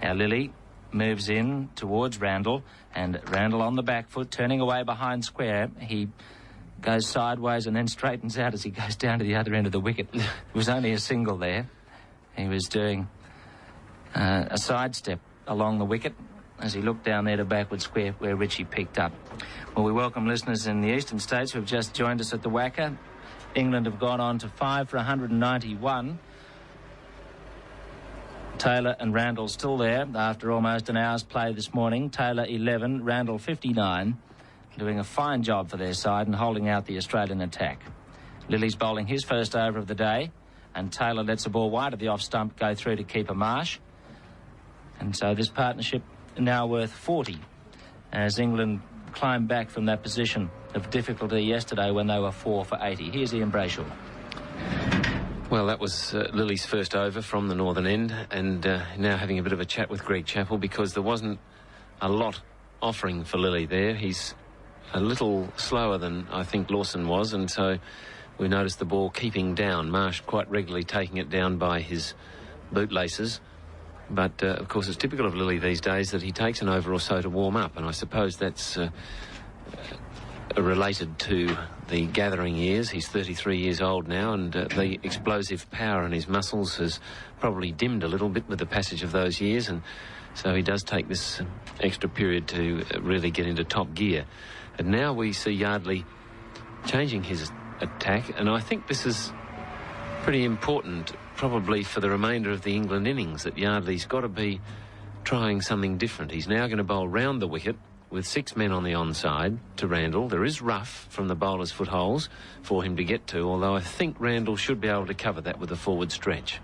Now Lilly moves in towards Randall, and Randall on the back foot, turning away behind square. He goes sideways and then straightens out as he goes down to the other end of the wicket. It was only a single there. He was doing a sidestep along the wicket as he looked down there to backward square where Richie picked up. Well, we welcome listeners in the eastern states who have just joined us at the Wacker. England have gone on to 5 for 191. Taylor and Randall still there after almost an hour's play this morning. Taylor 11, Randall 59, doing a fine job for their side and holding out the Australian attack. Lilly's bowling his first over of the day, and Taylor lets a ball wide of the off stump go through to keeper Marsh. And so this partnership now worth 40 as England climb back from that position of difficulty yesterday when they were 4 for 80. Here's Ian Brayshaw. Well, that was Lilly's first over from the northern end, and now having a bit of a chat with Greg Chappell because there wasn't a lot offering for Lilly there. He's a little slower than I think Lawson was, and so we noticed the ball keeping down. Marsh quite regularly taking it down by his bootlaces. But, of course, it's typical of Lilly these days that he takes an over or so to warm up, and I suppose that's related to the gathering years. He's 33 years old now, and the explosive power in his muscles has probably dimmed a little bit with the passage of those years, and so he does take this extra period to really get into top gear. And now we see Yardley changing his attack, and I think this is pretty important probably for the remainder of the England innings, that Yardley's got to be trying something different. He's now going to bowl round the wicket with 6 men on the onside to Randall. There is rough from the bowler's footholes for him to get to, although I think Randall should be able to cover that with a forward stretch.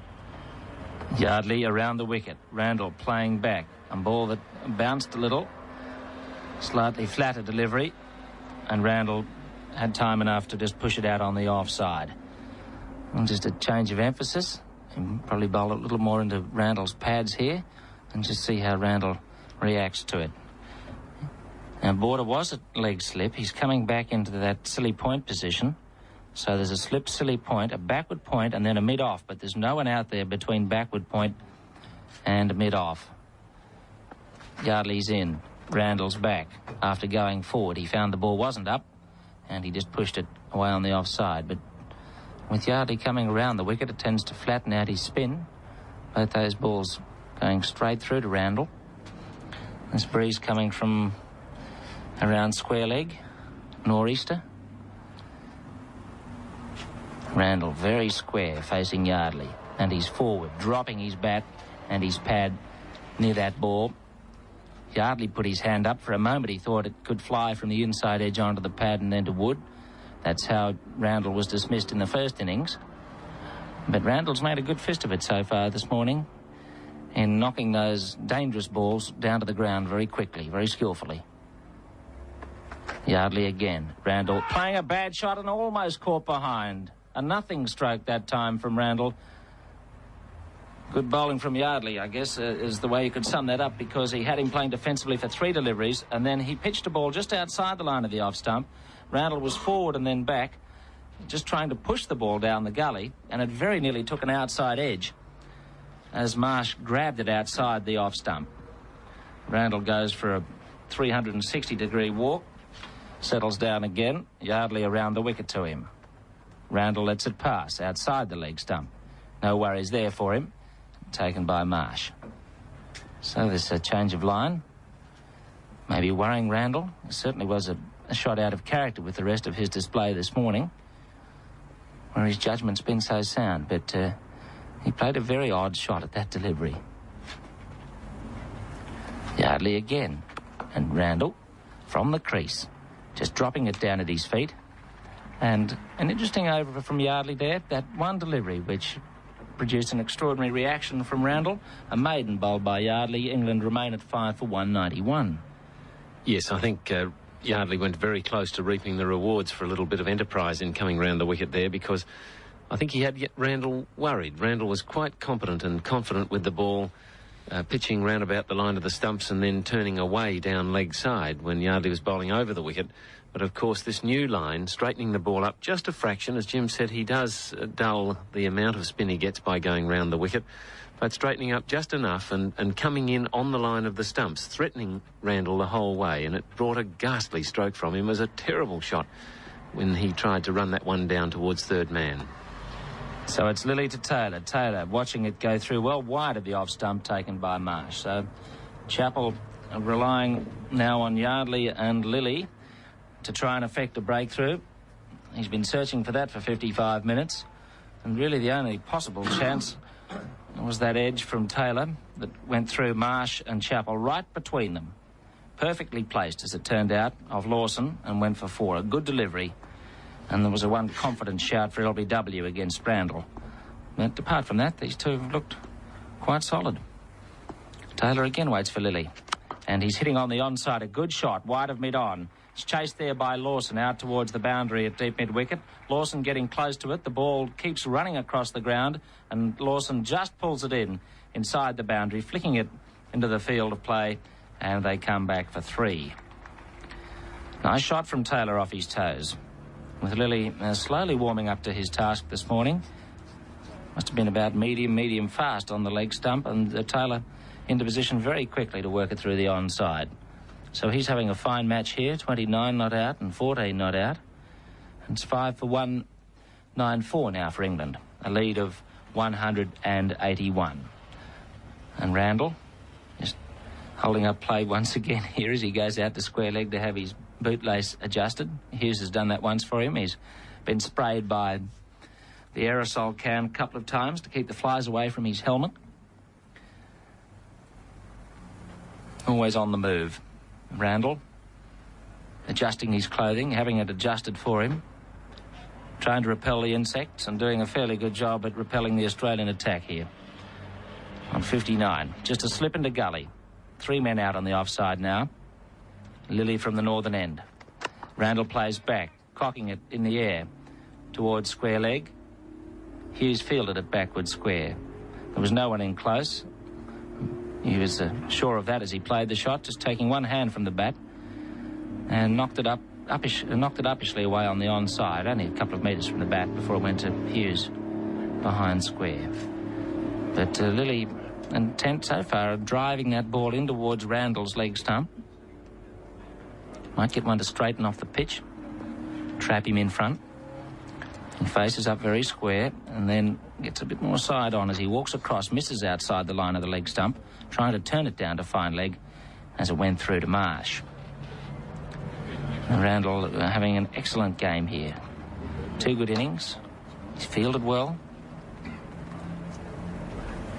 Yardley around the wicket. Randall playing back. A ball that bounced a little. Slightly flatter delivery. And Randall had time enough to just push it out on the offside. And just a change of emphasis. And probably bowl a little more into Randall's pads here and just see how Randall reacts to it. Now, Border was a leg slip. He's coming back into that silly point position. So there's a slip, silly point, a backward point, and then a mid-off. But there's no one out there between backward point and mid-off. Yardley's in. Randall's back. After going forward, he found the ball wasn't up, and he just pushed it away on the offside. But with Yardley coming around the wicket, it tends to flatten out his spin. Both those balls going straight through to Randall. This breeze coming from around square leg, nor'easter. Randall very square facing Yardley, and he's forward, dropping his bat and his pad near that ball. Yardley put his hand up. For a moment he thought it could fly from the inside edge onto the pad and then to wood. That's how Randall was dismissed in the first innings. But Randall's made a good fist of it so far this morning in knocking those dangerous balls down to the ground very quickly, very skillfully. Yardley again. Randall playing a bad shot and almost caught behind. A nothing stroke that time from Randall. Good bowling from Yardley, I guess, is the way you could sum that up, because he had him playing defensively for 3 deliveries, and then he pitched a ball just outside the line of the off stump. Randall was forward and then back, just trying to push the ball down the gully, and it very nearly took an outside edge as Marsh grabbed it outside the off stump. Randall goes for a 360-degree walk, settles down again. Yardley around the wicket to him. Randall lets it pass outside the leg stump. No worries there for him. Taken by Marsh. So there's a change of line. Maybe worrying Randall. It certainly was a shot out of character with the rest of his display this morning, where his judgment's been so sound. But he played a very odd shot at that delivery. Yardley again. And Randall from the crease, just dropping it down at his feet. And an interesting over from Yardley there. That one delivery which produced an extraordinary reaction from Randall. A maiden bowled by Yardley. England remain at 5 for 191. Yes, I think Yardley went very close to reaping the rewards for a little bit of enterprise in coming round the wicket there, because I think he had Randall worried. Randall was quite competent and confident with the ball pitching round about the line of the stumps and then turning away down leg side when Yardley was bowling over the wicket. But, of course, this new line, straightening the ball up just a fraction. As Jim said, he does dull the amount of spin he gets by going round the wicket. But straightening up just enough and coming in on the line of the stumps, threatening Randall the whole way. And it brought a ghastly stroke from him. It was a terrible shot when he tried to run that one down towards third man. So it's Lilly to Taylor. Taylor watching it go through well wide of the off stump taken by Marsh. So Chappell relying now on Yardley and Lilly to try and effect a breakthrough. He's been searching for that for 55 minutes. And really the only possible chance was that edge from Taylor that went through Marsh and Chappell right between them. Perfectly placed, as it turned out, of Lawson, and went for 4. A good delivery. And there was a one confident shout for LBW against Randall. But apart from that, these two looked quite solid. Taylor again waits for Lilly. And he's hitting on the onside. A good shot, wide of mid-on. It's chased there by Lawson out towards the boundary at deep mid-wicket. Lawson getting close to it. The ball keeps running across the ground. And Lawson just pulls it in inside the boundary, flicking it into the field of play. And they come back for 3. Nice shot from Taylor off his toes. With Lilly slowly warming up to his task this morning. Must have been about medium fast on the leg stump, and Taylor into position very quickly to work it through the onside. So he's having a fine match here, 29 not out and 14 not out. And it's 5 for 194 now for England, a lead of 181. And Randall just holding up play once again here as he goes out to square leg to have his bootlace adjusted. Hughes has done that once for him. He's been sprayed by the aerosol can a couple of times to keep the flies away from his helmet. Always on the move. Randall adjusting his clothing, having it adjusted for him, trying to repel the insects and doing a fairly good job at repelling the Australian attack here. On 59, just a slip into gully. 3 men out on the offside now. Lilly from the northern end. Randall plays back, cocking it in the air towards square leg. Hughes fielded it backward square. There was no one in close. He was sure of that as he played the shot, just taking one hand from the bat and knocked it uppishly away on the onside, only a couple of metres from the bat before it went to Hughes behind square. But Lilly intent so far of driving that ball in towards Randall's leg stump. Might get one to straighten off the pitch, trap him in front. He faces up very square and then gets a bit more side on as he walks across, misses outside the line of the leg stump, trying to turn it down to fine leg as it went through to Marsh. And Randall having an excellent game here. 2 good innings. He's fielded well.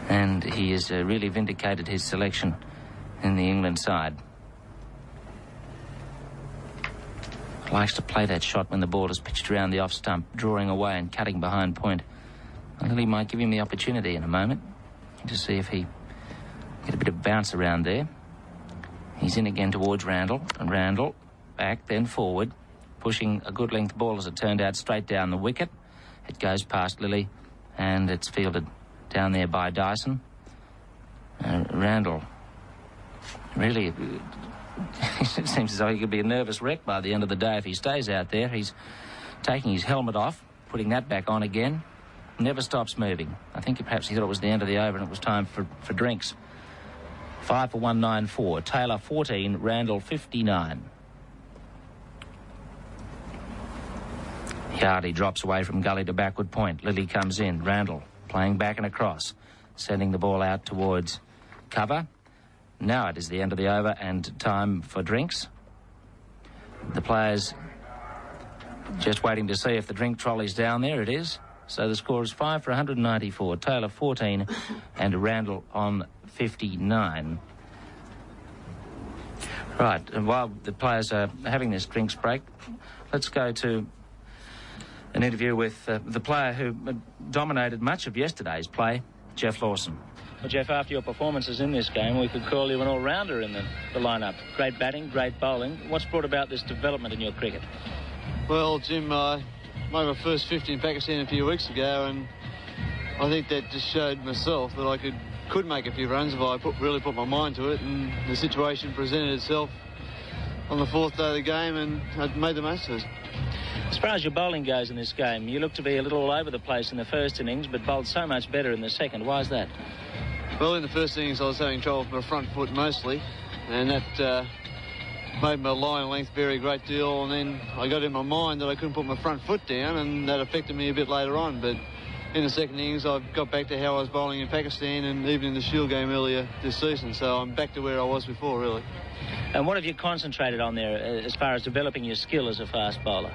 And he has really vindicated his selection in the England side. Likes to play that shot when the ball is pitched around the off stump, drawing away and cutting behind point. And Lilly might give him the opportunity in a moment to see if he get a bit of bounce around there. He's in again towards Randall, and Randall back, then forward, pushing a good length ball as it turned out straight down the wicket. It goes past Lilly, and it's fielded down there by Dyson. Randall really... it seems as though he could be a nervous wreck by the end of the day if he stays out there. He's taking his helmet off, putting that back on again. Never stops moving. I think perhaps he thought it was the end of the over and it was time for drinks. 5 for 194. Taylor 14, Randall 59. Yardley drops away from gully to backward point. Lilly comes in. Randall playing back and across, sending the ball out towards cover. Now it is the end of the over and time for drinks. The players just waiting to see if the drink trolley's down there. It is. So the score is 5 for 194. Taylor 14 and Randall on 59. Right, and while the players are having this drinks break, let's go to an interview with the player who dominated much of yesterday's play, Geoff Lawson. Well, Geoff, after your performances in this game, we could call you an all-rounder in the lineup. Great batting, great bowling. What's brought about this development in your cricket? Well, Jim, I made my first 50 in Pakistan a few weeks ago, and I think that just showed myself that I could could make a few runs if I really put my mind to it, and the situation presented itself on the fourth day of the game, and I made the most of it. As far as your bowling goes in this game, you look to be a little all over the place in the first innings, but bowled so much better in the second. Why is that? Well, in the first innings I was having trouble with my front foot mostly, and that made my line length vary a great deal, and then I got in my mind that I couldn't put my front foot down, and that affected me a bit later on. But in the second innings I got back to how I was bowling in Pakistan and even in the Shield game earlier this season, so I'm back to where I was before, really. And what have you concentrated on there as far as developing your skill as a fast bowler?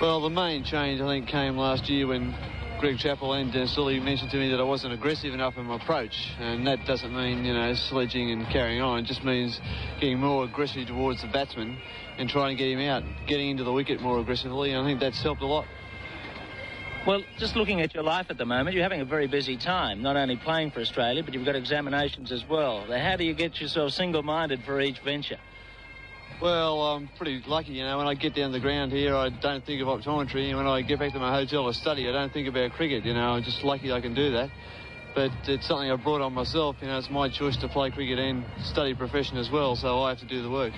Well, the main change I think came last year when Greg Chappell and Dennis Lilly mentioned to me that I wasn't aggressive enough in my approach, and that doesn't mean, you know, sledging and carrying on. It just means getting more aggressive towards the batsman and trying to get him out, getting into the wicket more aggressively, and I think that's helped a lot. Well, just looking at your life at the moment, you're having a very busy time, not only playing for Australia, but you've got examinations as well. How do you get yourself single-minded for each venture? Well, I'm pretty lucky, you know. When I get down the ground here, I don't think of optometry, and when I get back to my hotel or study, I don't think about cricket, you know. I'm just lucky I can do that. But it's something I brought on myself, you know. It's my choice to play cricket and study profession as well, so I have to do the work.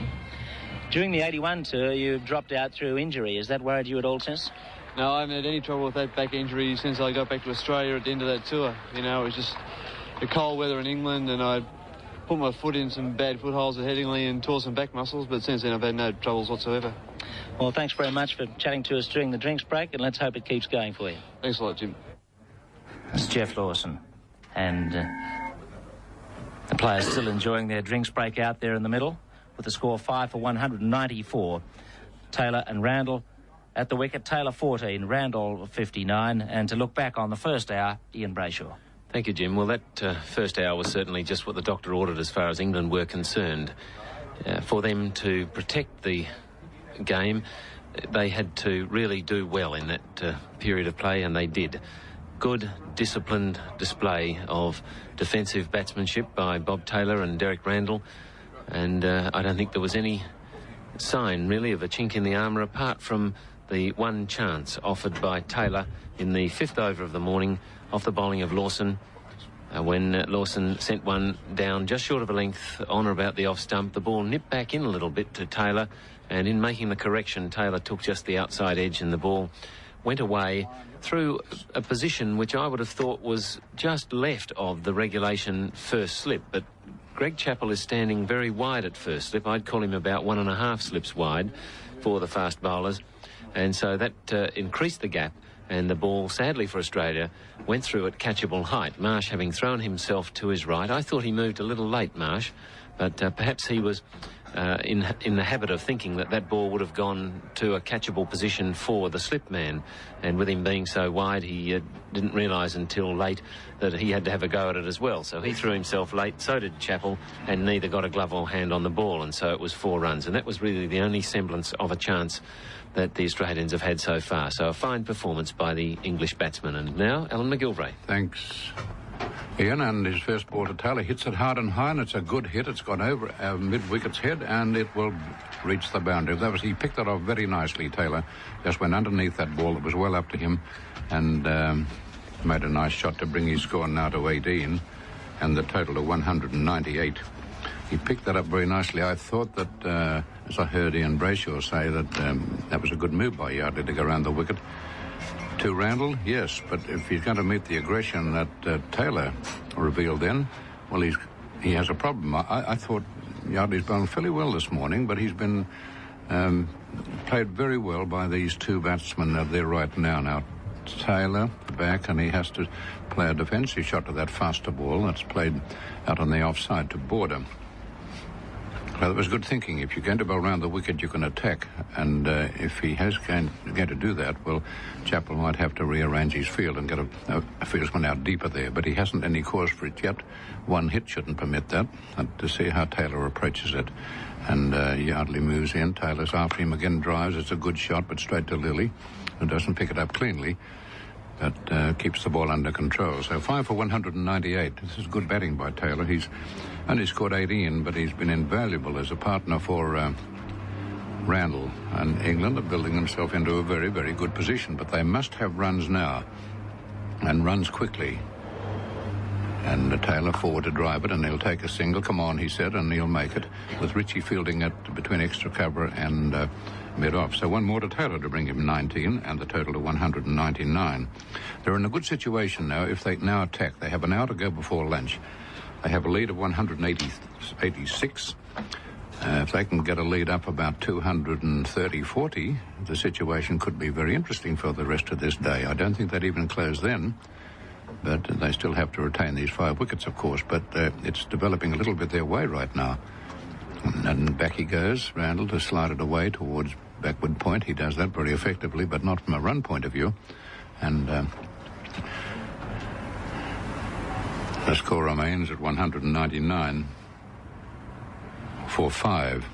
During the 81 tour, you dropped out through injury. Has that worried you at all since? No, I haven't had any trouble with that back injury since I got back to Australia at the end of that tour. You know, it was just the cold weather in England, and I put my foot in some bad footholds at Headingley and tore some back muscles, but since then I've had no troubles whatsoever. Well, thanks very much for chatting to us during the drinks break, and let's hope it keeps going for you. Thanks a lot, Jim. It's Jeff Lawson, and the players still enjoying their drinks break out there in the middle, with the score 5 for 194. Taylor and Randall at the wicket. Taylor 14, Randall 59, and to look back on the first hour, Ian Brayshaw. Thank you, Jim. Well, that first hour was certainly just what the doctor ordered as far as England were concerned. For them to protect the game, they had to really do well in that period of play, and they did. Good, disciplined display of defensive batsmanship by Bob Taylor and Derek Randall, and I don't think there was any sign, really, of a chink in the armour apart from the one chance offered by Taylor in the fifth over of the morning off the bowling of Lawson, when Lawson sent one down just short of a length on or about the off stump. The ball nipped back in a little bit to Taylor, and in making the correction, Taylor took just the outside edge, and the ball went away through a position which I would have thought was just left of the regulation first slip. But Greg Chappell is standing very wide at first slip. I'd call him about 1.5 slips wide for the fast bowlers, and so that increased the gap, and the ball, sadly for Australia, went through at catchable height. Marsh having thrown himself to his right. I thought he moved a little late, Marsh, but perhaps he was in the habit of thinking that that ball would have gone to a catchable position for the slip man, and with him being so wide, he didn't realise until late that he had to have a go at it as well. So he threw himself late, so did Chappell, and neither got a glove or hand on the ball, and so it was 4 runs, and that was really the only semblance of a chance that the Australians have had so far. So a fine performance by the English batsman. And now Alan McGilvray. Thanks, Ian. And his first ball to Taylor hits it hard and high, and it's a good hit. It's gone over mid-wicket's head, and it will reach the boundary. He picked that off very nicely, Taylor. Just went underneath that ball that was well up to him, and made a nice shot to bring his score now to 18 and the total to 198. He picked that up very nicely. I thought that, as I heard Ian Brayshaw say, that that was a good move by Yardley to go around the wicket. To Randall, yes, but if he's going to meet the aggression that Taylor revealed then, well, he has a problem. I thought Yardley's bowled fairly well this morning, but he's been played very well by these two batsmen there right now. Now, Taylor back, and he has to play a defensive shot to that faster ball that's played out on the offside to border. Well, it was good thinking. If you're going to bowl around the wicket, you can attack. And if he has going to do that, well, Chappell might have to rearrange his field and get a fieldsman out deeper there. But he hasn't any cause for it yet. One hit shouldn't permit that. And to see how Taylor approaches it. And Yardley moves in. Taylor's after him again, drives. It's a good shot, but straight to Lilly, who doesn't pick it up cleanly, but keeps the ball under control. So 5 for 198. This is good batting by Taylor. He's only scored 18, but he's been invaluable as a partner for Randall. And England are building themselves into a very, very good position, but they must have runs now, and runs quickly. And Taylor forward to drive it, and he'll take a single. Come on, he said, and he'll make it, with Ritchie fielding it between extra cover and mid-off. So one more to Taylor to bring him 19, and the total to 199. They're in a good situation now if they now attack. They have an hour to go before lunch. They have a lead of 186. If they can get a lead up about 230-40, the situation could be very interesting for the rest of this day. I don't think they'd even close then, but they still have to retain these 5 wickets, of course. But it's developing a little bit their way right now. And back he goes, Randall, to slide it away towards backward point. He does that very effectively, but not from a run point of view. And the score remains at 199 for 5.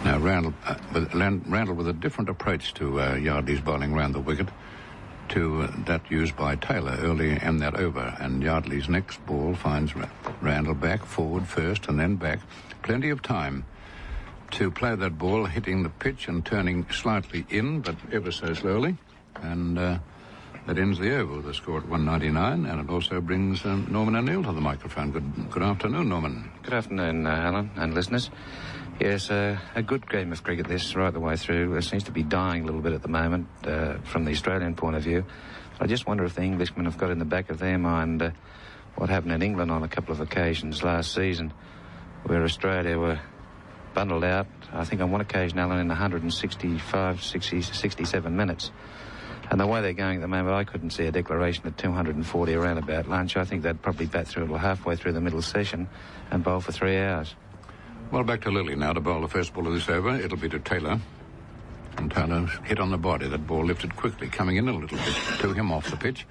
Now Randall with a different approach to Yardley's bowling round the wicket to that used by Taylor early in that over. And Yardley's next ball finds Randall back, forward first and then back. Plenty of time to play that ball, hitting the pitch and turning slightly in, but ever so slowly. And that ends the over with a score at 199, and it also brings Norman O'Neill to the microphone. Good afternoon, Norman. Good afternoon, Alan and listeners. Yes, a good game of cricket this right the way through. It seems to be dying a little bit at the moment from the Australian point of view. I just wonder if the Englishmen have got in the back of their mind what happened in England on a couple of occasions last season, where Australia were bundled out, I think on one occasion, Alan, in 67 minutes. And the way they're going at the moment, I couldn't see a declaration at 240 around about lunch. I think they'd probably bat through halfway through the middle session and bowl for 3 hours. Well, back to Lilly now to bowl the first ball of this over. It'll be to Taylor. And Taylor hit on the body. That ball lifted quickly, coming in a little bit to him off the pitch.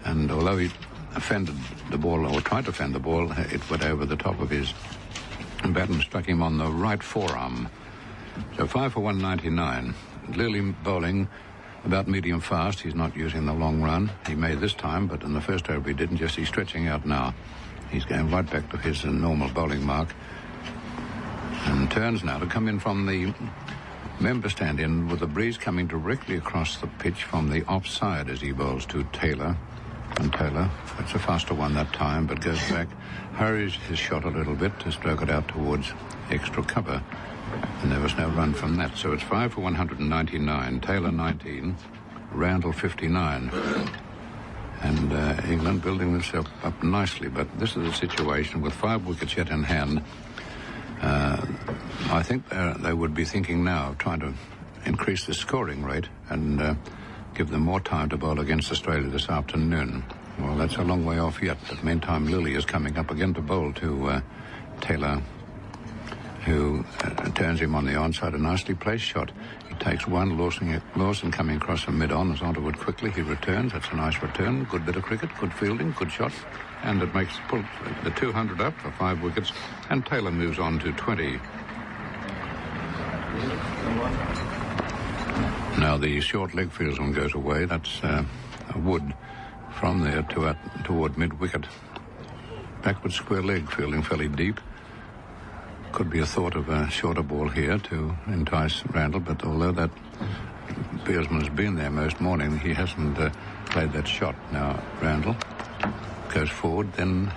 And although he offended the ball, or tried to offend the ball, it went over the top of his bat and struck him on the right forearm. So 5 for 199. Lilly bowling about medium fast. He's not using the long run. He may this time, but in the first over he didn't. Just he's stretching out now. He's going right back to his normal bowling mark. And turns now to come in from the member stand in with the breeze coming directly across the pitch from the offside as he bowls to Taylor. And Taylor, it's a faster one that time, but goes back, hurries his shot a little bit to stroke it out towards extra cover. And there was no run from that. So it's 5 for 199. Taylor 19, Randall 59. And England building themselves up nicely. But this is a situation with 5 wickets yet in hand. I think they would be thinking now of trying to increase the scoring rate and give them more time to bowl against Australia this afternoon. Well, that's a long way off yet. But meantime, Lilly is coming up again to bowl to Taylor, who turns him on the onside. A nicely placed shot. He takes one. Lawson coming across from mid-on is onto it quickly. He returns. That's a nice return. Good bit of cricket. Good fielding. Good shot. And it makes the 200 up for 5 wickets. And Taylor moves on to 20. Now the short leg fieldsman goes away. That's Wood from there toward mid-wicket. Backward square leg fielding fairly deep. Could be a thought of a shorter ball here to entice Randall, but although that fieldsman has been there most morning, he hasn't played that shot. Now Randall goes forward, then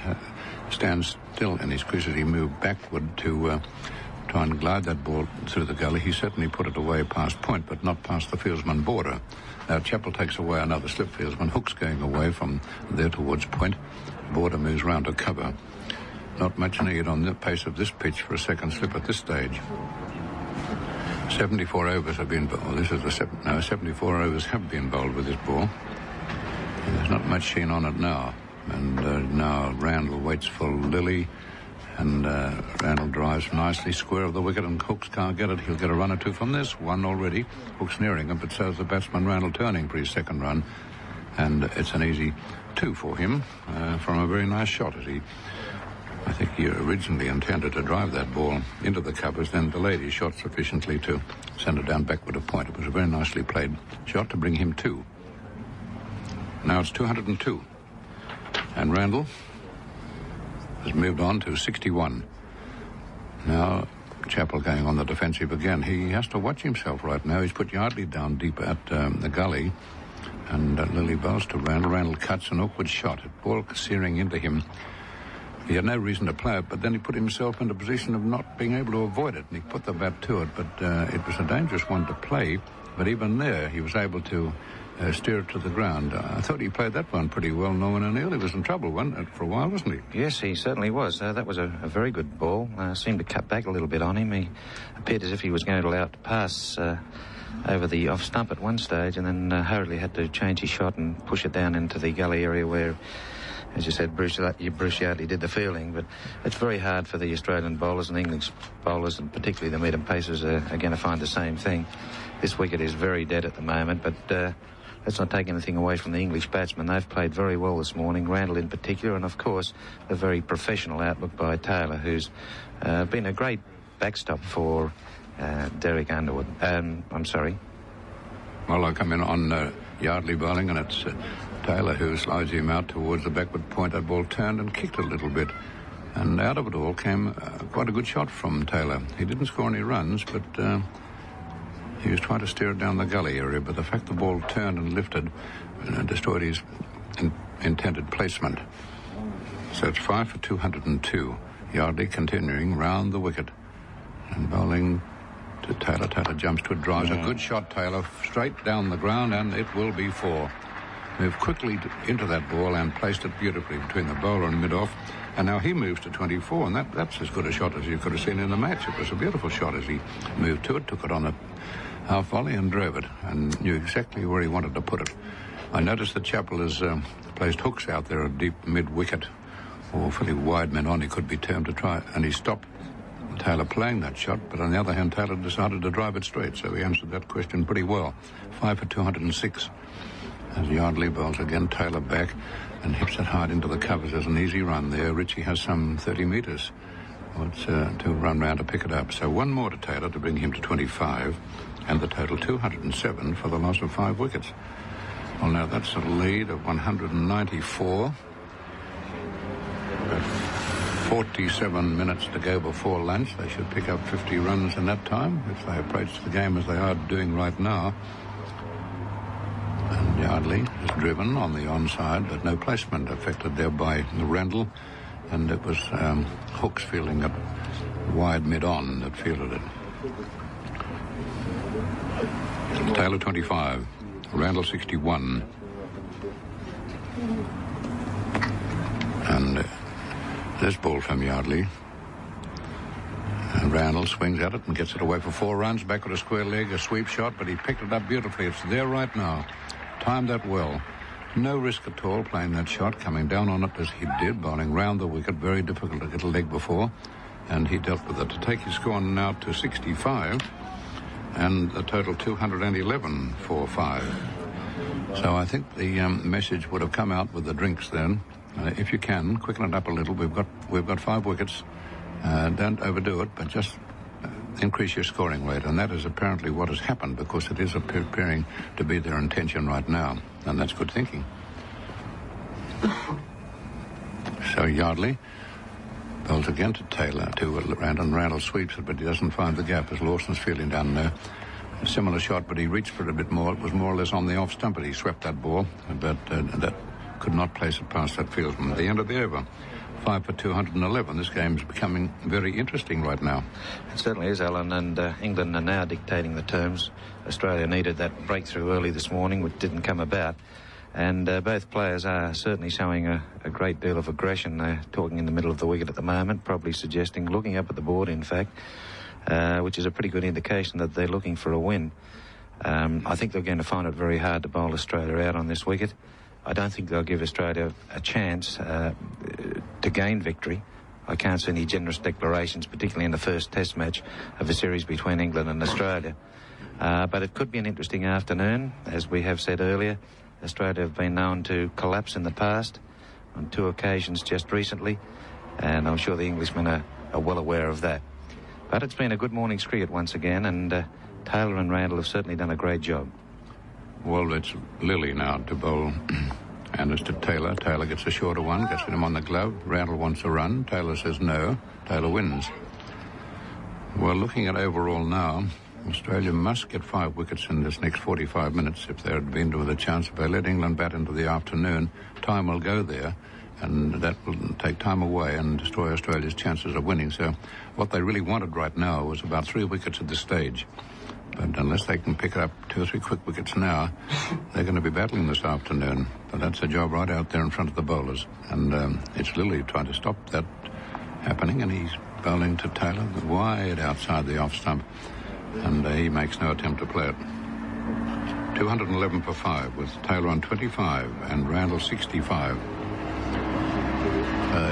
stands still in his crease as he moved backward to try and glide that ball through the gully. He certainly put it away past point, but not past the fieldsman border. Now Chappell takes away another slip fieldsman. Hook's going away from there towards point. Border moves round to cover. Not much need on the pace of this pitch for a second slip at this stage. 74 overs have been bowled. This is 74 overs have been bowled with this ball. And there's not much sheen on it now. And now Randall waits for Lilly. And Randall drives nicely square of the wicket, and Hooks can't get it. He'll get a run or two from this. One already. Hooks nearing him, but so is the batsman Randall turning for his second run. And it's an easy 2 for him from a very nice shot as I think he originally intended to drive that ball into the covers, then delayed his shot sufficiently to send it down backward a point. It was a very nicely played shot to bring him 2. Now it's 202. And Randall has moved on to 61. Now Chappell going on the defensive again. He has to watch himself right now. He's put Yardley down deep at the gully. And Lilly bowls to Randall. Randall cuts an awkward shot. Ball searing into him. He had no reason to play it, but then he put himself in a position of not being able to avoid it, and he put the bat to it. But it was a dangerous one to play. But even there, he was able to steer it to the ground. I thought he played that one pretty well. Norman O'Neill, he was in trouble for a while, wasn't he? Yes, he certainly was. That was a very good ball. Seemed to cut back a little bit on him. He appeared as if he was going to allow it to pass over the off stump at one stage, and then hurriedly had to change his shot and push it down into the gully area where, as you said, Bruce Yardley did the fielding. But it's very hard for the Australian bowlers and English bowlers, and particularly the medium pacers, are going to find the same thing. This wicket is very dead at the moment, but let's not take anything away from the English batsmen. They've played very well this morning, Randall in particular, and of course a very professional outlook by Taylor, who's been a great backstop for Derek Underwood. I'm sorry. Well, I come in on Yardley bowling, and it's Taylor who slides him out towards the backward point. That ball turned and kicked a little bit, and out of it all came quite a good shot from Taylor. He didn't score any runs, but he was trying to steer it down the gully area, but the fact the ball turned and lifted destroyed his intended placement. So it's 5 for 202. Yardley continuing round the wicket and bowling to Taylor. Taylor jumps to it, drives a good shot, Taylor, straight down the ground, and it will be 4. Moved quickly into that ball and placed it beautifully between the bowler and mid-off. And now he moves to 24, and that's as good a shot as you could have seen in the match. It was a beautiful shot as he moved to it, took it on a half volley and drove it, and knew exactly where he wanted to put it. I noticed that Chappell has placed hooks out there at deep mid-wicket, or fairly wide men on, he could be termed, to try, and he stopped Taylor playing that shot, but on the other hand, Taylor decided to drive it straight, so he answered that question pretty well. 5 for 206. As Yardley bowls again, Taylor back and hits it hard into the covers. There's an easy run there. Ritchie has some 30 metres to run round to pick it up. So one more to Taylor to bring him to 25, and the total 207 for the loss of 5 wickets. Well, now that's a lead of 194. 47 minutes to go before lunch. They should pick up 50 runs in that time if they approach the game as they are doing right now. And Yardley is driven on the onside, but no placement affected there by Randall, and it was Hooks fielding it wide mid-on that fielded it. Taylor 25, Randall 61. And this ball from Yardley. And Randall swings at it and gets it away for 4 runs, back with a square leg, a sweep shot, but he picked it up beautifully. It's there right now. Timed that well. No risk at all playing that shot, coming down on it as he did, bowling round the wicket. Very difficult to get a leg before, and he dealt with it to take his score now to 65, and the total 211 for 5. So I think the message would have come out with the drinks then. If you can, quicken it up a little. We've got 5 wickets. Don't overdo it, but just increase your scoring rate, and that is apparently what has happened, because it is appearing to be their intention right now, and that's good thinking. So Yardley bowls again to Taylor, to Randall, and Randall sweeps it, but he doesn't find the gap as Lawson's fielding down there. A similar shot, but he reached for it a bit more. It was more or less on the off stump, but he swept that ball, but that could not place it past that fieldsman. At the end of the over, 5 for 211. This game's becoming very interesting right now. It certainly is, Alan, and England are now dictating the terms. Australia needed that breakthrough early this morning, which didn't come about. And both players are certainly showing a great deal of aggression. They're talking in the middle of the wicket at the moment, probably suggesting, looking up at the board, in fact, which is a pretty good indication that they're looking for a win. I think they're going to find it very hard to bowl Australia out on this wicket. I don't think they'll give Australia a chance to gain victory. I can't see any generous declarations, particularly in the first test match of a series between England and Australia. But it could be an interesting afternoon. As we have said earlier, Australia have been known to collapse in the past on 2 occasions just recently, and I'm sure the Englishmen are well aware of that. But it's been a good morning's cricket once again, and Taylor and Randall have certainly done a great job. Well, it's Lilly now to bowl, and it's to Taylor. Taylor gets a shorter one, gets him on the glove. Randall wants a run. Taylor says no. Taylor wins. Well, looking at overall now, Australia must get 5 wickets in this next 45 minutes if they're been with a chance. If they let England bat into the afternoon, time will go there, and that will take time away and destroy Australia's chances of winning. So what they really wanted right now was about 3 wickets at this stage. But unless they can pick up 2 or 3 quick wickets now, they're going to be battling this afternoon. But that's a job right out there in front of the bowlers. And it's Lilly trying to stop that happening, and he's bowling to Taylor wide outside the off stump. And he makes no attempt to play it. 211 for 5 with Taylor on 25 and Randall 65.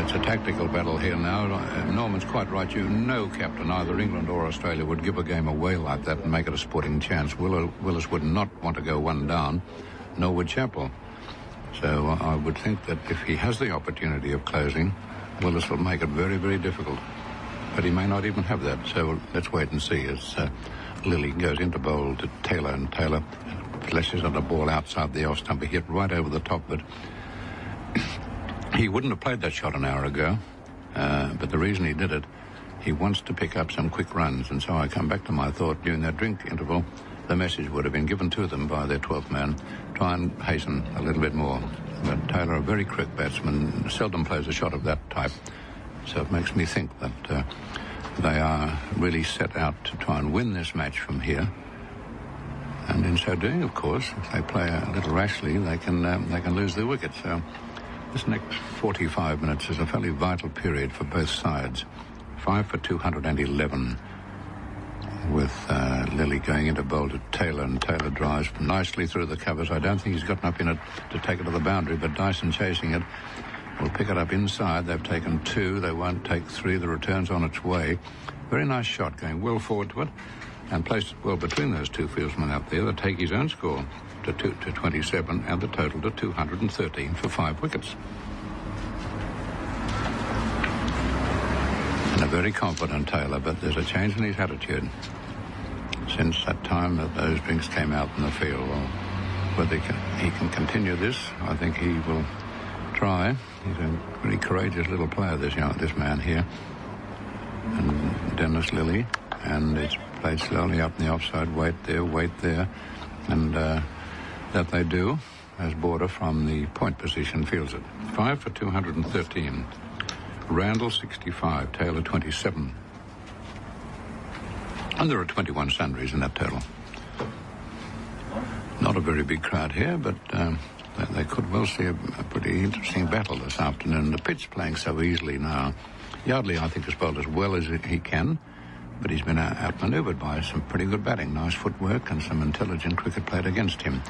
It's a tactical battle here now. Norman's quite right. No captain, either England or Australia, would give a game away like that and make it a sporting chance. Willis would not want to go one down, nor would Chappell. So I would think that if he has the opportunity of closing, Willis will make it very, very difficult. But he may not even have that, so let's wait and see as Lilly goes into bowl to Taylor, and Taylor flashes on a ball outside the off stump. He hit right over the top, but he wouldn't have played that shot an hour ago. But the reason he did it, he wants to pick up some quick runs, and so I come back to my thought during that drink interval, the message would have been given to them by their 12th man, try and hasten a little bit more. But Taylor, a very quick batsman, seldom plays a shot of that type. So it makes me think that they are really set out to try and win this match from here. And in so doing, of course, if they play a little rashly, they can lose their wicket. So this next 45 minutes is a fairly vital period for both sides. 5 for 211 with Lilly going into bowl to Taylor, and Taylor drives nicely through the covers. I don't think he's got enough in it to take it to the boundary, but Dyson chasing it will pick it up inside. They've taken 2. They won't take 3. The return's on its way. Very nice shot, going well forward to it and placed it well between those 2 fieldsmen out there. They take his own score to 27 and the total to 213 for 5 wickets. And a very confident Taylor, but there's a change in his attitude since that time that those drinks came out in the field. Well, whether he can continue this, I think he will try. He's a very courageous little player, this man here. And Dennis Lilly, and it's played slowly up in the offside. Wait there, and that they do as Border from the point position fields it. 5 for 213. Randall 65, Taylor 27. And there are 21 sundries in that total. Not a very big crowd here, but they could well see a pretty interesting battle this afternoon. The pitch playing so easily now. Yardley, I think, has bowled as well as he can, but he's been outmanoeuvred by some pretty good batting. Nice footwork and some intelligent cricket played against him.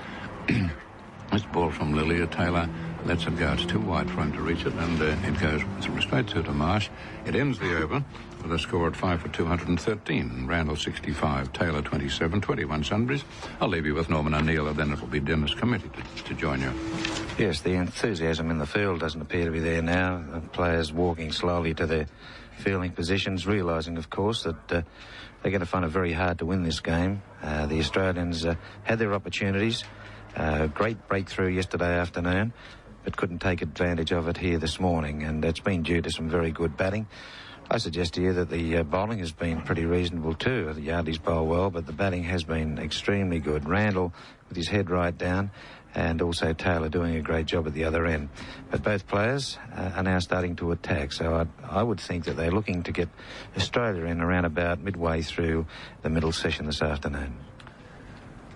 This ball from Lilly to Taylor lets it go. It's too wide for him to reach it, and it goes straight through to Marsh. It ends the over with a score at 5 for 213. Randall 65, Taylor 27, 21 sundries. I'll leave you with Norman O'Neill, and then it'll be Dennis Cometti to join you. Yes, the enthusiasm in the field doesn't appear to be there now. The players walking slowly to their fielding positions, realising, of course, that they're going to find it very hard to win this game. The Australians had their opportunities. Great breakthrough yesterday afternoon, but couldn't take advantage of it here this morning, and it's been due to some very good batting. I suggest to you that the bowling has been pretty reasonable too. The Yardleys bowl well, but the batting has been extremely good. Randall with his head right down, and also Taylor doing a great job at the other end. But both players are now starting to attack, so I would think that they're looking to get Australia in around about midway through the middle session this afternoon.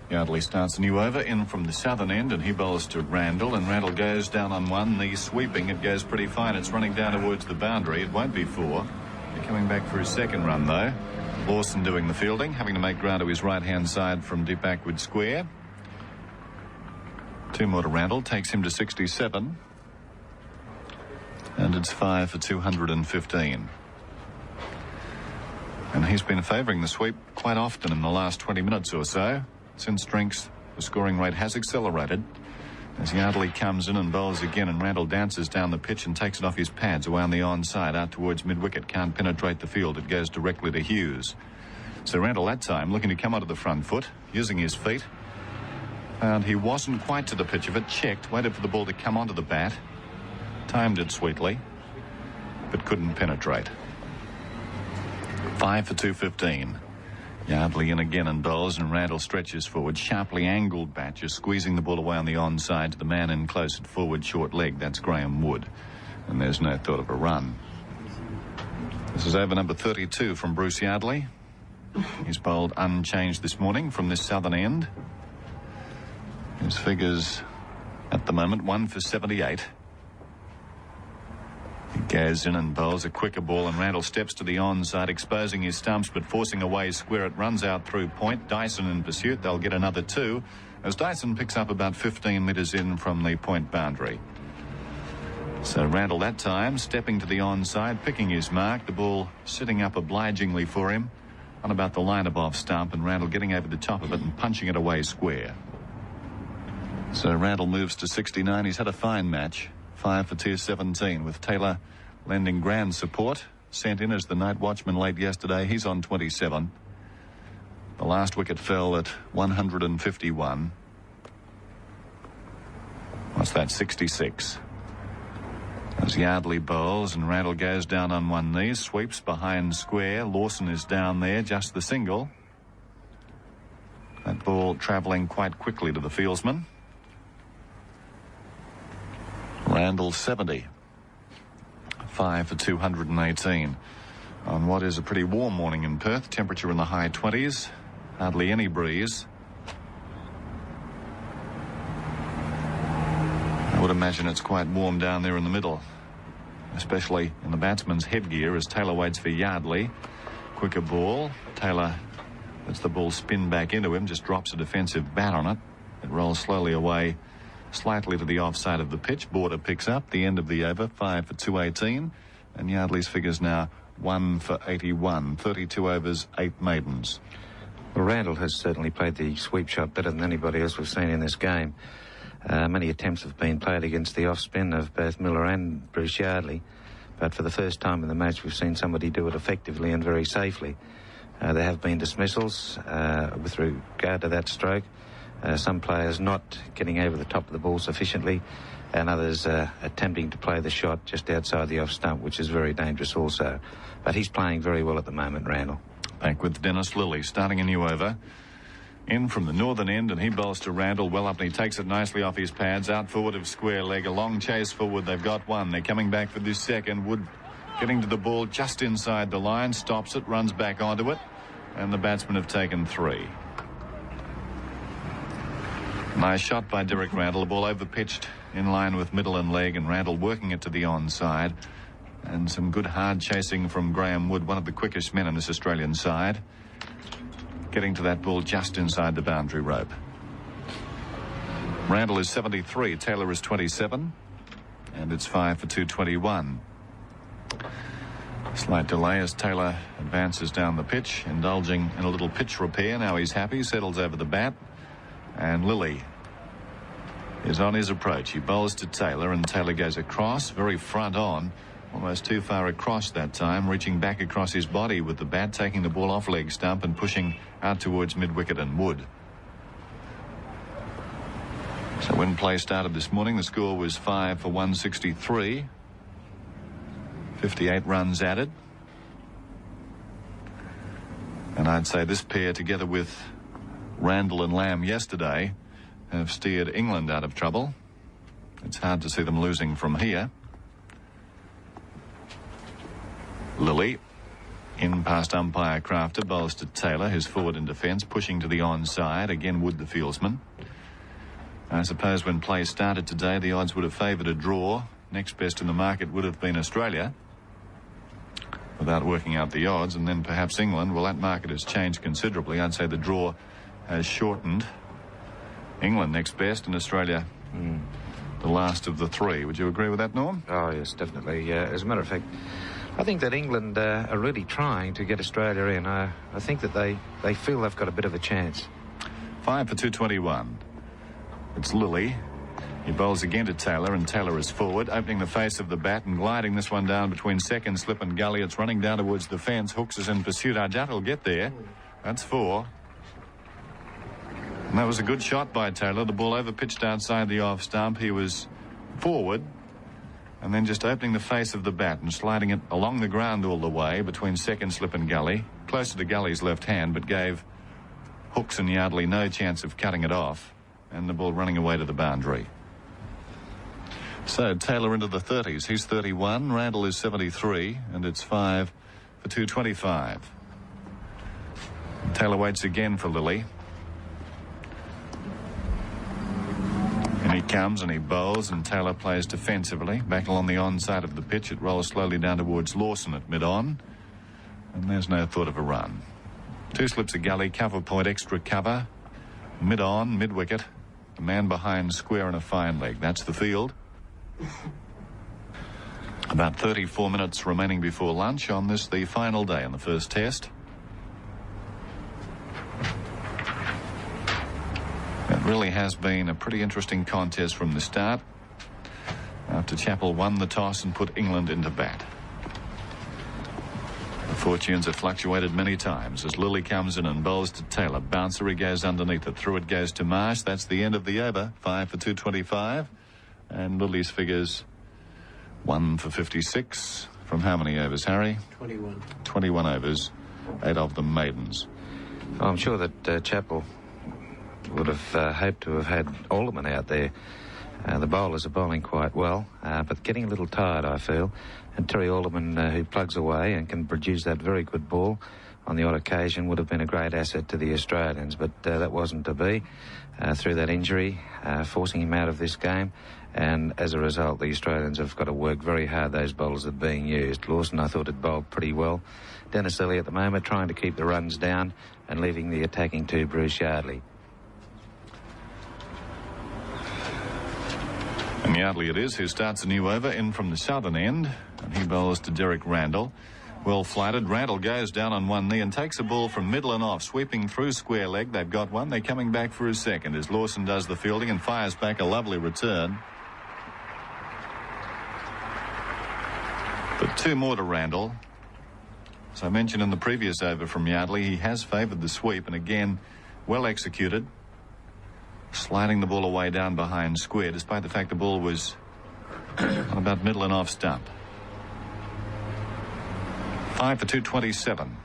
Yardley starts a new over in from the southern end, and he bowls to Randall, and Randall goes down on one knee sweeping. It goes pretty fine. It's running down towards the boundary. It won't be 4. They're coming back for his second run though. Lawson doing the fielding, having to make ground to his right hand side from deep backward square. 2 more to Randall, takes him to 67, and it's 5 for 215. And he's been favouring the sweep quite often in the last 20 minutes or so. Since drinks, the scoring rate has accelerated as Yardley comes in and bowls again, and Randall dances down the pitch and takes it off his pads away on the onside out towards mid-wicket. Can't penetrate the field. It goes directly to Hughes. So Randall that time looking to come onto the front foot, using his feet. And he wasn't quite to the pitch of it. Checked, waited for the ball to come onto the bat. Timed it sweetly, but couldn't penetrate. 5 for 215. Yardley in again and bowls, and Randall stretches forward. Sharply angled bat, just squeezing the ball away on the onside to the man in close at forward short leg. That's Graham Wood. And there's no thought of a run. This is over number 32 from Bruce Yardley. He's bowled unchanged this morning from this southern end. His figures at the moment 1 for 78. He goes in and bowls a quicker ball, and Randall steps to the onside, exposing his stumps but forcing away square. It runs out through point. Dyson in pursuit. They'll get another 2 as Dyson picks up about 15 metres in from the point boundary. So Randall that time stepping to the onside, picking his mark. The ball sitting up obligingly for him on about the line above stump, and Randall getting over the top of it and punching it away square. So Randall moves to 69. He's had a fine match. 5 for 217 with Taylor lending grand support. Sent in as the night watchman late yesterday. He's on 27. The last wicket fell at 151. What's that? 66. As Yardley bowls and Randall goes down on one knee, sweeps behind square. Lawson is down there, just the single. That ball travelling quite quickly to the fieldsman. Randall 70. 5 for 218 on what is a pretty warm morning in Perth. Temperature in the high 20s. Hardly any breeze. I would imagine it's quite warm down there in the middle, especially in the batsman's headgear as Taylor waits for Yardley. Quicker ball. Taylor lets the ball spin back into him, just drops a defensive bat on it. It rolls slowly away, slightly to the offside of the pitch. Border picks up the end of the over. 5 for 218, and Yardley's figures now 1 for 81. 32 overs, 8 maidens. Well, Randall has certainly played the sweep shot better than anybody else we've seen in this game. Many attempts have been played against the off-spin of both Miller and Bruce Yardley, but for the first time in the match we've seen somebody do it effectively and very safely. There have been dismissals with regard to that stroke. Some players not getting over the top of the ball sufficiently, and others attempting to play the shot just outside the off stump, which is very dangerous also. But he's playing very well at the moment, Randall. Back with Dennis Lilly, starting a new over. In from the northern end, and he bowls to Randall well up, and he takes it nicely off his pads. Out forward of square leg, a long chase forward. They've got one. They're coming back for this second. Wood getting to the ball just inside the line, stops it, runs back onto it, and the batsmen have taken 3. Nice shot by Derek Randall. The ball over-pitched in line with middle and leg, and Randall working it to the onside. And some good hard chasing from Graham Wood, one of the quickest men on this Australian side, getting to that ball just inside the boundary rope. Randall is 73, Taylor is 27, and it's 5 for 221. Slight delay as Taylor advances down the pitch, indulging in a little pitch repair. Now he's happy, settles over the bat, and Lilly is on his approach. He bowls to Taylor, and Taylor goes across, very front on, almost too far across that time, reaching back across his body with the bat, taking the ball off leg stump and pushing out towards mid-wicket and Wood. So when play started this morning, the score was 5 for 163. 58 runs added. And I'd say this pair, together with Randall and Lamb yesterday, have steered England out of trouble. It's hard to see them losing from here. Lilly in past umpire Crafter, bowls to Taylor, who's forward in defence, pushing to the onside. Again Wood the fieldsman. I suppose when play started today, the odds would have favoured a draw. Next best in the market would have been Australia, without working out the odds, and then perhaps England. Well, that market has changed considerably. I'd say the draw has shortened. England next best, and Australia the last of the 3. Would you agree with that, Norm? Oh yes, definitely. As a matter of fact, I think that England are really trying to get Australia in. I think that they feel they've got a bit of a chance. 5 for 221. It's Lilly. He bowls again to Taylor, and Taylor is forward, opening the face of the bat and gliding this one down between second slip and gully. It's running down towards the fence. Hooks is in pursuit. I doubt he'll get there. That's 4. And that was a good shot by Taylor. The ball over-pitched outside the off stump. He was forward, and then just opening the face of the bat and sliding it along the ground all the way between second slip and gully. closer to Gully's left hand, but gave Hooks and Yardley no chance of cutting it off, and the ball running away to the boundary. So Taylor into the 30s. He's 31. Randall is 73, and it's 5 for 225. Taylor waits again for Lilly. And he comes and he bowls, and Taylor plays defensively. Back along the onside of the pitch, it rolls slowly down towards Lawson at mid-on. And there's no thought of a run. 2 slips of Gully, cover point, extra cover. Mid-on, mid-wicket. A man behind square and a fine leg. That's the field. About 34 minutes remaining before lunch on this, the final day in the first test. It really has been a pretty interesting contest from the start, after Chappell won the toss and put England into bat. The fortunes have fluctuated many times as Lilly comes in and bowls to Taylor. Bouncer, he goes underneath it. Through it goes to Marsh. That's the end of the over. 5 for 225. And Lilly's figures 1 for 56. From how many overs, Harry? 21. 21 overs, 8 of them maidens. I'm sure that Chappell would have hoped to have had Alderman out there. The bowlers are bowling quite well, but getting a little tired, I feel. And Terry Alderman, who plugs away and can produce that very good ball on the odd occasion, would have been a great asset to the Australians, but that wasn't to be through that injury, forcing him out of this game. And as a result, the Australians have got to work very hard, those bowlers that are being used. Lawson, I thought, had bowled pretty well. Dennis Lilly at the moment trying to keep the runs down and leaving the attacking to Bruce Yardley. And Yardley it is who starts a new over in from the southern end, and he bowls to Derek Randall. Well flighted. Randall goes down on one knee and takes a ball from middle and off, sweeping through square leg. They've got one. They're coming back for his second as Lawson does the fielding and fires back a lovely return. But 2 more to Randall. As I mentioned in the previous over from Yardley, he has favoured the sweep, and again, well executed. Sliding the ball away down behind square, despite the fact the ball was on about middle and off stump. 5 for 227.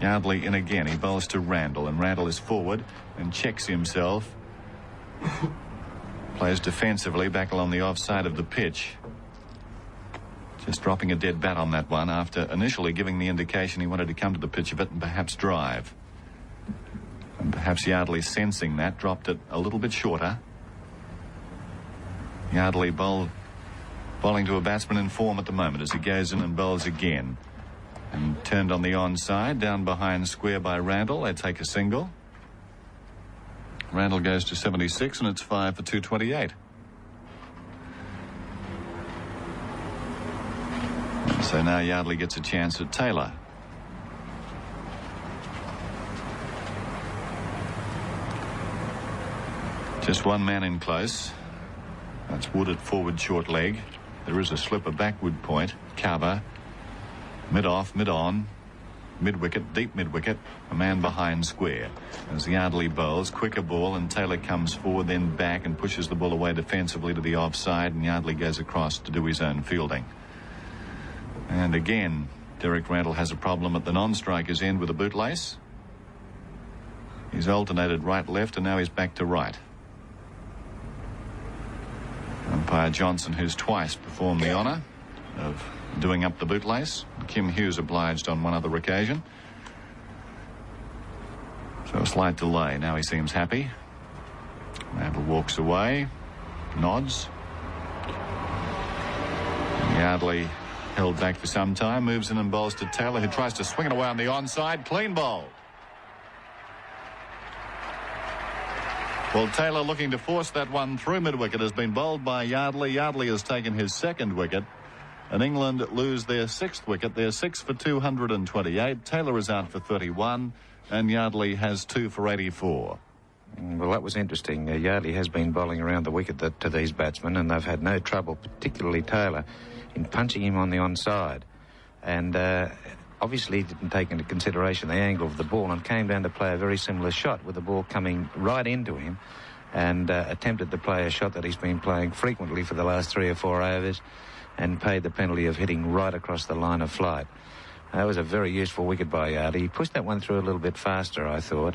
Yardley in again. He bowls to Randall, and Randall is forward and checks himself. Plays defensively back along the offside of the pitch. Just dropping a dead bat on that one after initially giving the indication he wanted to come to the pitch of it and perhaps drive. And perhaps Yardley, sensing that, dropped it a little bit shorter. Yardley bowling to a batsman in form at the moment as he goes in and bowls again. And turned on the onside, down behind square by Randall. They take a single. Randall goes to 76, and it's 5 for 228. And so now Yardley gets a chance at Taylor. Just one man in close. That's Wood at forward short leg. There is a slipper backward point. Cover. Mid-off, mid-on. Mid-wicket, deep mid-wicket. A man behind square. As Yardley bowls, quicker ball, and Taylor comes forward, then back and pushes the ball away defensively to the offside, and Yardley goes across to do his own fielding. And again, Derek Randall has a problem at the non-striker's end with a bootlace. He's alternated right-left, and now he's back to right. Umpire Johnson, who's twice performed the honour of doing up the bootlace. Kim Hughes obliged on one other occasion. So a slight delay. Now he seems happy. Randall walks away, nods. Yardley held back for some time, moves in and bowls to Taylor, who tries to swing it away on the onside. Clean bowl. Well, Taylor looking to force that one through mid-wicket has been bowled by Yardley. Yardley has taken his second wicket, and England lose their 6th wicket. They're 6 for 228. Taylor is out for 31, and Yardley has 2 for 84. Well, that was interesting. Yardley has been bowling around the wicket to these batsmen, and they've had no trouble, particularly Taylor, in punching him on the onside. And obviously didn't take into consideration the angle of the ball and came down to play a very similar shot with the ball coming right into him, and attempted to play a shot that he's been playing frequently for the last 3 or 4 overs and paid the penalty of hitting right across the line of flight. That was a very useful wicket by Yardley. He pushed that one through a little bit faster, I thought,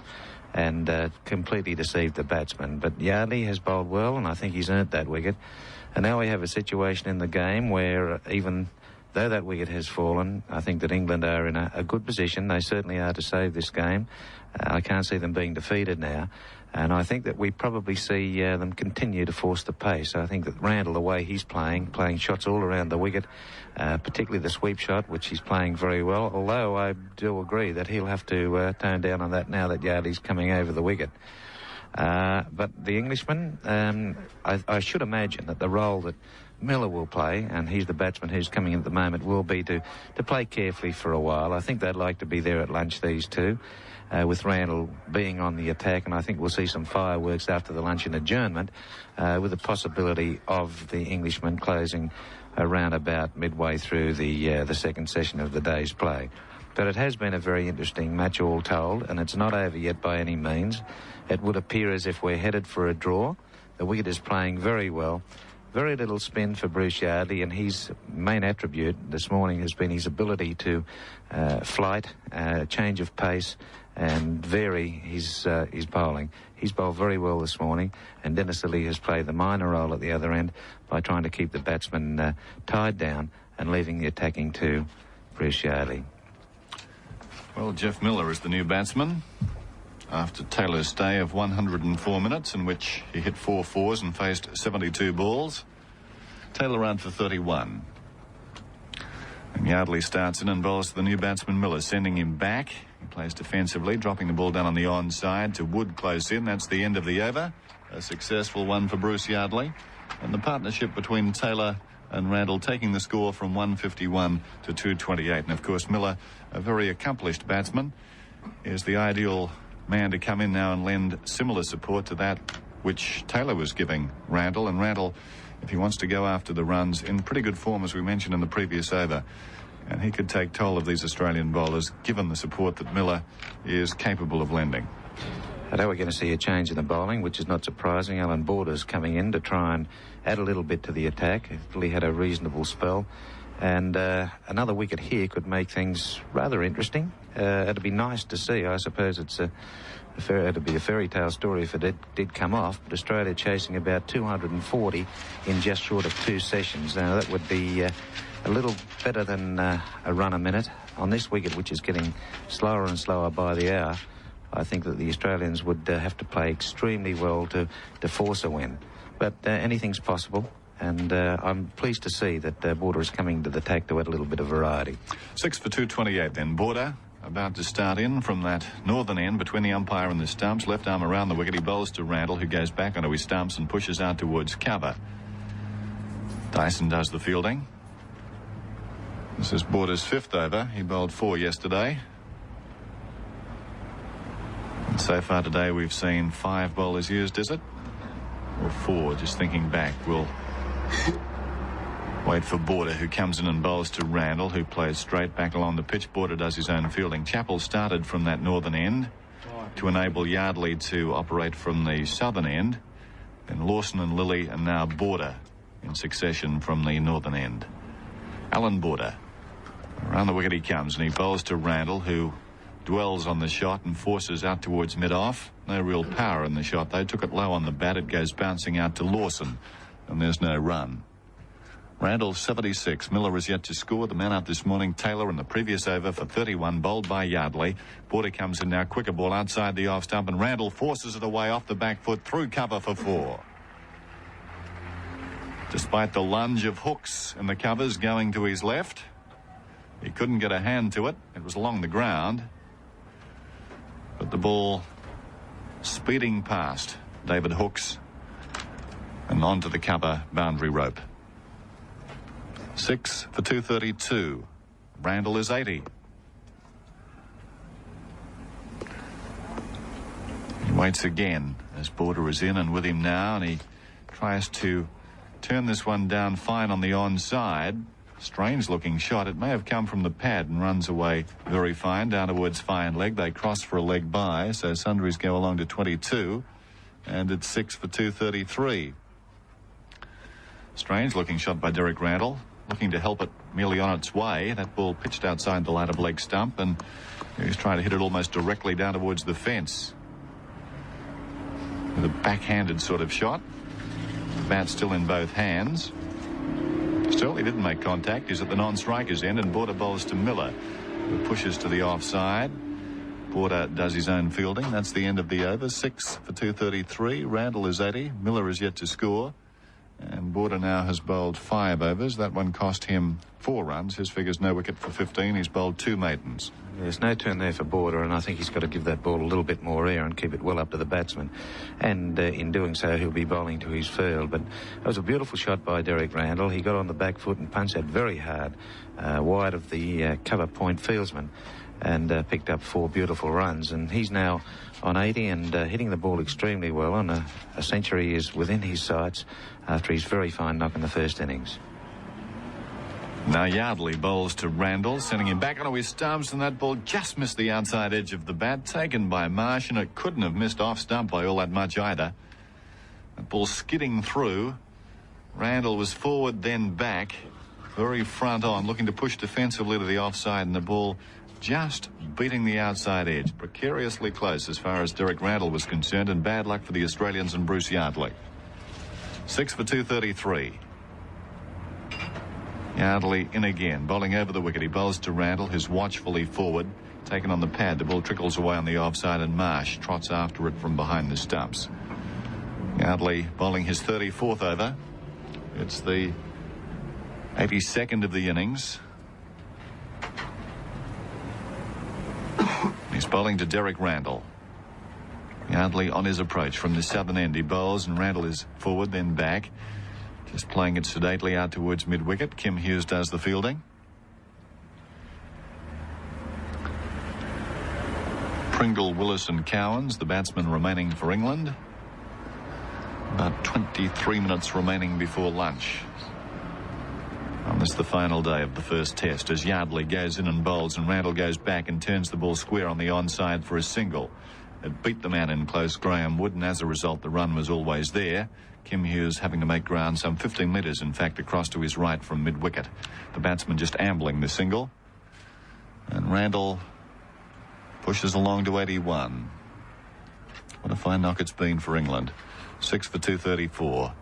and completely deceived the batsman. But Yardley has bowled well, and I think he's earned that wicket. And now we have a situation in the game where even though that wicket has fallen, I think that England are in a good position. They certainly are to save this game. I can't see them being defeated now. And I think that we probably see them continue to force the pace. I think that Randall, the way he's playing shots all around the wicket, particularly the sweep shot, which he's playing very well, although I do agree that he'll have to tone down on that now that Yardley's coming over the wicket. But the Englishman, I should imagine that the role that Miller will play, and he's the batsman who's coming in at the moment, will be to play carefully for a while. I think they'd like to be there at lunch, these two, with Randall being on the attack, and I think we'll see some fireworks after the lunch and adjournment, with the possibility of the Englishman closing around about midway through the second session of the day's play. But it has been a very interesting match all told, and it's not over yet by any means. It would appear as if we're headed for a draw. The wicket is playing very well. Very little spin for Bruce Yardley, and his main attribute this morning has been his ability to flight, change of pace, and vary his bowling. He's bowled very well this morning, and Dennis Lillee has played the minor role at the other end by trying to keep the batsman tied down and leaving the attacking to Bruce Yardley. Well, Jeff Miller is the new batsman after Taylor's stay of 104 minutes, in which he hit 4 fours and faced 72 balls. Taylor ran for 31. And Yardley starts in and bowls to the new batsman Miller, sending him back. He plays defensively, dropping the ball down on the onside to Wood close in. That's the end of the over. A successful one for Bruce Yardley. And the partnership between Taylor and Randall taking the score from 151 to 228. And of course Miller, a very accomplished batsman, is the ideal man to come in now and lend similar support to that which Taylor was giving Randall. And Randall, if he wants to go after the runs, in pretty good form, as we mentioned in the previous over, and he could take toll of these Australian bowlers given the support that Miller is capable of lending. I know we're going to see a change in the bowling, which is not surprising. Alan Border's coming in to try and add a little bit to the attack. He had a reasonable spell, and another wicket here could make things rather interesting. It'd be nice to see. I suppose it'd be a fairy tale story if it did come off, but Australia chasing about 240 in just short of 2 sessions. Now that would be a little better than a run a minute on this wicket, which is getting slower and slower by the hour. I think that the Australians would have to play extremely well to force a win. But anything's possible, and I'm pleased to see that Border is coming to the attack to add a little bit of variety. 6 for 228 then. Border about to start in from that northern end between the umpire and the stumps. Left arm around the wicket. He bowls to Randall, who goes back onto his stumps and pushes out towards cover. Dyson does the fielding. This is Border's 5th over. He bowled 4 yesterday. And so far today we've seen 5 bowlers used, is it? Or 4, just thinking back. We'll wait for Border, who comes in and bowls to Randall, who plays straight back along the pitch. Border does his own fielding. Chappell started from that northern end to enable Yardley to operate from the southern end. Then Lawson and Lillee, and now Border in succession from the northern end. Alan Border. Around the wicket he comes, and he bowls to Randall, who dwells on the shot and forces out towards mid-off. No real power in the shot. They took it low on the bat. It goes bouncing out to Lawson, and there's no run. Randall 76. Miller is yet to score. The man out this morning, Taylor, in the previous over for 31, bowled by Yardley. Border comes in now, quicker ball outside the off stump, and Randall forces it away off the back foot through cover for 4. Despite the lunge of hooks in the covers going to his left, he couldn't get a hand to it. It was along the ground, but the ball speeding past David Hooks and onto the cover boundary rope. 6 for 232. Randall is 80. He waits again as Border is in and with him now, and he tries to turn this one down fine on the onside. Strange looking shot. It may have come from the pad and runs away very fine down towards fine leg. They cross for a leg by, so sundries go along to 22, and it's 6 for 233. Strange looking shot by Derek Randall, looking to help it merely on its way. That ball pitched outside the ladder leg stump, and he was trying to hit it almost directly down towards the fence with a backhanded sort of shot. The bat still in both hands. Still, he didn't make contact. He's at the non-striker's end, and Border bowls to Miller, who pushes to the offside. Border does his own fielding. That's the end of the over. 6 for 233. Randall is 80. Miller is yet to score. And Border now has bowled 5 overs. That one cost him 4 runs. His figure's no wicket for 15. He's bowled 2 maidens. There's no turn there for Border, and I think he's got to give that ball a little bit more air and keep it well up to the batsman. And in doing so, he'll be bowling to his field. But it was a beautiful shot by Derek Randall. He got on the back foot and punched that very hard, wide of the cover point fieldsman, and picked up 4 beautiful runs. And he's now on 80 and hitting the ball extremely well. And a century is within his sights after his very fine knock in the first innings. Now Yardley bowls to Randall, sending him back onto his stumps, and that ball just missed the outside edge of the bat, taken by Marsh, and it couldn't have missed off stump by all that much either. That ball skidding through. Randall was forward, then back, very front on, looking to push defensively to the offside, and the ball just beating the outside edge. Precariously close as far as Derek Randall was concerned, and bad luck for the Australians and Bruce Yardley. 6 for 233. Yardley in again, bowling over the wicket. He bowls to Randall, who's watchfully forward, taken on the pad. The ball trickles away on the offside, and Marsh trots after it from behind the stumps. Yardley bowling his 34th over. It's the 82nd of the innings. He's bowling to Derek Randall. Yardley on his approach from the southern end. He bowls, and Randall is forward, then back. Just playing it sedately out towards mid-wicket. Kim Hughes does the fielding. Pringle, Willis and Cowans, the batsmen remaining for England. About 23 minutes remaining before lunch. On this, the final day of the first test, as Yardley goes in and bowls, and Randall goes back and turns the ball square on the onside for a single. It beat the man in close, Graham Wood, and as a result, the run was always there. Kim Hughes having to make ground some 15 metres, in fact, across to his right from mid-wicket. The batsman just ambling the single. And Randall pushes along to 81. What a fine knock it's been for England. 6 for 234.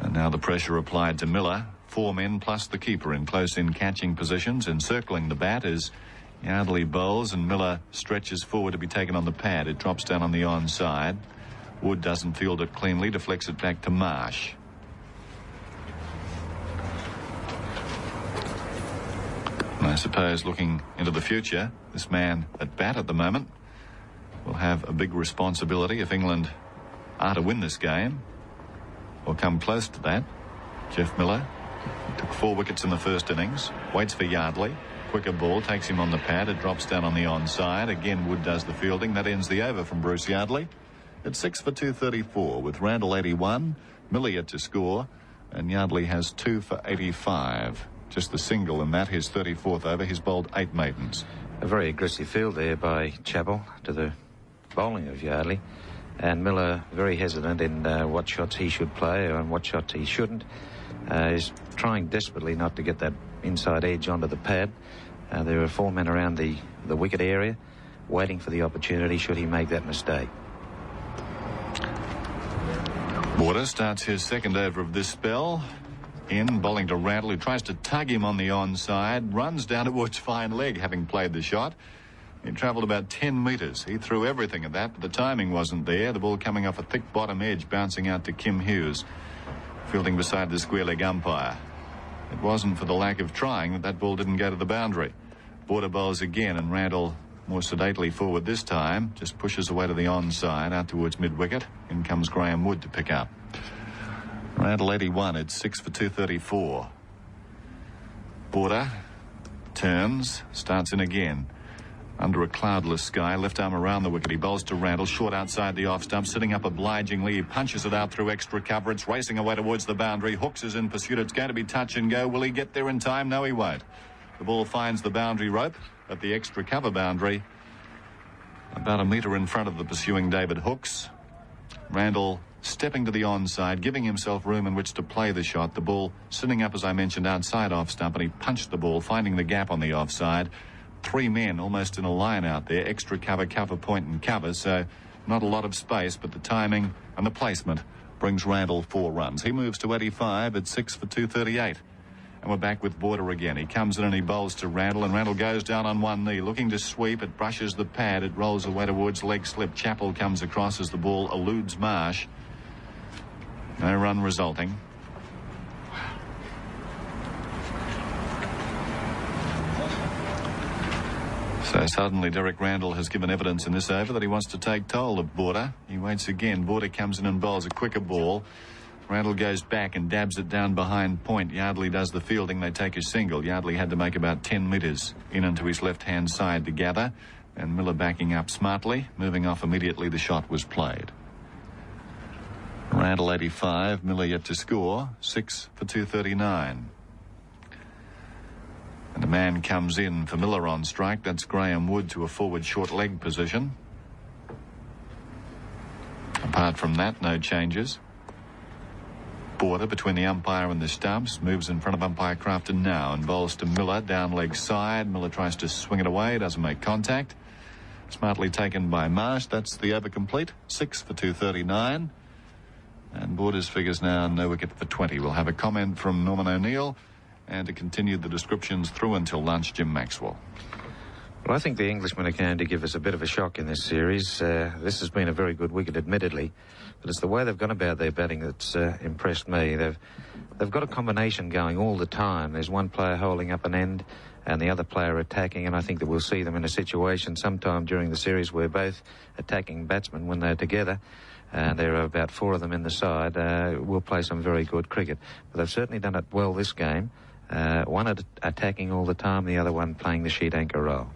And now the pressure applied to Miller. 4 men plus the keeper in close-in catching positions. Encircling the bat as Yardley bowls, and Miller stretches forward to be taken on the pad. It drops down on the onside. Wood doesn't field it cleanly, deflects it back to Marsh. And I suppose, looking into the future, this man at bat at the moment will have a big responsibility if England are to win this game, or come close to that. Jeff Miller took 4 wickets in the first innings, waits for Yardley. Quicker ball, takes him on the pad. It drops down on the onside. Again, Wood does the fielding. That ends the over from Bruce Yardley. It's 6 for 234 with Randall 81, Miller yet to score, and Yardley has 2 for 85. Just the single in that, his 34th over. He's bowled 8 maidens. A very aggressive field there by Chappell to the bowling of Yardley, and Miller very hesitant in what shots he should play and what shots he shouldn't. He's trying desperately not to get that inside edge onto the pad. There are 4 men around the wicket area waiting for the opportunity should he make that mistake. Border starts his second over of this spell. In, bowling to Randall, who tries to tug him on the onside, runs down towards fine leg, having played the shot. He travelled about 10 metres. He threw everything at that, but the timing wasn't there. The ball coming off a thick bottom edge, bouncing out to Kim Hughes, fielding beside the square leg umpire. It wasn't for the lack of trying that ball didn't go to the boundary. Border bowls again, and Randall, more sedately forward this time, just pushes away to the onside, out towards mid-wicket. In comes Graham Wood to pick up. Randall 81, it's 6 for 234. Border turns, starts in again. Under a cloudless sky, left arm around the wicket. He bowls to Randall, short outside the off stump, sitting up obligingly. He punches it out through extra cover. It's racing away towards the boundary. Hooks is in pursuit. It's going to be touch and go. Will he get there in time? No, he won't. The ball finds the boundary rope at the extra cover boundary, about a metre in front of the pursuing David Hooks. Randall stepping to the onside, giving himself room in which to play the shot. The ball sitting up, as I mentioned, outside off stump, and he punched the ball, finding the gap on the offside. 3 men almost in a line out there, extra cover, point and cover, so not a lot of space, but the timing and the placement brings Randall 4 runs. He moves to 85 at 6 for 238. And we're back with Border again. He comes in and he bowls to Randall, and Randall goes down on one knee, looking to sweep. It brushes the pad. It rolls away towards leg slip. Chappell comes across as the ball eludes Marsh. No run resulting. So suddenly Derek Randall has given evidence in this over that he wants to take toll of Border. He waits again. Border comes in and bowls a quicker ball. Randall goes back and dabs it down behind point. Yardley does the fielding. They take a single. Yardley had to make about 10 metres in and to his left-hand side to gather. And Miller backing up smartly. Moving off immediately, the shot was played. Randall 85, Miller yet to score, 6 for 239. And a man comes in for Miller on strike. That's Graham Wood to a forward short leg position. Apart from that, no changes. Border between the umpire and the stumps, moves in front of umpire Crafton now and bowls to Miller, down leg side. Miller tries to swing it away, doesn't make contact. Smartly taken by Marsh. That's the over complete, 6 for 239. And Border's figures now no wicket for 20. We'll have a comment from Norman O'Neill, and to continue the descriptions through until lunch, Jim Maxwell. Well, I think the Englishmen are going to give us a bit of a shock in this series. This has been a very good wicket, admittedly, but it's the way they've gone about their batting that's impressed me. They've got a combination going all the time. There's one player holding up an end and the other player attacking, and I think that we'll see them in a situation sometime during the series where both attacking batsmen, when they're together, and there are about 4 of them in the side, will play some very good cricket. But they've certainly done it well this game. One attacking all the time, the other one playing the sheet anchor role.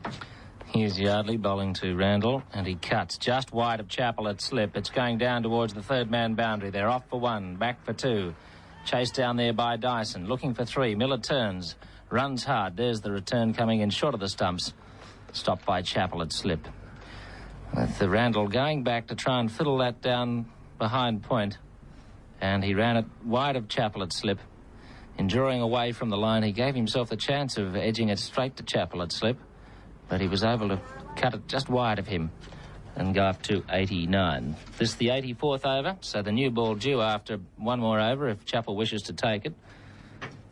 Here's Yardley bowling to Randall, and he cuts just wide of Chappell at slip. It's going down towards the third man boundary. They're off for 1, back for 2. Chased down there by Dyson, looking for 3. Miller turns, runs hard. There's the return coming in short of the stumps. Stopped by Chappell at slip. With the Randall going back to try and fiddle that down behind point, and he ran it wide of Chappell at slip. In drawing away from the line, he gave himself the chance of edging it straight to Chappell at slip, but he was able to cut it just wide of him and go up to 89. This is the 84th over, so the new ball due after 1 more over if Chappell wishes to take it.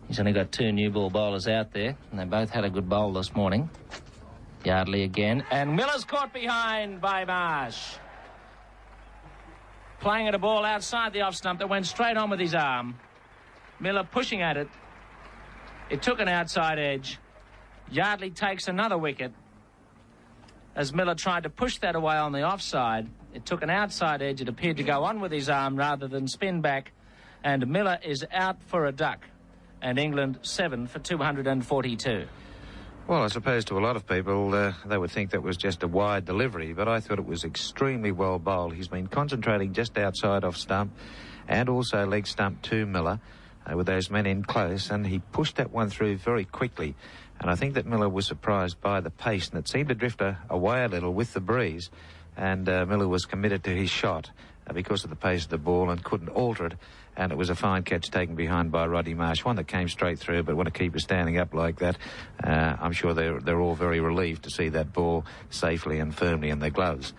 He's only got 2 new ball bowlers out there, and they both had a good bowl this morning. Yardley again, and Miller's caught behind by Marsh. Playing at a ball outside the off stump that went straight on with his arm. Miller pushing at it. It took an outside edge. Yardley takes another wicket as Miller tried to push that away on the offside. It took an outside edge. It appeared to go on with his arm rather than spin back, and Miller is out for a duck, and England 7 for 242. Well, I suppose to a lot of people, they would think that was just a wide delivery, but I thought it was extremely well bowled. He's been concentrating just outside off stump and also leg stump to Miller with those men in close, and he pushed that one through very quickly. And I think that Miller was surprised by the pace, and it seemed to drift away a little with the breeze, and Miller was committed to his shot because of the pace of the ball and couldn't alter it. And it was a fine catch taken behind by Roddy Marsh, one that came straight through, but when a keeper standing up like that, I'm sure they're all very relieved to see that ball safely and firmly in their gloves.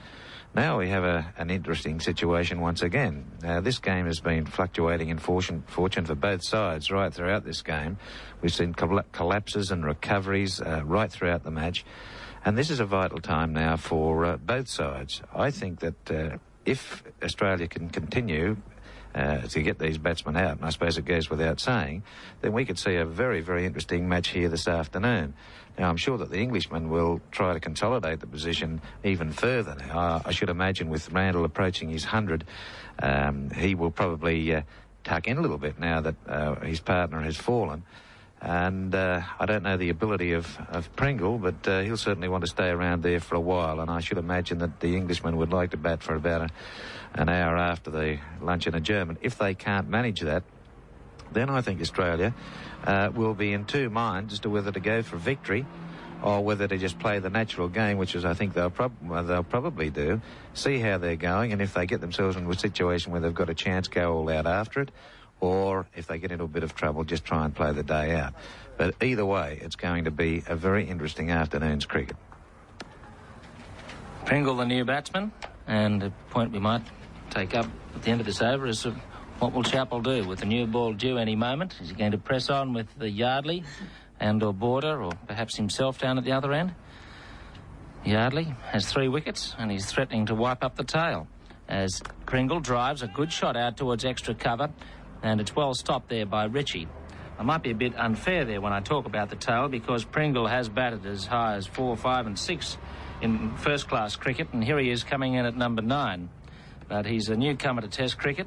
Now we have an interesting situation once again. This game has been fluctuating in fortune for both sides right throughout this game. We've seen collapses and recoveries right throughout the match, and this is a vital time now for both sides. I think that if Australia can continue to get these batsmen out, and I suppose it goes without saying, then we could see a very, very interesting match here this afternoon. Now, I'm sure that the Englishmen will try to consolidate the position even further now. I should imagine with Randall approaching his 100, he will probably tuck in a little bit now that his partner has fallen. And I don't know the ability of Pringle, but he'll certainly want to stay around there for a while, and I should imagine that the Englishmen would like to bat for about an hour after the lunch and adjournment. If they can't manage that, then I think Australia will be in 2 minds as to whether to go for victory or whether to just play the natural game, which is I think they'll probably do, see how they're going, and if they get themselves into a situation where they've got a chance, go all out after it, or if they get into a bit of trouble, just try and play the day out. But either way, it's going to be a very interesting afternoon's cricket. Pringle, the new batsman, and a point we might take up at the end of this over is what will Chappell do with the new ball due any moment? Is he going to press on with the Yardley and or Border, or perhaps himself down at the other end? Yardley has 3 wickets and he's threatening to wipe up the tail as Pringle drives a good shot out towards extra cover, and it's well stopped there by Ritchie. I might be a bit unfair there when I talk about the tail, because Pringle has batted as high as 4, 5 and 6 in first-class cricket, and here he is coming in at number 9. But he's a newcomer to Test cricket.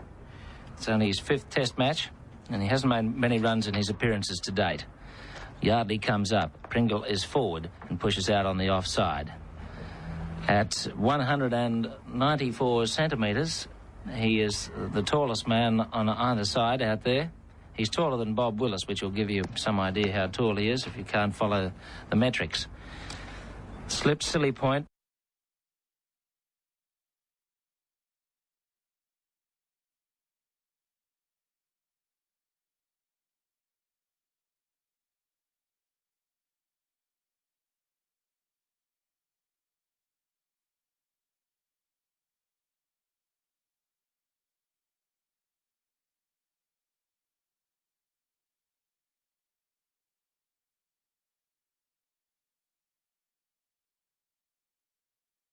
It's only his 5th Test match, and he hasn't made many runs in his appearances to date. Yardley comes up. Pringle is forward and pushes out on the offside. At 194 centimetres, he is the tallest man on either side out there. He's taller than Bob Willis, which will give you some idea how tall he is if you can't follow the metrics. Slip, silly point.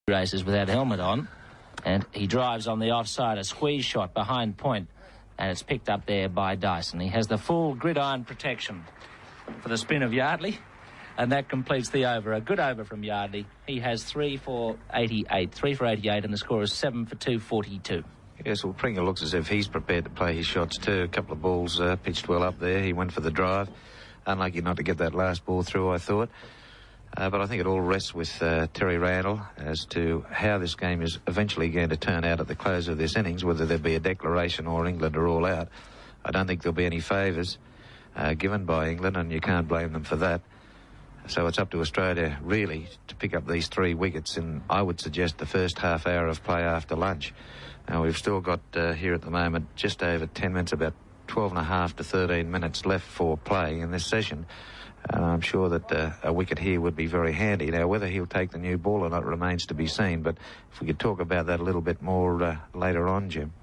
Races without helmet on, and he drives on the offside, a squeeze shot behind point, and it's picked up there by Dyson. He has the full gridiron protection for the spin of Yardley, and that completes the over. A good over from Yardley. He has 3 for 88. 3 for 88, and the score is 7 for 242. Yes, well, Pringle looks as if he's prepared to play his shots too. A couple of balls pitched well up there. He went for the drive. Unlucky not to get that last ball through, I thought. But I think it all rests with Terry Randall as to how this game is eventually going to turn out at the close of this innings, whether there be a declaration or England are all out. I don't think there'll be any favours given by England, and you can't blame them for that. So it's up to Australia, really, to pick up these 3 wickets in, I would suggest, the first half hour of play after lunch. Now, we've still got here at the moment just over 10 minutes, about 12 and a half to 13 minutes left for play in this session. I'm sure that a wicket here would be very handy. Now, whether he'll take the new ball or not remains to be seen, but if we could talk about that a little bit more later on, Jim.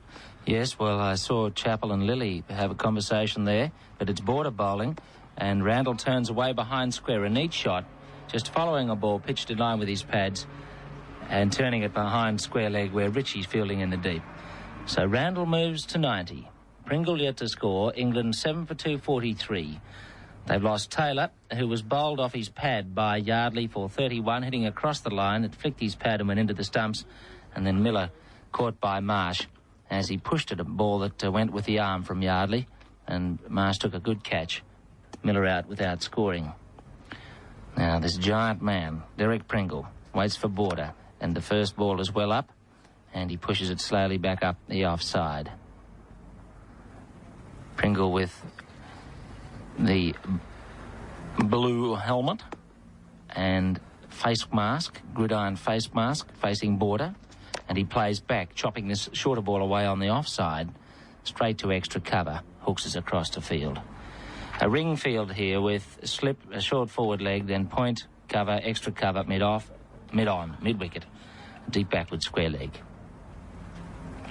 Yes, well, I saw Chappell and Lilly have a conversation there, but it's Border bowling, and Randall turns away behind square. A neat shot, just following a ball pitched in line with his pads and turning it behind square leg where Ritchie's fielding in the deep. So Randall moves to 90. Pringle yet to score. England 7 for 243. They've lost Taylor, who was bowled off his pad by Yardley for 31, hitting across the line. It flicked his pad and went into the stumps. And then Miller caught by Marsh as he pushed at a ball that went with the arm from Yardley. And Marsh took a good catch. Miller out without scoring. Now, this giant man, Derek Pringle, waits for Border. And the first ball is well up. And he pushes it slowly back up the offside. Pringle with the blue helmet and face mask, gridiron face mask, facing Border, and he plays back, chopping this shorter ball away on the offside, straight to extra cover, hooks us across to field. A ring field here with slip, a short forward leg, then point, cover, extra cover, mid-wicket, deep backward square leg.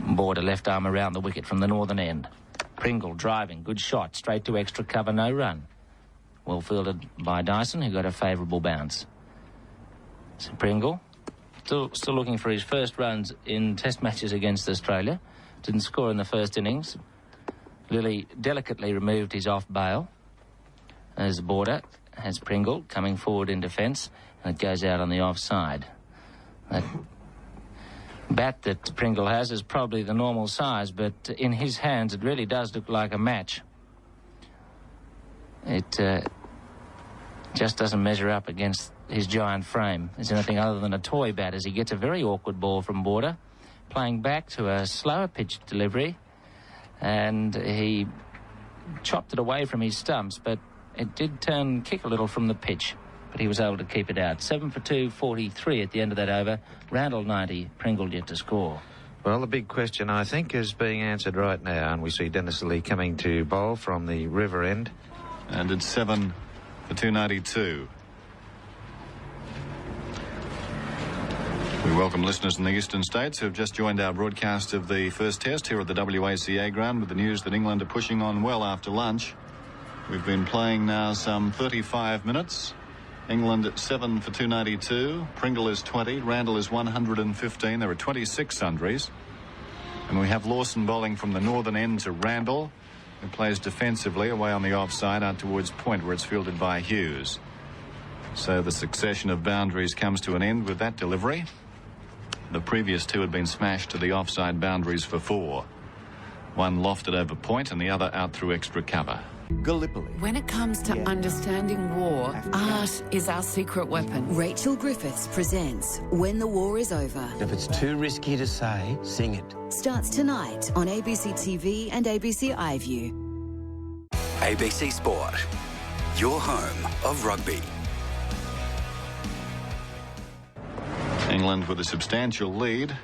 Border left arm around the wicket from the northern end. Pringle driving, good shot, straight to extra cover, no run. Well fielded by Dyson, who got a favourable bounce. So Pringle, still looking for his first runs in Test matches against Australia. Didn't score in the first innings. Lilly delicately removed his off bail. As Border has Pringle coming forward in defence, and it goes out on the offside. That bat that Pringle has is probably the normal size, but in his hands it really does look like a match. It just doesn't measure up against his giant frame. It's anything other than a toy bat as he gets a very awkward ball from Border, playing back to a slower pitch delivery, and he chopped it away from his stumps, but it did kick a little from the pitch. but he was able to keep it out. 7 for 2, 43 at the end of that over. Randall 90, Pringle yet to score. Well, the big question, I think, is being answered right now, and we see Dennis Lee coming to bowl from the river end. And it's 7 for 292. We welcome listeners in the eastern states who have just joined our broadcast of the first test here at the WACA ground with the news that England are pushing on well after lunch. We've been playing now some 35 minutes. England at 7 for 292. Pringle is 20. Randall is 115. There are 26 sundries. And we have Lawson bowling from the northern end to Randall, who plays defensively away on the offside out towards point where it's fielded by Hughes. So the succession of boundaries comes to an end with that delivery. The previous two had been smashed to the offside boundaries for 4. One lofted over point and the other out through extra cover. Gallipoli. When it comes to understanding war, art is our secret weapon. Rachel Griffiths presents When the War is Over. If it's too risky to say, sing it. Starts tonight on ABC TV and ABC iView. ABC Sport, your home of rugby. England with a substantial lead.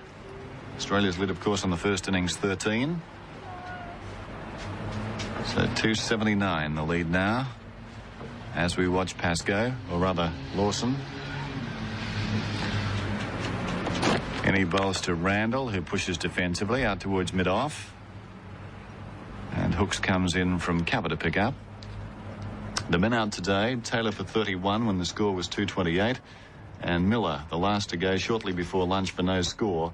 Australia's lead, of course, on the first innings 13. So 279 the lead now as we watch Pascoe, or rather Lawson. And he bowls to Randall, who pushes defensively out towards mid-off. And Hooks comes in from cover to pick up. The men out today, Taylor for 31 when the score was 228. And Miller, the last to go shortly before lunch for no score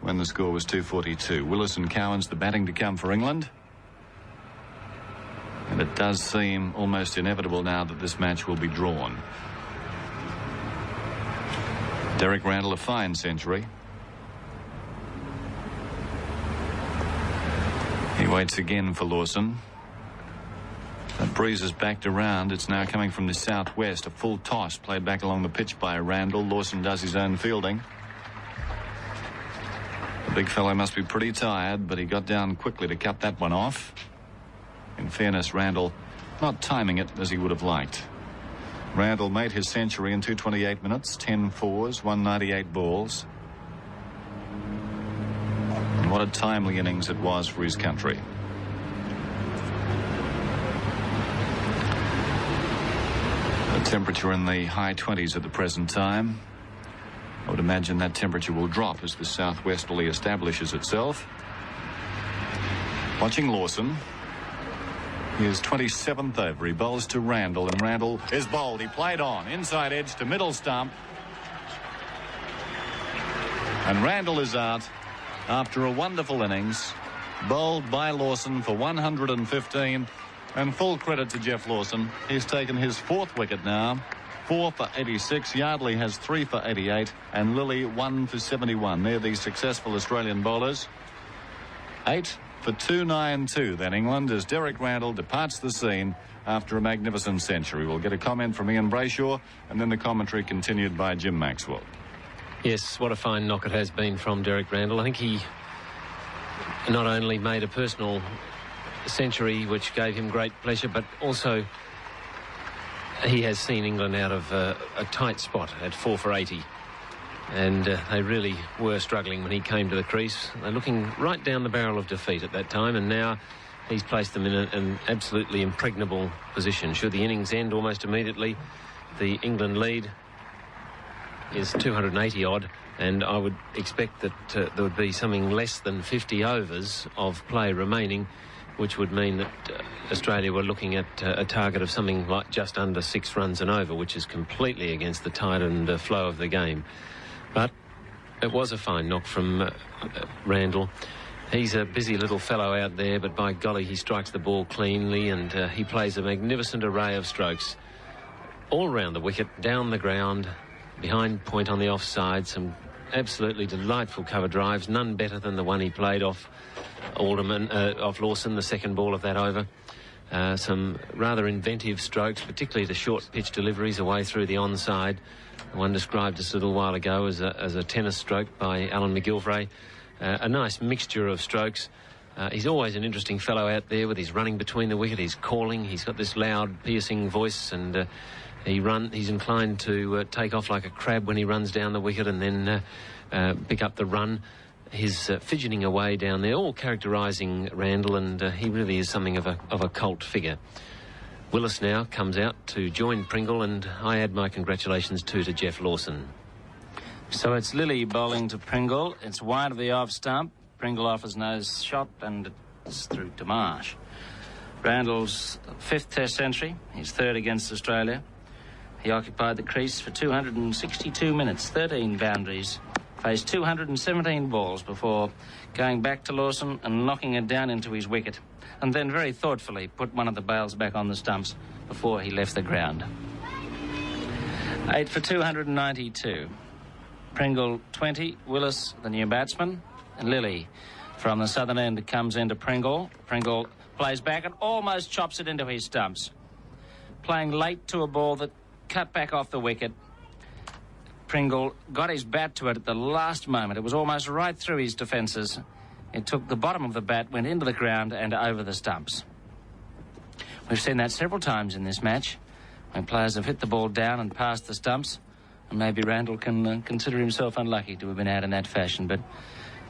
when the score was 242. Willis and Cowan's the batting to come for England. And it does seem almost inevitable now that this match will be drawn. Derek Randall, a fine century. He waits again for Lawson. That breeze is backed around. It's now coming from the southwest. A full toss played back along the pitch by Randall. Lawson does his own fielding. The big fellow must be pretty tired, but he got down quickly to cut that one off. In fairness, Randall not timing it as he would have liked. Randall made his century in 228 minutes, 10 fours, 198 balls. And what a timely innings it was for his country. The temperature in the high 20s at the present time. I would imagine that temperature will drop as the southwesterly establishes itself. Watching Lawson. His 27th over. He bowls to Randall, and Randall is bowled. He played on. Inside edge to middle stump. And Randall is out after a wonderful innings. Bowled by Lawson for 115. And full credit to Jeff Lawson. He's taken his 4th wicket now. 4 for 86. Yardley has 3 for 88. And Lilly 1 for 71. They're the successful Australian bowlers. 8 for 292 then England as Derek Randall departs the scene after a magnificent century. We'll get a comment from Ian Brayshaw and then the commentary continued by Jim Maxwell. Yes, what a fine knock it has been from Derek Randall. I think he not only made a personal century which gave him great pleasure, but also he has seen England out of a tight spot at 4 for 80. And they really were struggling when he came to the crease. They're looking right down the barrel of defeat at that time, and now he's placed them in an absolutely impregnable position. Should the innings end almost immediately, the England lead is 280 odd, and I would expect that there would be something less than 50 overs of play remaining, which would mean that Australia were looking at a target of something like just under 6 runs and over, which is completely against the tide and flow of the game. But it was a fine knock from Randall. He's a busy little fellow out there, but by golly, he strikes the ball cleanly, and he plays a magnificent array of strokes all around the wicket, down the ground, behind point on the offside. Some absolutely delightful cover drives, none better than the one he played off off Lawson, the second ball of that over. Some rather inventive strokes, particularly the short pitch deliveries away through the onside. One described just a little while ago as a tennis stroke by Alan McGilvray. A nice mixture of strokes. He's always an interesting fellow out there with his running between the wicket, his calling. He's got this loud, piercing voice, and He's inclined to take off like a crab when he runs down the wicket and then pick up the run. His fidgeting away down there, all characterising Randall, and he really is something of a cult figure. Willis now comes out to join Pringle, and I add my congratulations too to Jeff Lawson. So it's Lilly bowling to Pringle. It's wide of the off stump. Pringle offers no shot, and it's through to Marsh. Randall's 5th Test century, his 3rd against Australia. He occupied the crease for 262 minutes, 13 boundaries, faced 217 balls before going back to Lawson and knocking it down into his wicket, and then very thoughtfully put one of the bails back on the stumps before he left the ground. 8 for 292. Pringle 20, Willis, the new batsman, and Lilly from the southern end comes into Pringle. Pringle plays back and almost chops it into his stumps. Playing late to a ball that cut back off the wicket. Pringle got his bat to it at the last moment. It was almost right through his defences. It took the bottom of the bat, went into the ground and over the stumps. We've seen that several times in this match, when players have hit the ball down and past the stumps, and maybe Randall can consider himself unlucky to have been out in that fashion, but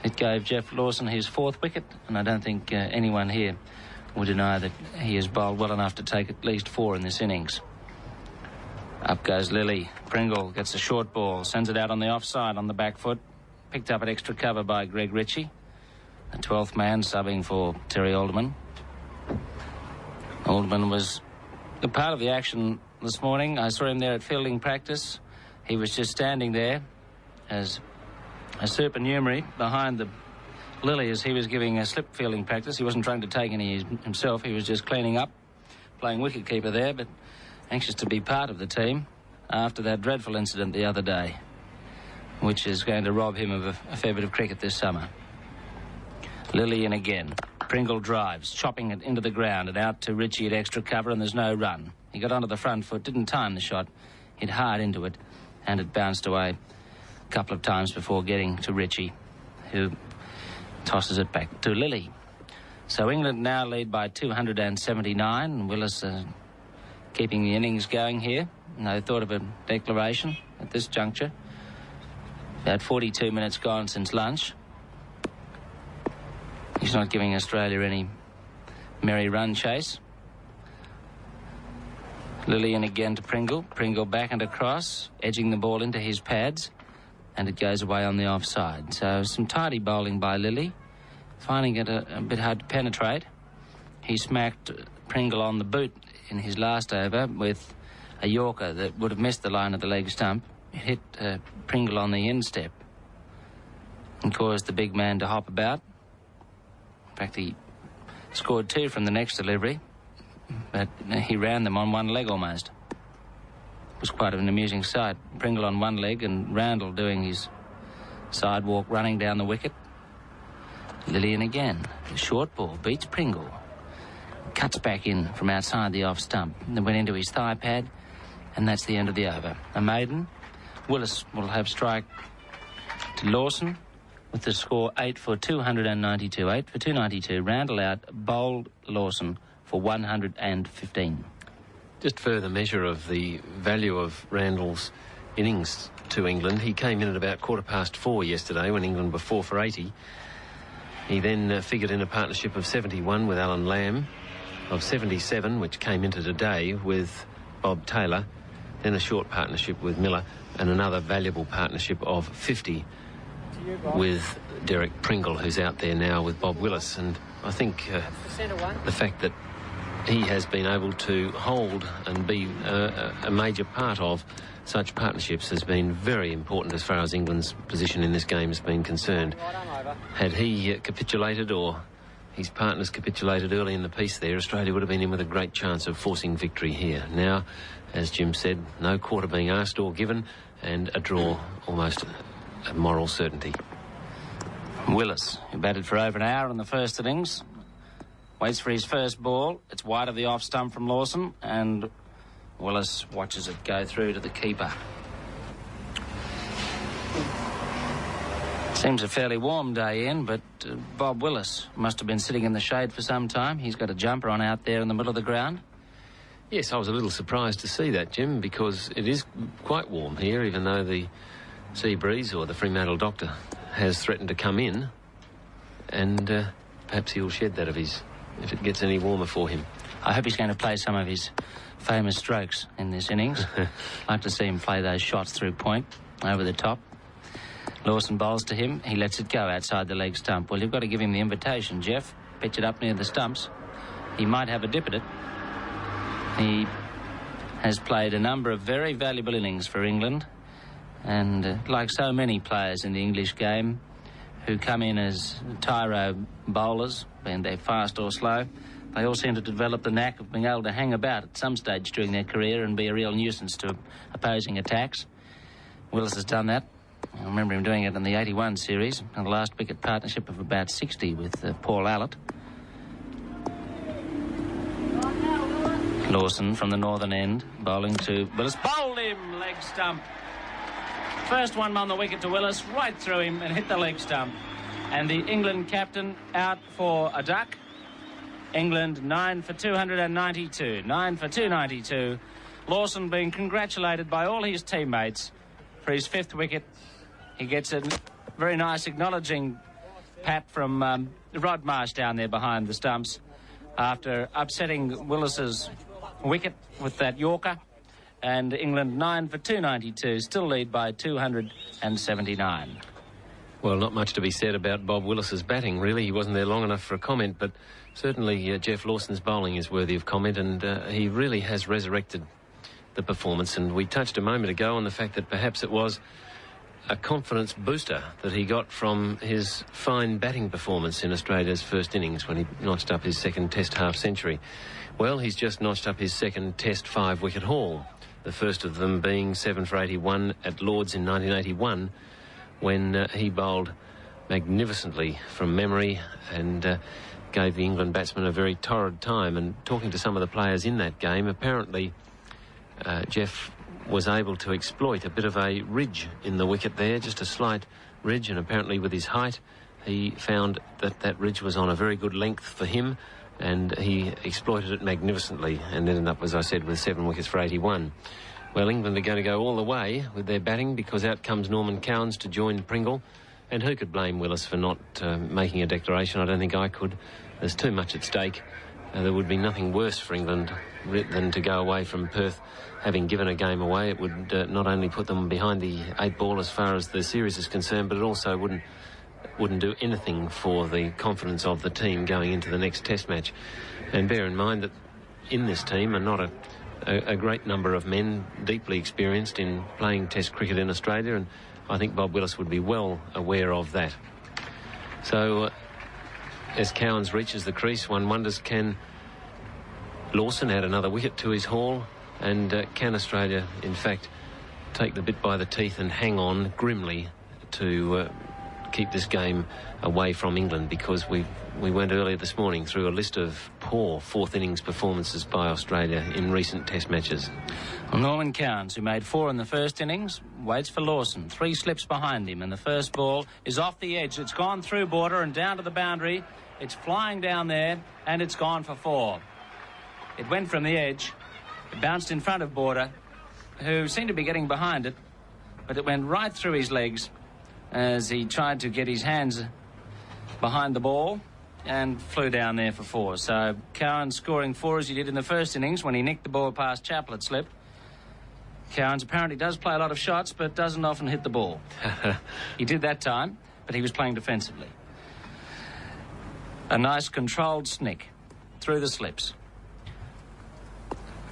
it gave Jeff Lawson his 4th wicket, and I don't think anyone here will deny that he has bowled well enough to take at least 4 in this innings. Up goes Lilly. Pringle gets a short ball, sends it out on the offside on the back foot, picked up at extra cover by Greg Ritchie, the 12th man subbing for Terry Alderman. Alderman was a part of the action this morning. I saw him there at fielding practice. He was just standing there as a supernumerary behind the Lilly as he was giving a slip fielding practice. He wasn't trying to take any himself. He was just cleaning up, playing wicket-keeper there, but anxious to be part of the team after that dreadful incident the other day, which is going to rob him of a fair bit of cricket this summer. Lilly in again. Pringle drives, chopping it into the ground and out to Ritchie at extra cover, and there's no run. He got onto the front foot, didn't time the shot, hit hard into it, and it bounced away a couple of times before getting to Ritchie, who tosses it back to Lilly. So England now lead by 279, and Willis keeping the innings going here. No thought of a declaration at this juncture. About 42 minutes gone since lunch. He's not giving Australia any merry run chase. Lilly in again to Pringle. Pringle back and across, edging the ball into his pads, and it goes away on the offside. So some tidy bowling by Lilly, finding it a bit hard to penetrate. He smacked Pringle on the boot in his last over with a Yorker that would have missed the line of the leg stump. It hit Pringle on the instep and caused the big man to hop about. In fact, he scored 2 from the next delivery, but he ran them on one leg almost. It was quite an amusing sight. Pringle on one leg and Randall doing his sidewalk running down the wicket. Lilly in again. The short ball beats Pringle. Cuts back in from outside the off stump. Then went into his thigh pad, and that's the end of the over. A maiden. Willis will have strike to Lawson with the score 8 for 292. 8 for 292. Randall out, bowled Lawson for 115. Just further measure of the value of Randall's innings to England. He came in at about 4:15 yesterday when England were 4 for 80. He then figured in a partnership of 71 with Alan Lamb, of 77, which came into today with Bob Taylor, then a short partnership with Miller, and another valuable partnership of 50 with Derek Pringle, who's out there now with Bob Willis. And I think the fact that he has been able to hold and be a major part of such partnerships has been very important as far as England's position in this game has been concerned. Had he capitulated or his partners capitulated early in the piece there, Australia would have been in with a great chance of forcing victory here. Now, as Jim said, no quarter being asked or given, and a draw almost a moral certainty. Willis, who batted for over an hour in the first innings, waits for his first ball. It's wide of the off stump from Lawson, and Willis watches it go through to the keeper. Seems a fairly warm day in, but Bob Willis must have been sitting in the shade for some time. He's got a jumper on out there in the middle of the ground. Yes, I was a little surprised to see that, Jim, because it is quite warm here, even though the sea breeze or the Fremantle doctor has threatened to come in, and perhaps he'll shed that if it gets any warmer for him. I hope he's going to play some of his famous strokes in this innings. I'd like to see him play those shots through point, over the top. Lawson bowls to him. He lets it go outside the leg stump. Well, you've got to give him the invitation, Jeff. Pitch it up near the stumps. He might have a dip at it. He has played a number of very valuable innings for England, and like so many players in the English game who come in as tyro bowlers, being they fast or slow, they all seem to develop the knack of being able to hang about at some stage during their career and be a real nuisance to opposing attacks. Willis has done that. I remember him doing it in the 81 series, and the last wicket partnership of about 60 with Paul Allett. Lawson from the northern end, bowling to Willis. Bowled him, leg stump. First one on the wicket to Willis, right through him and hit the leg stump. And the England captain out for a duck. England 9 for 292. 9 for 292. Lawson being congratulated by all his teammates for his 5th wicket. He gets a very nice acknowledging pat from Rod Marsh down there behind the stumps after upsetting Willis's wicket with that Yorker. And England 9 for 292, still lead by 279. Well, not much to be said about Bob Willis's batting, really. He wasn't there long enough for a comment, but certainly Jeff Lawson's bowling is worthy of comment, and he really has resurrected the performance. And we touched a moment ago on the fact that perhaps it was a confidence booster that he got from his fine batting performance in Australia's first innings when he notched up his 2nd Test half-century. Well, he's just notched up his 2nd Test 5-wicket haul, the first of them being 7 for 81 at Lord's in 1981, when he bowled magnificently from memory and gave the England batsmen a very torrid time. And talking to some of the players in that game, apparently Jeff was able to exploit a bit of a ridge in the wicket there, just a slight ridge, and apparently with his height he found that that ridge was on a very good length for him, and he exploited it magnificently and ended up, as I said, with 7 wickets for 81. Well, England are going to go all the way with their batting, because out comes Norman Cowans to join Pringle, and who could blame Willis for not making a declaration? I don't think I could. There's too much at stake. There would be nothing worse for England than to go away from Perth having given a game away. It would not only put them behind the 8 ball as far as the series is concerned, but it also wouldn't do anything for the confidence of the team going into the next Test match. And bear in mind that in this team are not a great number of men deeply experienced in playing Test cricket in Australia, and I think Bob Willis would be well aware of that. So as Cowans reaches the crease, one wonders, can Lawson add another wicket to his haul, and can Australia in fact take the bit by the teeth and hang on grimly to keep this game away from England? Because we went earlier this morning through a list of poor 4th innings performances by Australia in recent Test matches. Well, Norman Cowans, who made 4 in the first innings, waits for Lawson. 3 slips behind him, and the first ball is off the edge. It's gone through border and down to the boundary. It's flying down there, and it's gone for 4. It went from the edge, it bounced in front of border, who seemed to be getting behind it, but it went right through his legs as he tried to get his hands behind the ball and flew down there for 4. So Cowans scoring 4 as he did in the first innings when he nicked the ball past Chaplet slip. Cowans apparently does play a lot of shots, but doesn't often hit the ball. He did that time, but he was playing defensively. A nice controlled snick through the slips.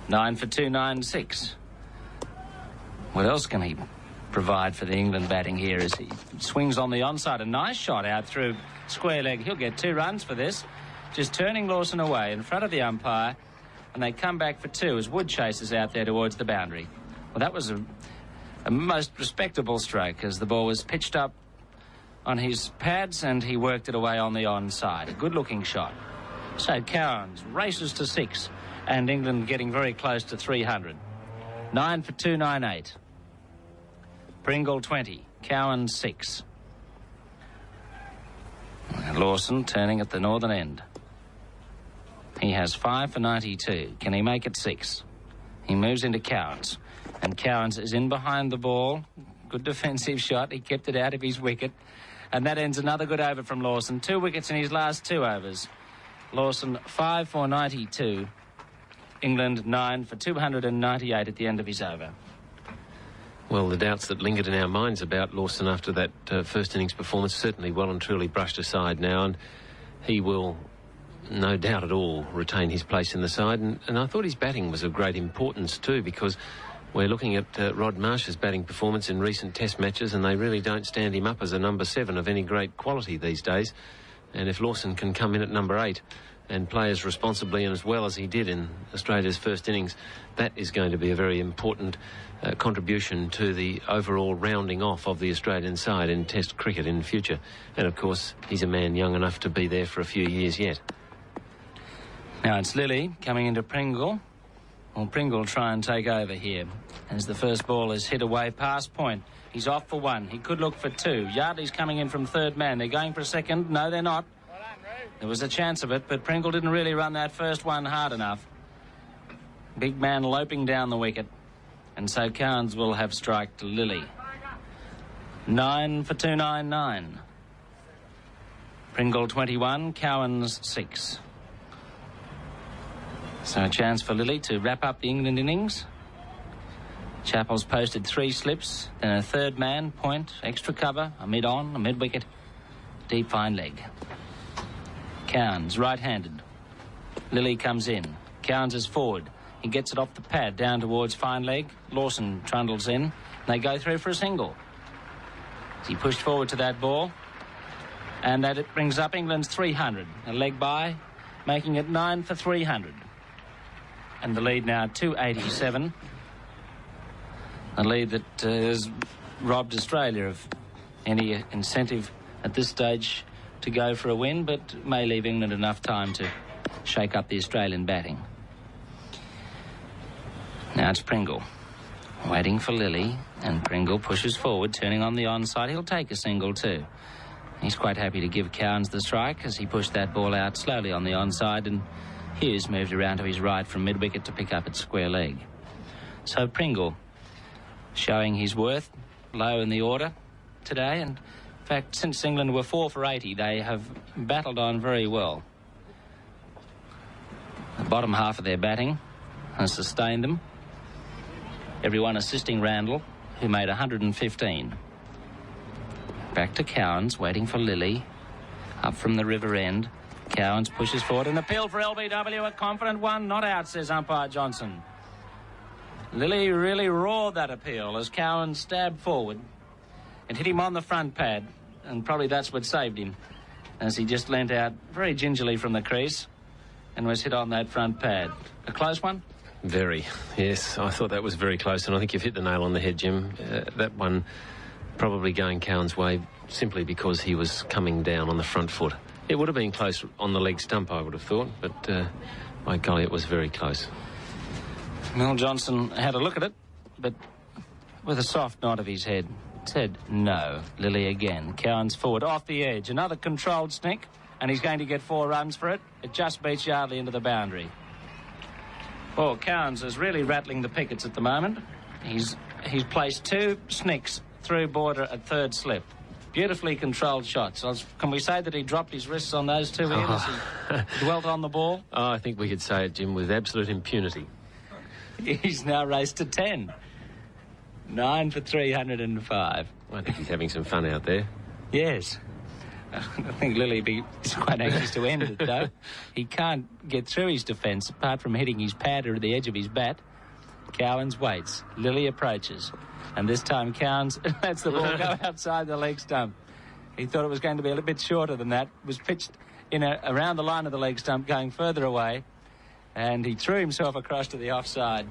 9 for 296. What else can he provide for the England batting here as he swings on the onside? A nice shot out through square leg. He'll get 2 runs for this. Just turning Lawson away in front of the umpire, and they come back for 2 as Wood chases out there towards the boundary. Well, that was a most respectable stroke as the ball was pitched up on his pads and he worked it away on the onside. A good-looking shot. So Cowans races to 6, and England getting very close to 300. 9 for 298. Pringle 20, Cowans 6. Lawson turning at the northern end. He has 5 for 92. Can he make it 6? He moves into Cowans, and Cowans is in behind the ball. Good defensive shot. He kept it out of his wicket. And that ends another good over from Lawson. 2 wickets in his last 2 overs. Lawson 5 for 92. England 9 for 298 at the end of his over. Well, the doubts that lingered in our minds about Lawson after that first innings performance certainly well and truly brushed aside now, and he will no doubt at all retain his place in the side. And I thought his batting was of great importance too, because we're looking at Rod Marsh's batting performance in recent test matches, and they really don't stand him up as a number 7 of any great quality these days. And if Lawson can come in at number 8 and play as responsibly and as well as he did in Australia's first innings, that is going to be a very important contribution to the overall rounding off of the Australian side in Test cricket in the future. And of course, he's a man young enough to be there for a few years yet. Now it's Lilly coming into Pringle. Well, Pringle will try and take over here as the first ball is hit away past point. He's off for 1. He could look for 2. Yardley's coming in from third man. They're going for a second. No, they're not. There was a chance of it, but Pringle didn't really run that first one hard enough. Big man loping down the wicket. And so Cowans will have strike to Lilly. 9 for 299. Pringle 21, Cowans 6. So a chance for Lilly to wrap up the England innings. Chappell's posted 3 slips, then a third man, point, extra cover, a mid-on, a mid-wicket, deep fine leg. Cowans, right-handed. Lilly comes in. Cowans is forward. He gets it off the pad down towards fine leg. Lawson trundles in. They go through for a single. He pushed forward to that ball. And that it brings up England's 300. A leg by, making it 9 for 300. And the lead now 287. A lead that has robbed Australia of any incentive at this stage to go for a win, but may leave England enough time to shake up the Australian batting. Now it's Pringle waiting for Lilly, and Pringle pushes forward, turning on the onside. He'll take a single too. He's quite happy to give Cowans the strike as he pushed that ball out slowly on the onside, and Hughes moved around to his right from mid-wicket to pick up its square leg. So Pringle showing his worth low in the order today, and in fact since England were 4 for 80 they have battled on very well. The bottom half of their batting has sustained them, everyone assisting Randall, who made 115. Back to Cowans, waiting for Lilly. Up from the river end. Cowans pushes forward. An appeal for LBW, a confident one. Not out, says umpire Johnson. Lilly really roared that appeal as Cowans stabbed forward and hit him on the front pad. And probably that's what saved him, as he just leant out very gingerly from the crease and was hit on that front pad. A close one? Very, yes. I thought that was very close, and I think you've hit the nail on the head, Jim. That one probably going Cowans' way simply because he was coming down on the front foot. It would have been close on the leg stump, I would have thought, but by golly, it was very close. Well, Johnson had a look at it, but with a soft nod of his head, said no. Lilly again. Cowans forward, off the edge. Another controlled snick, and he's going to get 4 runs for it. It just beats Yardley into the boundary. Well, Cowans is really rattling the pickets at the moment. He's placed 2 snicks through border at third slip. Beautifully controlled shots. Can we say that he dropped his wrists on those 2 here as he dwelt on the ball? Oh, I think we could say it, Jim, with absolute impunity. He's now raced to 10. 9 for 305. I think he's having some fun out there. Yes. I think Lilly is quite anxious to end it, though. He can't get through his defence apart from hitting his pad or the edge of his bat. Cowans waits. Lilly approaches. And this time Cowans lets the ball go outside the leg stump. He thought it was going to be a little bit shorter than that. It was pitched around the line of the leg stump, going further away. And he threw himself across to the offside.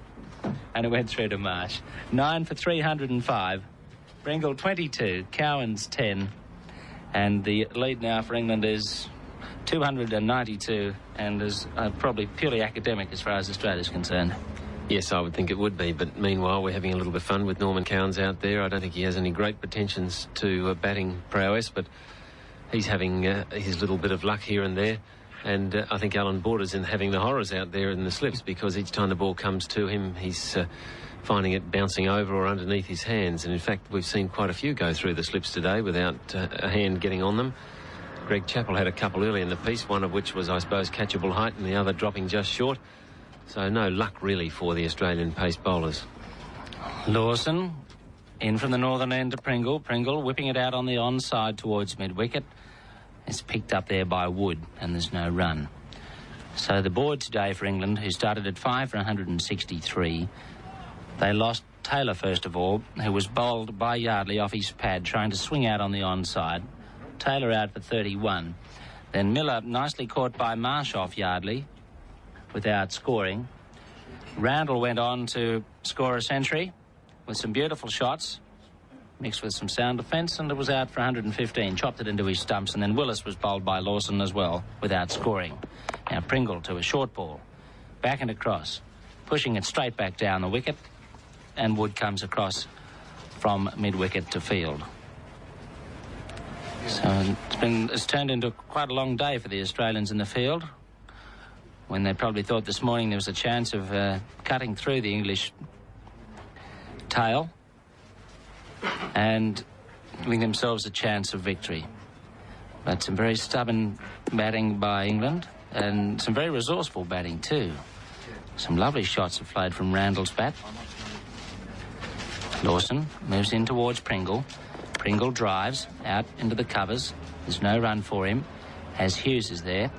And it went through to Marsh. 9 for 305. Pringle 22. Cowans 10. And the lead now for England is 292 and is probably purely academic as far as Australia's concerned. Yes, I would think it would be, but meanwhile we're having a little bit of fun with Norman Cowans out there. I don't think he has any great pretensions to batting prowess, but he's having his little bit of luck here and there. And I think Alan Border's in having the horrors out there in the slips, because each time the ball comes to him, he's finding it bouncing over or underneath his hands. And in fact, we've seen quite a few go through the slips today without a hand getting on them. Greg Chappell had a couple early in the piece, one of which was, I suppose, catchable height, and the other dropping just short. So no luck really for the Australian pace bowlers. Lawson in from the northern end to Pringle. Pringle whipping it out on the onside towards mid-wicket. It's picked up there by Wood, and there's no run. So the board today for England, who started at 5 for 163, they lost Taylor first of all, who was bowled by Yardley off his pad, trying to swing out on the onside. Taylor out for 31. Then Miller nicely caught by Marsh off Yardley without scoring. Randall went on to score a century with some beautiful shots, mixed with some sound defence, and it was out for 115. Chopped it into his stumps, and then Willis was bowled by Lawson as well without scoring. Now Pringle to a short ball, back and across, pushing it straight back down the wicket, and Wood comes across from mid-wicket to field. So it's turned into quite a long day for the Australians in the field, when they probably thought this morning there was a chance of cutting through the English tail and giving themselves a chance of victory. But some very stubborn batting by England, and some very resourceful batting too. Some lovely shots have played from Randall's bat. Lawson moves in towards Pringle. Pringle drives out into the covers. There's no run for him, as Hughes is there.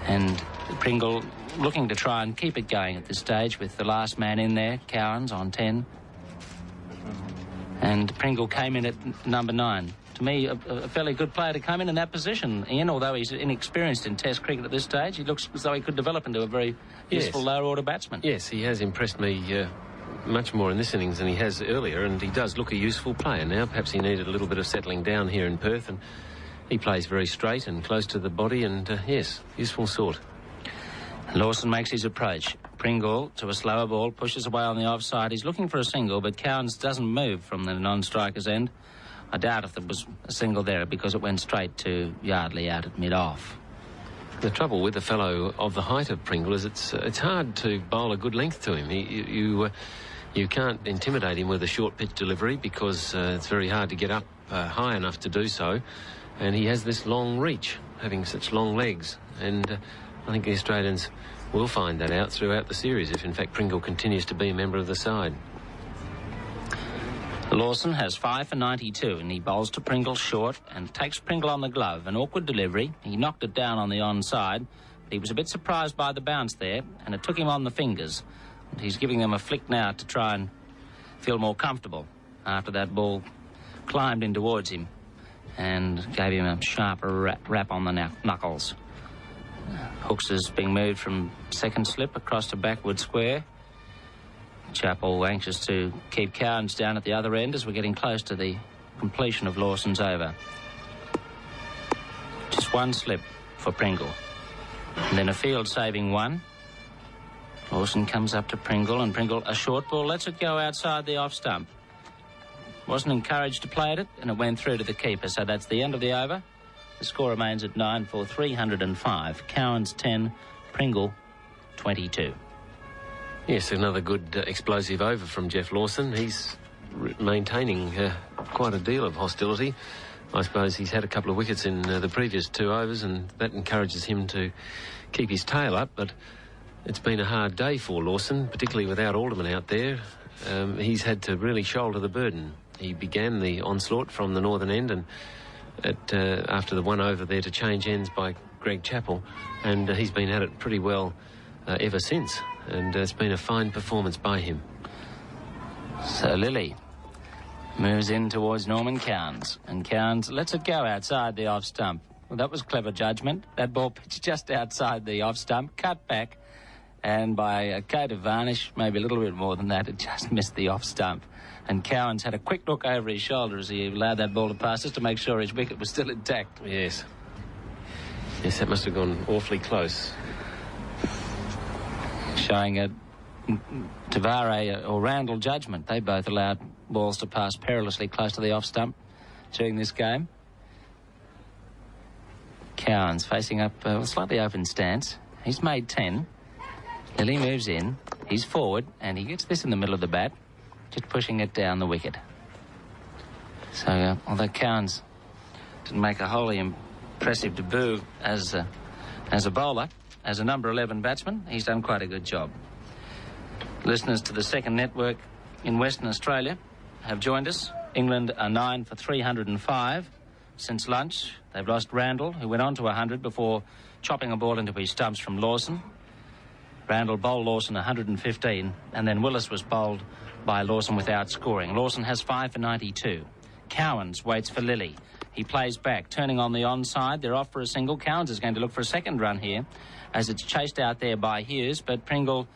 And Pringle looking to try and keep it going at this stage with the last man in there, Cowans, on 10. And Pringle came in at number 9. To me, a fairly good player to come in that position, Ian, although he's inexperienced in Test cricket at this stage. He looks as though he could develop into a very useful lower-order batsman. Yes, he has impressed me much more in this innings than he has earlier, and he does look a useful player now. Perhaps he needed a little bit of settling down here in Perth, and he plays very straight and close to the body, and yes, useful sort. Lawson makes his approach. Pringle to a slower ball, pushes away on the offside. He's looking for a single, but Cowans doesn't move from the non-striker's end. I doubt if there was a single there, because it went straight to Yardley out at mid-off. The trouble with a fellow of the height of Pringle is it's hard to bowl a good length to him. You can't intimidate him with a short pitch delivery, because it's very hard to get up high enough to do so. And he has this long reach, having such long legs. And I think the Australians will find that out throughout the series, if in fact Pringle continues to be a member of the side. Lawson has 5 for 92, and he bowls to Pringle short and takes Pringle on the glove. An awkward delivery. He knocked it down on the onside, but he was a bit surprised by the bounce there, and it took him on the fingers. And he's giving them a flick now to try and feel more comfortable after that ball climbed in towards him and gave him a sharper rap on the knuckles. Hooks is being moved from second slip across to backward square. Chappell anxious to keep Cowans down at the other end as we're getting close to the completion of Lawson's over. Just one slip for Pringle. And then a field-saving one. Lawson comes up to Pringle, and Pringle, a short ball, lets it go outside the off-stump. Wasn't encouraged to play at it, and it went through to the keeper. So that's the end of the over. The score remains at 9 for 305. Cowans 10, Pringle 22. Yes, another good explosive over from Jeff Lawson. He's maintaining quite a deal of hostility. I suppose he's had a couple of wickets in the previous 2 overs, and that encourages him to keep his tail up. But it's been a hard day for Lawson, particularly without Alderman out there. He's had to really shoulder the burden. He began the onslaught from the northern end, and after the 1 over there to change ends by Greg Chappell, and he's been at it pretty well ever since. And it's been a fine performance by him. So Lilly moves in towards Norman Cowans, and Cowans lets it go outside the off-stump. Well, that was clever judgment. That ball pitched just outside the off-stump, cut back, and by a coat of varnish, maybe a little bit more than that, it just missed the off-stump. And Cowans had a quick look over his shoulder as he allowed that ball to pass, just to make sure his wicket was still intact. Yes. Yes, that must have gone awfully close. Showing a Tavare or Randall judgment. They both allowed balls to pass perilously close to the off-stump during this game. Cowans facing up a slightly open stance. He's made 10. Lilly moves in. He's forward, and he gets this in the middle of the bat, just pushing it down the wicket. So, although Cowans didn't make a wholly impressive debut as a bowler, as a number 11 batsman, he's done quite a good job. Listeners to the second network in Western Australia have joined us. England are 9 for 305 since lunch. They've lost Randall, who went on to 100 before chopping a ball into his stumps from Lawson. Randall bowled Lawson 115, and then Willis was bowled by Lawson without scoring. Lawson has 5 for 92. Cowans waits for Lilly. He plays back, turning on the onside. They're off for a single. Cowans is going to look for a second run here, as it's chased out there by Hughes, but Pringle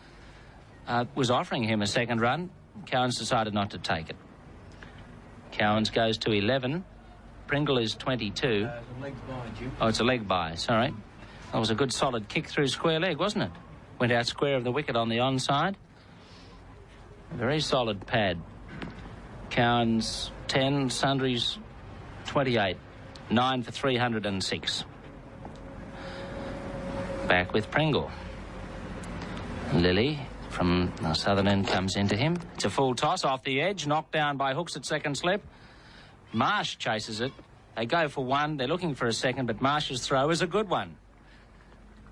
was offering him a second run. Cowans decided not to take it. Cowans goes to 11. Pringle is 22. Oh, it's a leg by, sorry. That was a good solid kick through square leg, wasn't it? Went out square of the wicket on the onside. Very solid pad. Cowans 10, Sundry's 28. 9 for 306. Back with Pringle. Lilly from the southern end comes into him. It's a full toss off the edge, knocked down by Hooks at second slip. Marsh chases it. They go for one. They're looking for a second, but Marsh's throw is a good one.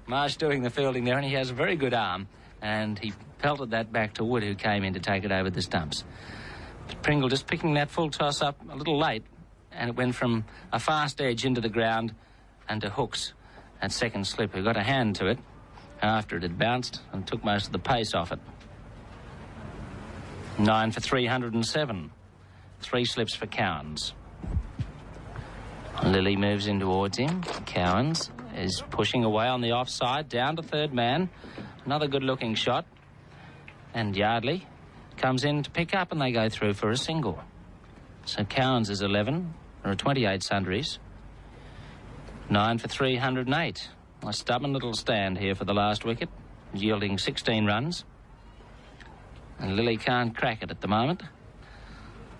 Marsh doing the fielding there, and he has a very good arm, and he pelted that back to Wood, who came in to take it over the stumps. But Pringle just picking that full toss up a little late, and it went from a fast edge into the ground and to Hooks at second slip, who got a hand to it after it had bounced and took most of the pace off it. 9 for 307. 3 slips for Cowans. Lilly moves in towards him. Cowans is pushing away on the offside, down to third man. Another good-looking shot. And Yardley comes in to pick up, and they go through for a single. So Cowans is 11. There are 28 sundries. 9 for 308. A stubborn little stand here for the last wicket, yielding 16 runs. And Lilly can't crack it at the moment,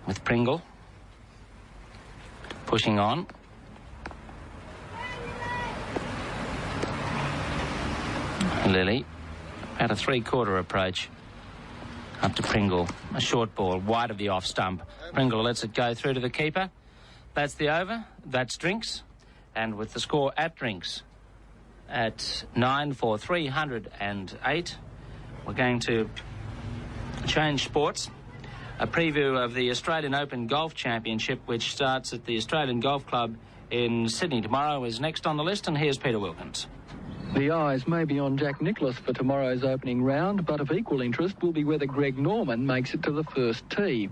with Pringle pushing on. Lilly at a three-quarter approach up to Pringle. A short ball wide of the off stump. Pringle lets it go through to the keeper. That's the over. That's Drinks. And with the score at Drinks at 9 for 308, we're going to change sports. A preview of the Australian Open Golf Championship, which starts at the Australian Golf Club in Sydney tomorrow, is next on the list, and here's Peter Wilkins. The eyes may be on Jack Nicklaus for tomorrow's opening round, but of equal interest will be whether Greg Norman makes it to the first tee.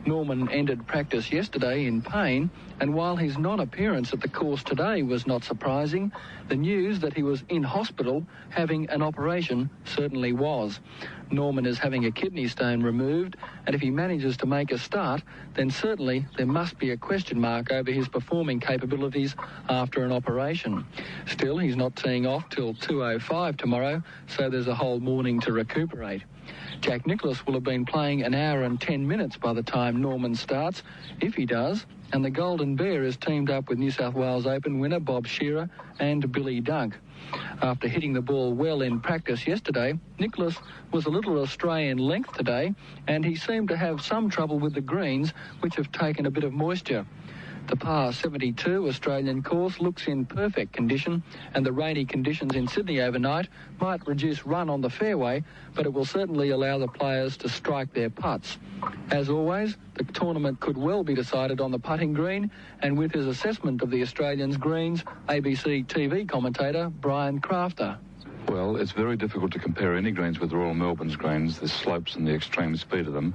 Norman ended practice yesterday in pain, and while his non-appearance at the course today was not surprising, the news that he was in hospital having an operation certainly was. Norman is having a kidney stone removed, and if he manages to make a start, then certainly there must be a question mark over his performing capabilities after an operation. Still, he's not teeing off till 2:05 tomorrow, so there's a whole morning to recuperate. Jack Nicklaus will have been playing an hour and 10 minutes by the time Norman starts, if he does, and the Golden Bear is teamed up with New South Wales Open winner Bob Shearer and Billy Dunk. After hitting the ball well in practice yesterday, Nicklaus was a little astray in length today, and he seemed to have some trouble with the greens, which have taken a bit of moisture. The par 72 Australian course looks in perfect condition, and the rainy conditions in Sydney overnight might reduce run on the fairway, but it will certainly allow the players to strike their putts. As always, the tournament could well be decided on the putting green, and with his assessment of the Australians' greens, ABC TV commentator Brian Crafter. Well, it's very difficult to compare any greens with Royal Melbourne's greens, the slopes and the extreme speed of them.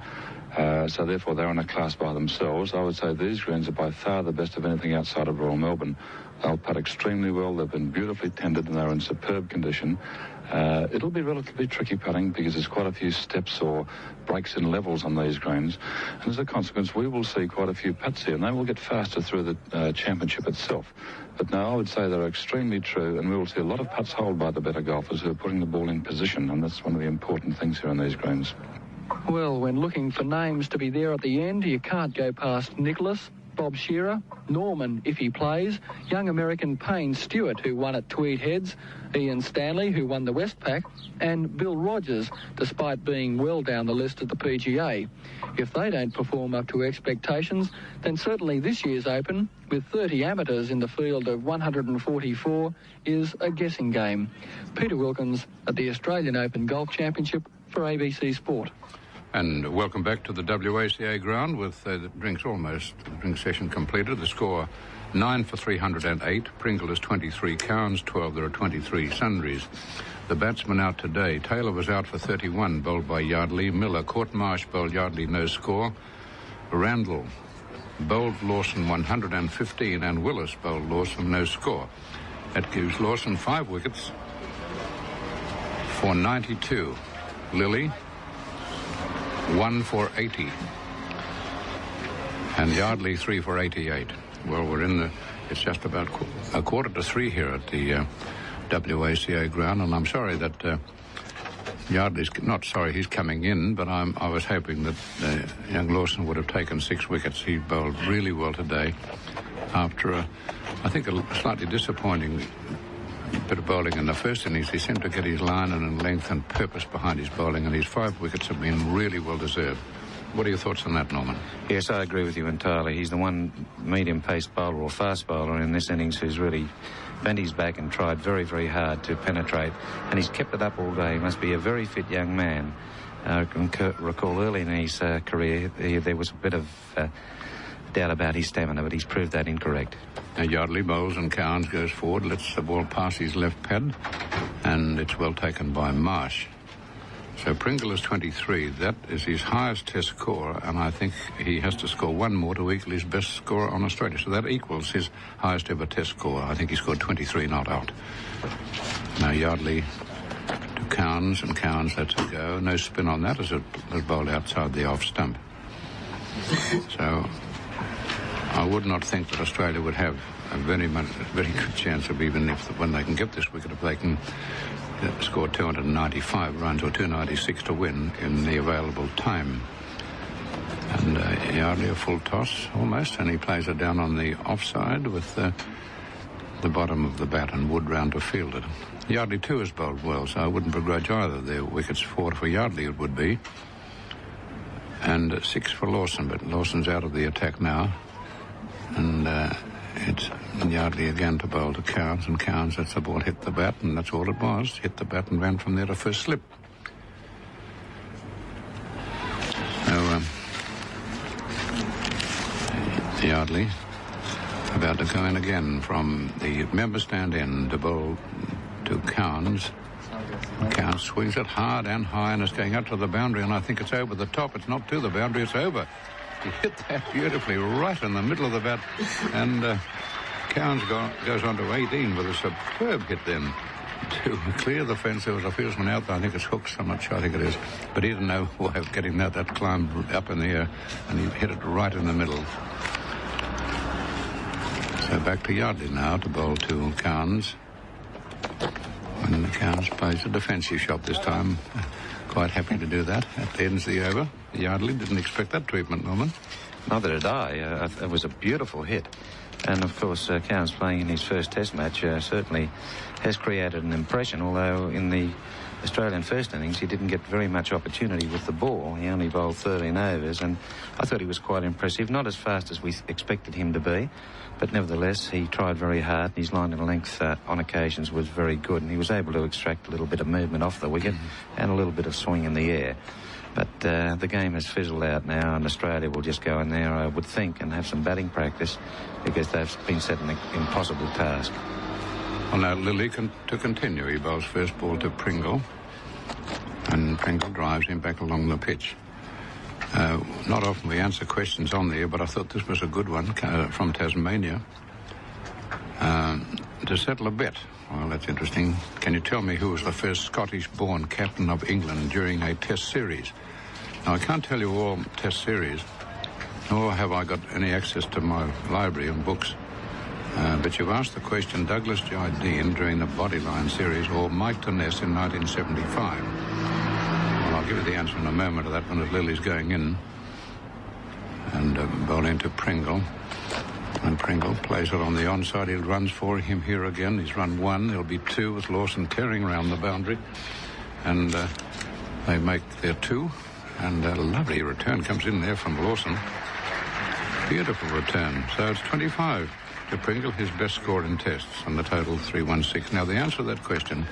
So therefore they're in a class by themselves. I would say these greens are by far the best of anything outside of Royal Melbourne. They'll putt extremely well. They've been beautifully tended and they're in superb condition. It'll be relatively tricky putting because there's quite a few steps or breaks in levels on these greens. And as a consequence, we will see quite a few putts here, and they will get faster through the championship itself. But no, I would say they're extremely true, and we will see a lot of putts holed by the better golfers who are putting the ball in position, and that's one of the important things here on these greens. Well, when looking for names to be there at the end, you can't go past Nicklaus, Bob Shearer, Norman, if he plays, young American Payne Stewart, who won at Tweed Heads, Ian Stanley, who won the Westpac, and Bill Rogers, despite being well down the list at the PGA. If they don't perform up to expectations, then certainly this year's Open, with 30 amateurs in the field of 144, is a guessing game. Peter Wilkins at the Australian Open Golf Championship for ABC Sport. And welcome back to the WACA ground with the drinks session completed. The score 9 for 308. Pringle is 23. Cowan's 12. There are 23 sundries. The batsmen out today. Taylor was out for 31, bowled by Yardley. Miller, Courtmarsh bowled Yardley, no score. Randall bowled Lawson 115 and Willis bowled Lawson, no score. That gives Lawson 5 wickets for 92. Lilly 1 for 80. And Yardley 3 for 88. Well, it's just about a quarter to 3 here at the WACA ground, and I'm sorry that Yardley's not sorry he's coming in, but I was hoping that young Lawson would have taken 6 wickets. He bowled really well today after I think a slightly disappointing bit of bowling in the first innings. He seemed to get his line and length and purpose behind his bowling, and his 5 wickets have been really well deserved. What are your thoughts on that, Norman? Yes, I agree with you entirely. He's the one medium-paced bowler or fast bowler in this innings who's really bent his back and tried very, very hard to penetrate, and he's kept it up all day. He must be a very fit young man. I can recall early in his career there was a bit of doubt about his stamina, but he's proved that incorrect. Now Yardley bowls and Cowans goes forward, lets the ball pass his left pad, and it's well taken by Marsh. So Pringle is 23. That is his highest test score, and I think he has to score 1 more to equal his best score on Australia. So that equals his highest ever test score. I think he scored 23 not out. Now Yardley to Cowans, and Cowans lets it go. No spin on that as it was bowled outside the off stump. So I would not think that Australia would have a very good chance of, even when they can get this wicket, if they can score 295 runs or 296 to win in the available time. And Yardley a full toss almost, and he plays it down on the offside with the bottom of the bat, and Wood round to field it. Yardley too has bowled well, so I wouldn't begrudge either. Their wickets 4 for Yardley it would be, and 6 for Lawson, but Lawson's out of the attack now, and it's Yardley again to bowl to Cowans, and Cowans lets the ball hit the bat, and that's all it was. Hit the bat and ran from there to first slip. So Yardley about to go in again from the member stand in to bowl to Cowans. Cowans swings it hard and high, and it's going up to the boundary, and I think it's over the top. It's not to the boundary, it's over. He hit that beautifully right in the middle of the bat, and Cowans goes on to 18 with a superb hit then to clear the fence. There was a fieldsman out there. I think it's Hooks. I'm not sure. I think it is. But he didn't know way of getting that. That climbed up in the air, and he hit it right in the middle. So back to Yardley now to bowl to Cowans. And Cowans plays a defensive shot this time. Quite happy to do that. That ends the over. Yardley didn't expect that treatment, Norman. Neither did I. It was a beautiful hit. And, of course, Cowans playing in his first test match certainly has created an impression, although in the Australian first innings he didn't get very much opportunity with the ball. He only bowled 13 overs, and I thought he was quite impressive. Not as fast as we expected him to be, but nevertheless he tried very hard. His line and length on occasions was very good, and he was able to extract a little bit of movement off the wicket and a little bit of swing in the air. But the game has fizzled out now, and Australia will just go in there, I would think, and have some batting practice, because they've been set an impossible task. Well, now Lilly to continue. He bowls first ball to Pringle, and Pringle drives him back along the pitch. Not often we answer questions on there, but I thought this was a good one from Tasmania. To settle a bet. Well, that's interesting. Can you tell me who was the first Scottish-born captain of England during a test series? Now, I can't tell you all test series, nor have I got any access to my library and books. But you've asked the question, Douglas Jardine during the Bodyline series or Mike Tenness in 1975. Well, I'll give you the answer in a moment to that one as Lily's going in. and bowl into Pringle. And Pringle plays it on the onside. He runs for him here again. He's run 1. There'll be 2 with Lawson tearing around the boundary. And they make their 2. And a lovely return comes in there from Lawson. Beautiful return. So it's 25 to Pringle, his best score in tests, and the total 316. Now, the answer to that question,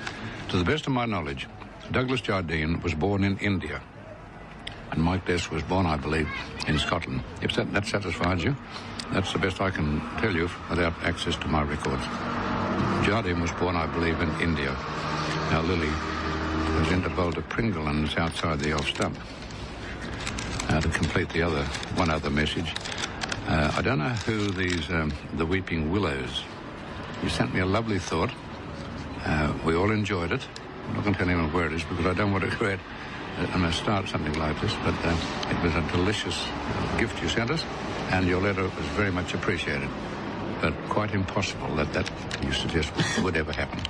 to the best of my knowledge, Douglas Jardine was born in India. And Mike Dess was born, I believe, in Scotland. If that satisfies you, that's the best I can tell you without access to my records. Jardine was born, I believe, in India. Now, Lily was into bowl to Pringle, and it's outside the off stump. To complete one other message, I don't know who these, the Weeping Willows. You sent me a lovely thought. We all enjoyed it. I'm not going to tell anyone where it is because I don't want to create and start something like this, but it was a delicious gift you sent us, and your letter was very much appreciated. But quite impossible that you suggest would ever happen.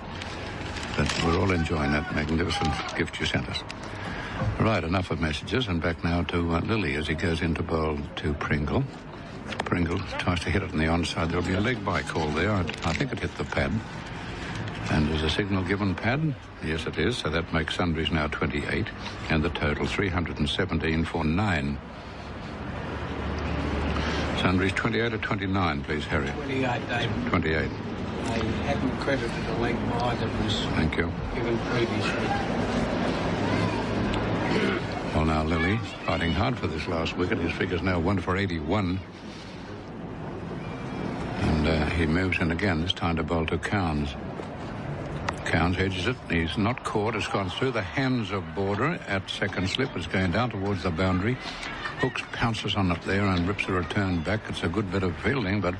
But we're all enjoying that magnificent gift you sent us. Right, enough of messages, and back now to Lily as he goes into bowl to Pringle. Pringle tries to hit it on the onside. There'll be a leg by call there. I think it hit the pad. And is a signal given pad? Yes, it is. So that makes Sundry's now 28, and the total 317 for 9. Sundry's 28 or 29, please, Harry. 28, David. 28. I hadn't credited a leg by that was Thank you. given previously. Well, now Lily fighting hard for this last wicket. His figure's now 1 for 81. And he moves in again, this time to bowl to Cowns. Cowns edges it. He's not caught. It's gone through the hands of Border at second slip. It's going down towards the boundary. Hooks pounces on it there and rips a return back. It's a good bit of fielding, but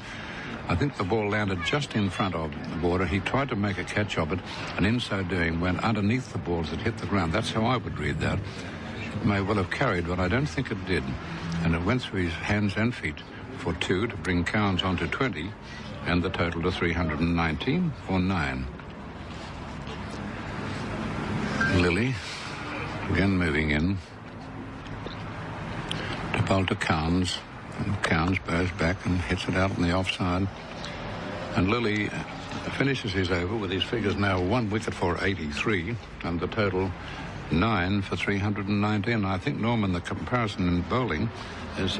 I think the ball landed just in front of the Border. He tried to make a catch of it, and in so doing went underneath the balls that hit the ground. That's how I would read that. It may well have carried, but I don't think it did. And it went through his hands and feet for 2 to bring Cowns on to 20, and the total to 319 for 9. Lily, again moving in to bowl to Cowns. And Cowns bows back and hits it out on the offside. And Lily finishes his over with his figures now 1 wicket for 83, and the total 9 for 319. I think, Norman, the comparison in bowling is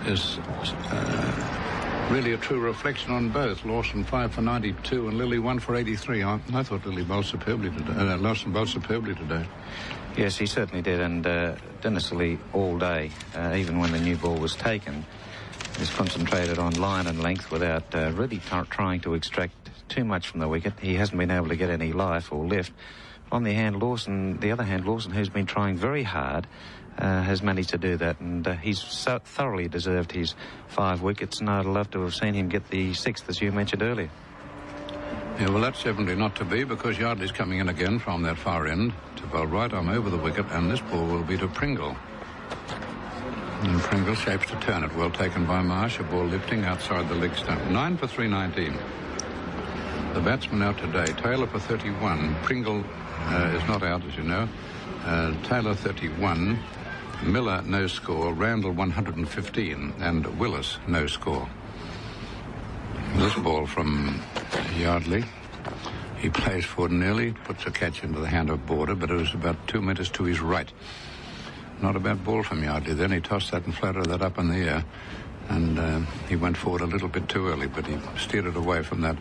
really a true reflection on both. Lawson 5 for 92 and Lily 1 for 83. I thought Lily bowled superbly today. Lawson bowled superbly today. Yes, he certainly did, and Dennis Lilly all day, even when the new ball was taken, is concentrated on line and length without really trying to extract too much from the wicket. He hasn't been able to get any life or lift. On the other hand, Lawson, who's been trying very hard, has managed to do that, and he's thoroughly deserved his 5 wickets, and I'd love to have seen him get the 6th, as you mentioned earlier. Yeah, well, that's definitely not to be, because Yardley's coming in again from that far end to bowl right arm over the wicket, and this ball will be to Pringle. And Pringle shapes to turn it. Well taken by Marsh, a ball lifting outside the leg stump. 9 for 319. The batsman out today, Taylor for 31. Pringle is not out, as you know. Taylor 31. Miller no score. Randall 115. And Willis no score. This ball from Yardley. He plays forward nearly, puts a catch into the hand of Border, but it was about 2 meters to his right. Not a bad ball from Yardley. Then he tossed that and floated that up in the air, and he went forward a little bit too early, but he steered it away from that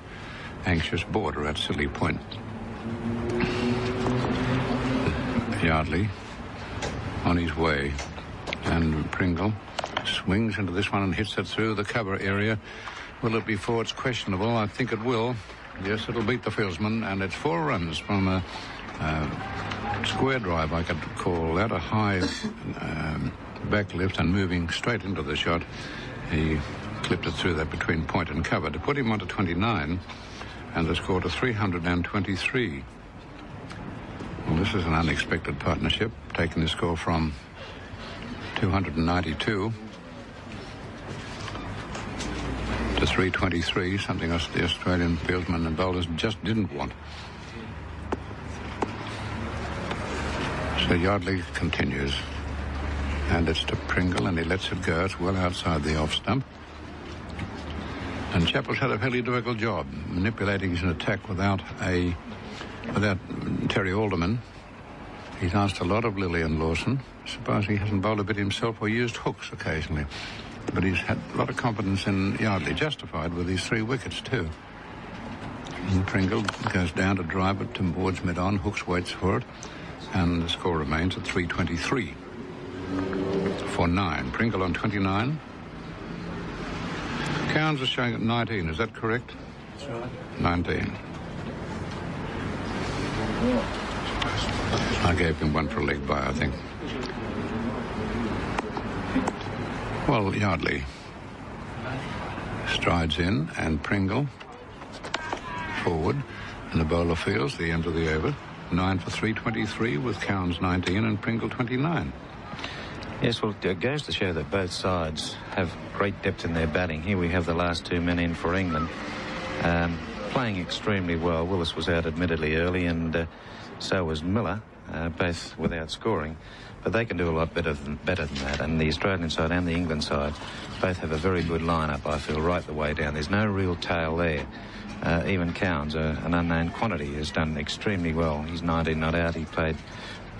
anxious Border at Silly Point. Yardley on his way, and Pringle swings into this one and hits it through the cover area. Will it be four? It's questionable. I think it will. Yes, it'll beat the fieldsman, and it's 4 runs from a square drive, I could call that, a high back lift and moving straight into the shot. He clipped it through that between point and cover to put him on to 29, and the score to 323. Well, this is an unexpected partnership, taking the score from 292 to 323, something else the Australian fieldsmen and bowlers just didn't want. So Yardley continues. And it's to Pringle, and he lets it go. It's well outside the off stump. And Chappell's had a fairly difficult job manipulating his attack without Terry Alderman. He's asked a lot of Lilly and Lawson. I suppose he hasn't bowled a bit himself or used hooks occasionally. But he's had a lot of confidence in Yardley, justified with these 3 wickets too. And Pringle goes down to drive it towards mid-on. Hooks waits for it. And the score remains at 323 for 9. Pringle on 29. Cowns is showing at 19, is that correct? That's right. 19. I gave him one for a leg by, I think. Well, Yardley strides in, and Pringle forward, and the bowler fields the end of the over. 9 for 323 with Cowns 19 and Pringle 29. Yes, well, it goes to show that both sides have great depth in their batting. Here we have the last 2 men in for England, playing extremely well. Willis was out admittedly early, and so was Miller, both without scoring. But they can do a lot better than that. And the Australian side and the England side both have a very good lineup, I feel, right the way down. There's no real tail there. Even Cowns, an unknown quantity, has done extremely well. He's 19 not out. He played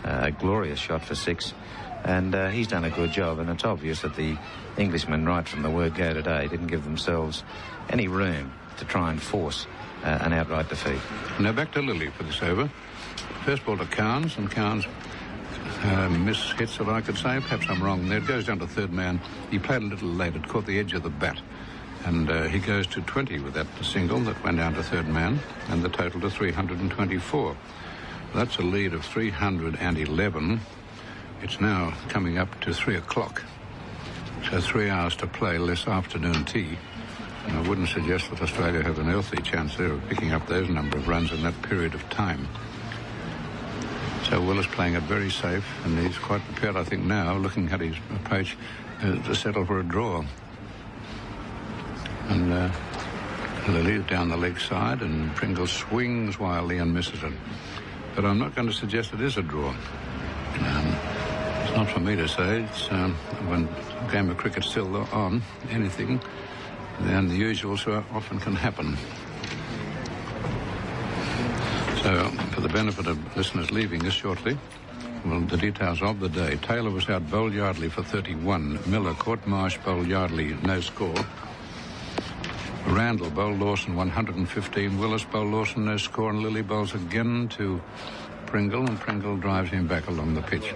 a glorious shot for 6. And he's done a good job, and it's obvious that the Englishmen, right from the word go today, didn't give themselves any room to try and force an outright defeat. Now back to Lilly for this over. First ball to Cowns, and Cowns mishits it, I could say. Perhaps I'm wrong there. It goes down to third man. He played a little late. It caught the edge of the bat. And he goes to 20 with that single that went down to third man, and the total to 324. That's a lead of 311. It's now coming up to 3 o'clock. So 3 hours to play, less afternoon tea. And I wouldn't suggest that Australia have an earthly chance there of picking up those number of runs in that period of time. So Willis playing it very safe, and he's quite prepared, I think, now, looking at his approach, to settle for a draw. And Lilly down the leg side, and Pringle swings wildly and misses it. But I'm not going to suggest it is a draw. It's not for me to say. It's when a game of cricket's still on, anything, then the usual so often can happen. So, for the benefit of listeners leaving us shortly, well, the details of the day. Taylor was out, bowled Yardley for 31. Miller caught Marsh, bowled Yardley, no score. Randall bowled Lawson 115. Willis bowled Lawson, no score. And Lilly bowls again to Pringle, and Pringle drives him back along the pitch.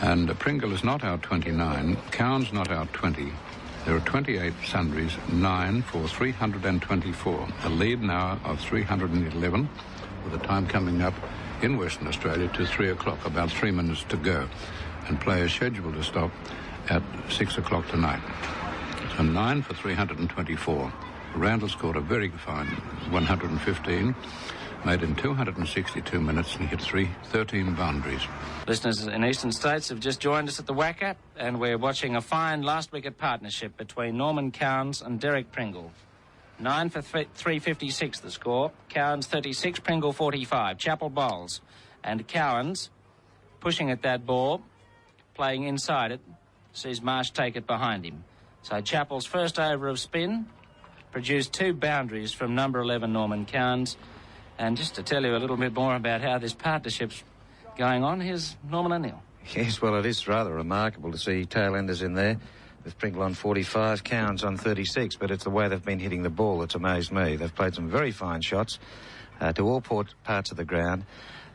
And Pringle is not out 29. Cowns not out 20. There are 28 sundries, 9 for 324. A lead now of 311, with the time coming up in Western Australia to 3 o'clock, about 3 minutes to go. And play is scheduled to stop at 6 o'clock tonight. So 9 for 324. Randall scored a very fine 115. Made in 262 minutes and hit 13 boundaries. Listeners in eastern states have just joined us at the Wacker, and we're watching a fine last-wicket partnership between Norman Cowns and Derek Pringle. 9 for 356 the score. Cowns 36, Pringle 45. Chappell bowls, and Cowans pushing at that ball, playing inside it, sees Marsh take it behind him. So Chappell's first over of spin produced 2 boundaries from number 11 Norman Cowans. And just to tell you a little bit more about how this partnership's going on, here's Norman O'Neill. Yes, well, it is rather remarkable to see tail-enders in there with Pringle on 45, Cowans on 36, but it's the way they've been hitting the ball that's amazed me. They've played some very fine shots to all parts of the ground,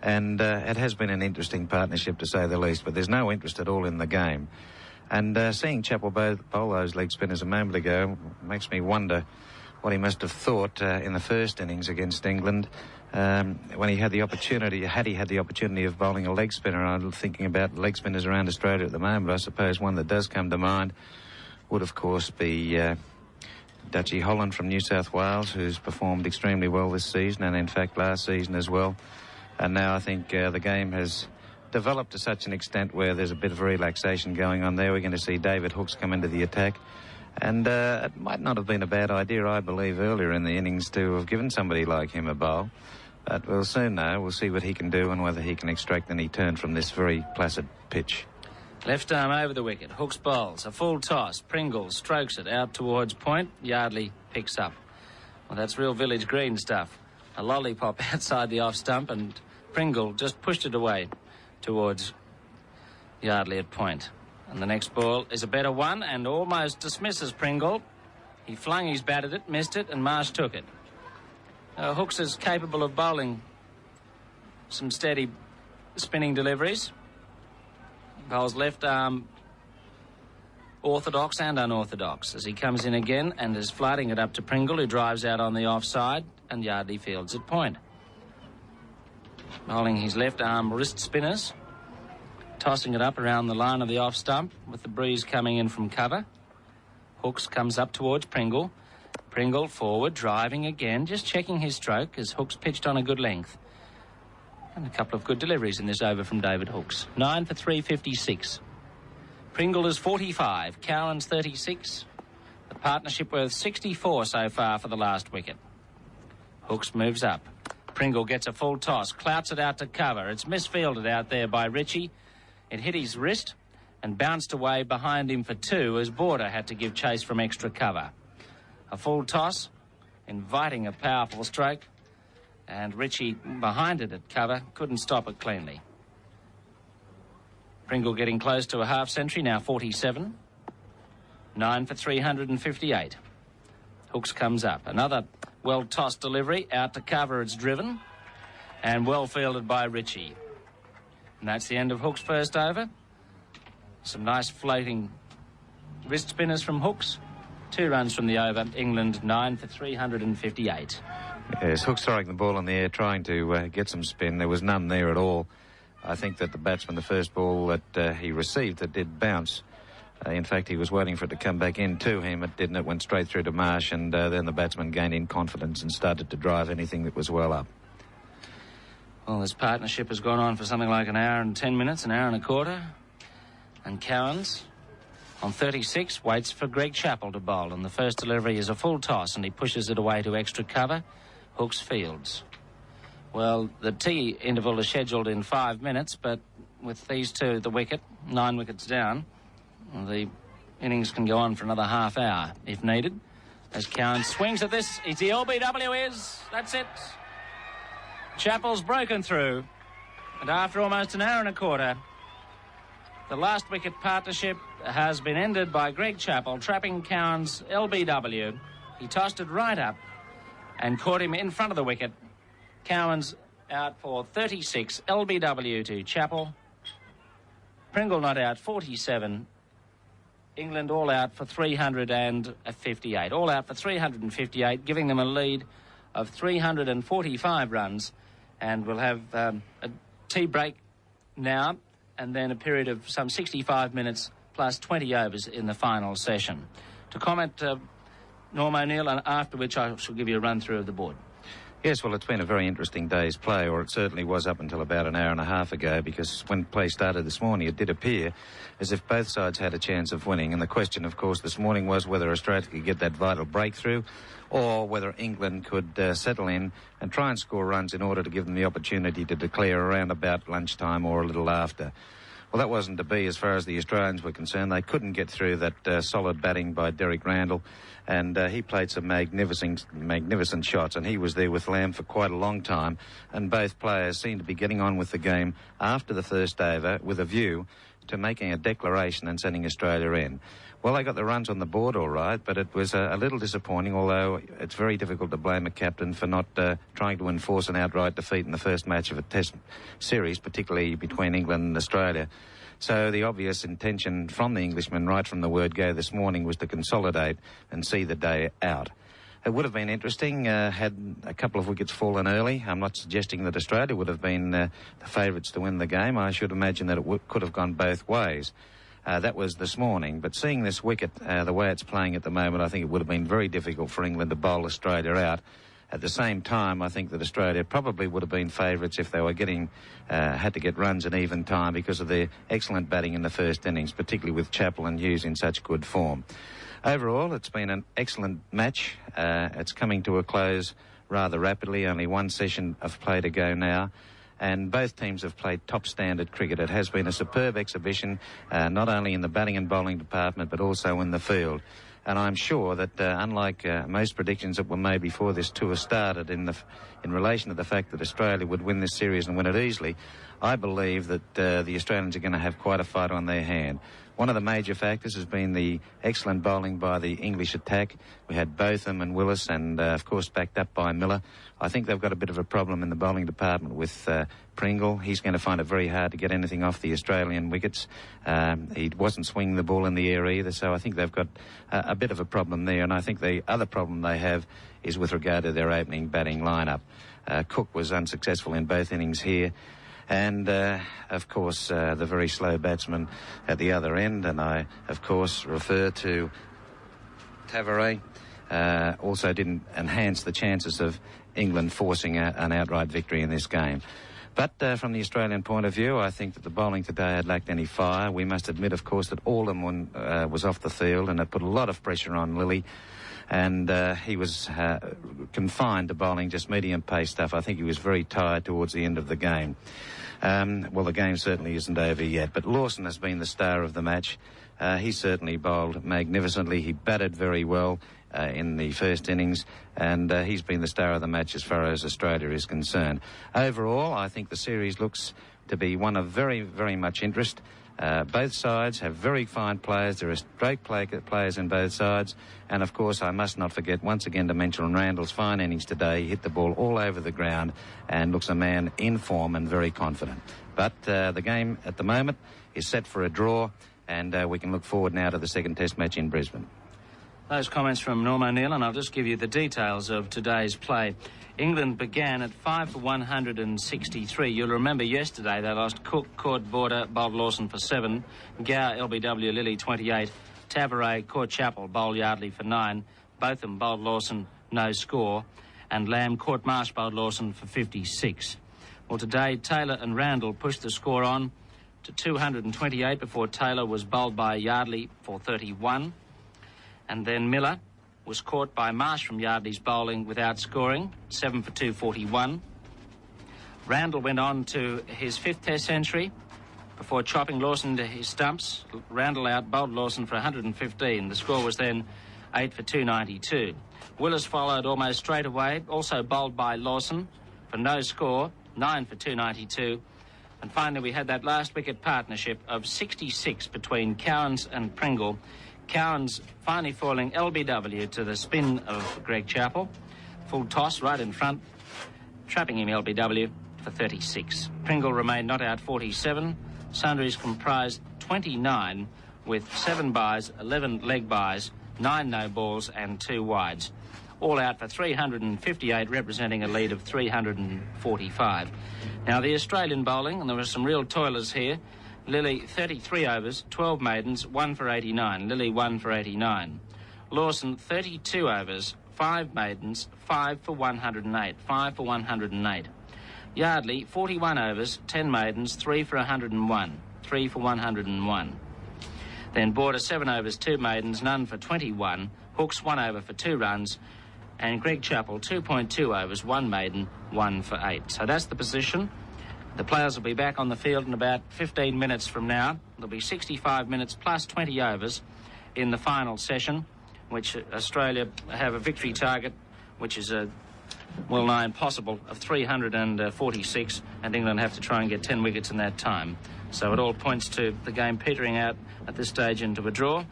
and it has been an interesting partnership, to say the least, but there's no interest at all in the game. And seeing Chappell bowl those leg spinners a moment ago makes me wonder what he must have thought in the first innings against England when he had the opportunity, of bowling a leg spinner. I'm thinking about leg spinners around Australia at the moment. I suppose one that does come to mind would, of course, be Dutchie Holland from New South Wales, who's performed extremely well this season, and in fact last season as well. And now I think the game has developed to such an extent where there's a bit of relaxation going on there. We're going to see David Hooks come into the attack. And it might not have been a bad idea, I believe, earlier in the innings to have given somebody like him a bowl. But we'll soon know. We'll see what he can do and whether he can extract any turn from this very placid pitch. Left arm over the wicket. Hooks bowls. A full toss. Pringle strokes it out towards point. Yardley picks up. Well, that's real village green stuff. A lollipop outside the off stump, and Pringle just pushed it away towards Yardley at point. And the next ball is a better one and almost dismisses Pringle. He flung his bat at it, missed it, and Marsh took it. Hooks is capable of bowling some steady spinning deliveries. Bowls left arm orthodox and unorthodox as he comes in again and is flighting it up to Pringle, who drives out on the offside, and Yardley fields at point. Bowling his left arm wrist spinners, tossing it up around the line of the off stump with the breeze coming in from cover. Hooks comes up towards Pringle. Pringle forward, driving again, just checking his stroke as Hooks pitched on a good length. And a couple of good deliveries in this over from David Hooks. 9 for 356. Pringle is 45, Cowan's 36. The partnership worth 64 so far for the last wicket. Hooks moves up. Pringle gets a full toss, clouts it out to cover. It's misfielded out there by Ritchie. It hit his wrist and bounced away behind him for two as Border had to give chase from extra cover. A full toss, inviting a powerful stroke, and Ritchie behind it at cover couldn't stop it cleanly. Pringle getting close to a half century, now 47. 9 for 358. Hooks comes up. Another well-tossed delivery. Out to cover, it's driven. And well fielded by Ritchie. And that's the end of Hooks' first over. Some nice floating wrist spinners from Hooks. 2 runs from the over. England 9 for 358. Yes, Hooks throwing the ball in the air, trying to get some spin. There was none there at all. I think that the batsman, the first ball that he received, that did bounce. In fact, he was waiting for it to come back in to him. It didn't. It went straight through to Marsh, and then the batsman gained in confidence and started to drive anything that was well up. Well, this partnership has gone on for something like an hour and 10 minutes, an hour and a quarter. And Cowans, on 36, waits for Greg Chappell to bowl. And the first delivery is a full toss, and he pushes it away to extra cover. Hooks fields. Well, the tea interval is scheduled in 5 minutes, but with these two at the wicket, 9 wickets down, the innings can go on for another half hour if needed. As Cowan swings at this, it's the LBW is. That's it. Chappell's broken through. And after almost an hour and a quarter, the last wicket partnership has been ended by Greg Chappell trapping Cowan's LBW. He tossed it right up and caught him in front of the wicket. Cowan's out for 36, LBW to Chappell. Pringle not out, 47. England all out for 358. All out for 358, giving them a lead of 345 runs. And we'll have a tea break now, and then a period of some 65 minutes plus 20 overs in the final session. To comment, Norm O'Neill, and after which I shall give you a run-through of the board. Yes, well, it's been a very interesting day's play, or it certainly was up until about an hour and a half ago, because when play started this morning, it did appear as if both sides had a chance of winning. And the question, of course, this morning was whether Australia could get that vital breakthrough or whether England could settle in and try and score runs in order to give them the opportunity to declare around about lunchtime or a little after. Well, that wasn't to be as far as the Australians were concerned. They couldn't get through that solid batting by Derek Randall, and he played some magnificent shots, and he was there with Lamb for quite a long time, and both players seemed to be getting on with the game after the first over with a view to making a declaration and sending Australia in. Well, they got the runs on the board all right, but it was a little disappointing, although it's very difficult to blame a captain for not trying to enforce an outright defeat in the first match of a test series, particularly between England and Australia. So the obvious intention from the Englishmen right from the word go this morning was to consolidate and see the day out. It would have been interesting had a couple of wickets fallen early. I'm not suggesting that Australia would have been the favourites to win the game. I should imagine that it could have gone both ways. That was this morning, but seeing this wicket the way it's playing at the moment, I think it would have been very difficult for England to bowl Australia out. At the same time, I think that Australia probably would have been favourites if they were had to get runs in even time because of their excellent batting in the first innings, particularly with Chappell and Hughes in such good form. Overall, it's been an excellent match. It's coming to a close rather rapidly, only one session of play to go now. and both teams have played top standard cricket. It has been a superb exhibition, not only in the batting and bowling department, but also in the field. And I'm sure that, unlike most predictions that were made before this tour started in relation to the fact that Australia would win this series and win it easily, I believe that the Australians are going to have quite a fight on their hand. One of the major factors has been the excellent bowling by the English attack. We had Botham and Willis and, of course, backed up by Miller. I think they've got a bit of a problem in the bowling department with Pringle. He's going to find it very hard to get anything off the Australian wickets. He wasn't swinging the ball in the air either, so I think they've got a bit of a problem there. And I think the other problem they have is with regard to their opening batting lineup. Cook was unsuccessful in both innings here. And, of course, the very slow batsman at the other end. And I, of course, refer to Tavares. Also didn't enhance the chances of England forcing an outright victory in this game. But from the Australian point of view, I think that the bowling today had lacked any fire. We must admit, of course, that Alderman was off the field, and it put a lot of pressure on Lilly. And he was confined to bowling just medium-pace stuff. I think he was very tired towards the end of the game. Well, the game certainly isn't over yet, but Lawson has been the star of the match. He certainly bowled magnificently. He batted very well in the first innings, and he's been the star of the match as far as Australia is concerned. Overall, I think the series looks to be one of very, very much interest. Both sides have very fine players. There are great players in both sides. And, of course, I must not forget once again to mention Randall's fine innings today. He hit the ball all over the ground and looks a man in form and very confident. But the game at the moment is set for a draw, and we can look forward now to the second test match in Brisbane. Those comments from Norm O'Neill, and I'll just give you the details of today's play. England began at 5 for 163. You'll remember yesterday they lost Cook, Court, Border, bowled Lawson for 7, Gower, LBW, Lilly 28, Tavares, Court Chappell, bowled Yardley for 9, Botham bowled Lawson, no score, and Lamb, Court Marsh bowled Lawson for 56. Well, today Taylor and Randall pushed the score on to 228 before Taylor was bowled by Yardley for 31. And then Miller was caught by Marsh from Yardley's bowling without scoring, 7 for 241. Randall went on to his 5th Test century before chopping Lawson to his stumps. Randall out-bowled Lawson for 115. The score was then 8 for 292. Willis followed almost straight away, also bowled by Lawson for no score, 9 for 292. And finally we had that last wicket partnership of 66 between Cowans and Pringle. Cowans finally falling LBW to the spin of Greg Chappell. Full toss right in front, trapping him LBW for 36. Pringle remained not out 47. Sundries comprised 29 with 7 byes, 11 leg byes, 9 no balls and 2 wides. All out for 358, representing a lead of 345. Now the Australian bowling, and there were some real toilers here. Lilly 33 overs, 12 maidens, 1 for 89. Lilly 1 for 89. Lawson 32 overs, 5 maidens, 5 for 108. 5 for 108. Yardley 41 overs, 10 maidens, 3 for 101. 3 for 101. Then Border 7 overs, 2 maidens, none for 21. Hooks 1 over for 2 runs. And Greg Chappell 2.2 overs, 1 maiden, 1 for 8. So that's the position. The players will be back on the field in about 15 minutes from now. There'll be 65 minutes plus 20 overs in the final session, which Australia have a victory target, which is a well-nigh impossible, of 346, and England have to try and get 10 wickets in that time. So it all points to the game petering out at this stage into a draw.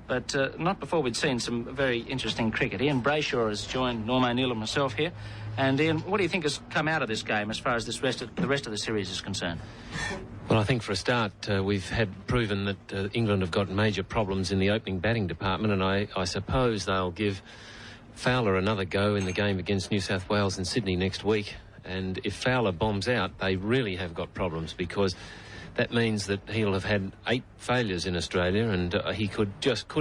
But not before we'd seen some very interesting cricket. Ian Brayshaw has joined Norm O'Neill and myself here. And Ian, what do you think has come out of this game as far as the rest of the series is concerned? Well, I think for a start, we've had proven that England have got major problems in the opening batting department, and I suppose they'll give Fowler another go in the game against New South Wales and Sydney next week. And if Fowler bombs out, they really have got problems, because that means that he'll have had 8 failures in Australia, and he could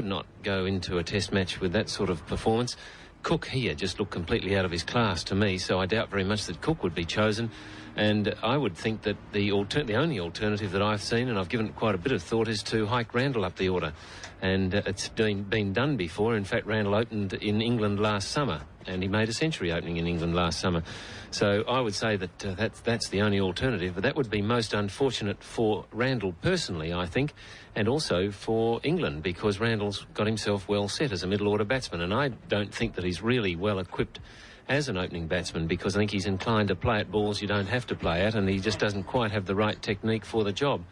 not go into a test match with that sort of performance. Cook here just looked completely out of his class to me, so I doubt very much that Cook would be chosen. And I would think that the only alternative that I've seen, and I've given it quite a bit of thought, is to hike Randall up the order. And it's been done before. In fact, Randall opened in England last summer and he made a century opening in England last summer. So I would say that that's the only alternative, but that would be most unfortunate for Randall personally, I think, and also for England, because Randall's got himself well set as a middle-order batsman, and I don't think that he's really well equipped as an opening batsman, because I think he's inclined to play at balls you don't have to play at, and he just doesn't quite have the right technique for the job.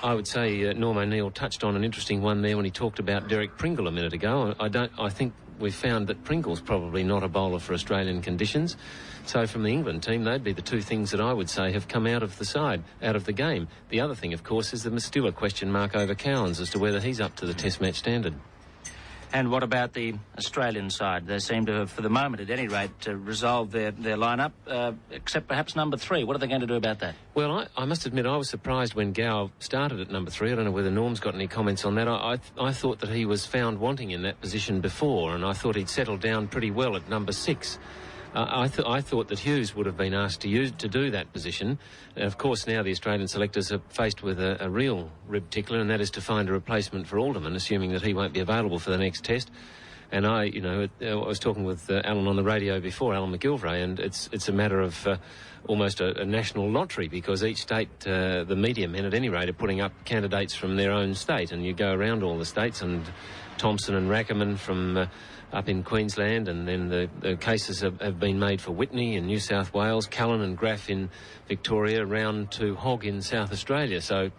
I would say Norm O'Neill touched on an interesting one there when he talked about Derek Pringle a minute ago. I think we've found that Pringle's probably not a bowler for Australian conditions. So from the England team, they'd be the two things that I would say have come out of the side, out of the game. The other thing, of course, is the still a question mark over Cowans as to whether he's up to the Test match standard. And what about the Australian side? They seem to have, for the moment at any rate, resolved their lineup, except perhaps number 3. What are they going to do about that? Well, I must admit I was surprised when Gow started at number 3. I don't know whether Norm's got any comments on that. I thought that he was found wanting in that position before, and I thought he'd settled down pretty well at number 6. I thought that Hughes would have been asked to do that position. Of course, now the Australian selectors are faced with a real rib tickler, and that is to find a replacement for Alderman, assuming that he won't be available for the next Test. And I was talking with Alan on the radio before, Alan McGilvray, and it's a matter of almost a national lottery, because each state, the media men at any rate, are putting up candidates from their own state, and you go around all the states, and Thompson and Rackerman from up in Queensland, and then the cases have been made for Whitney in New South Wales, Cullen and Graff in Victoria, round to Hogg in South Australia. So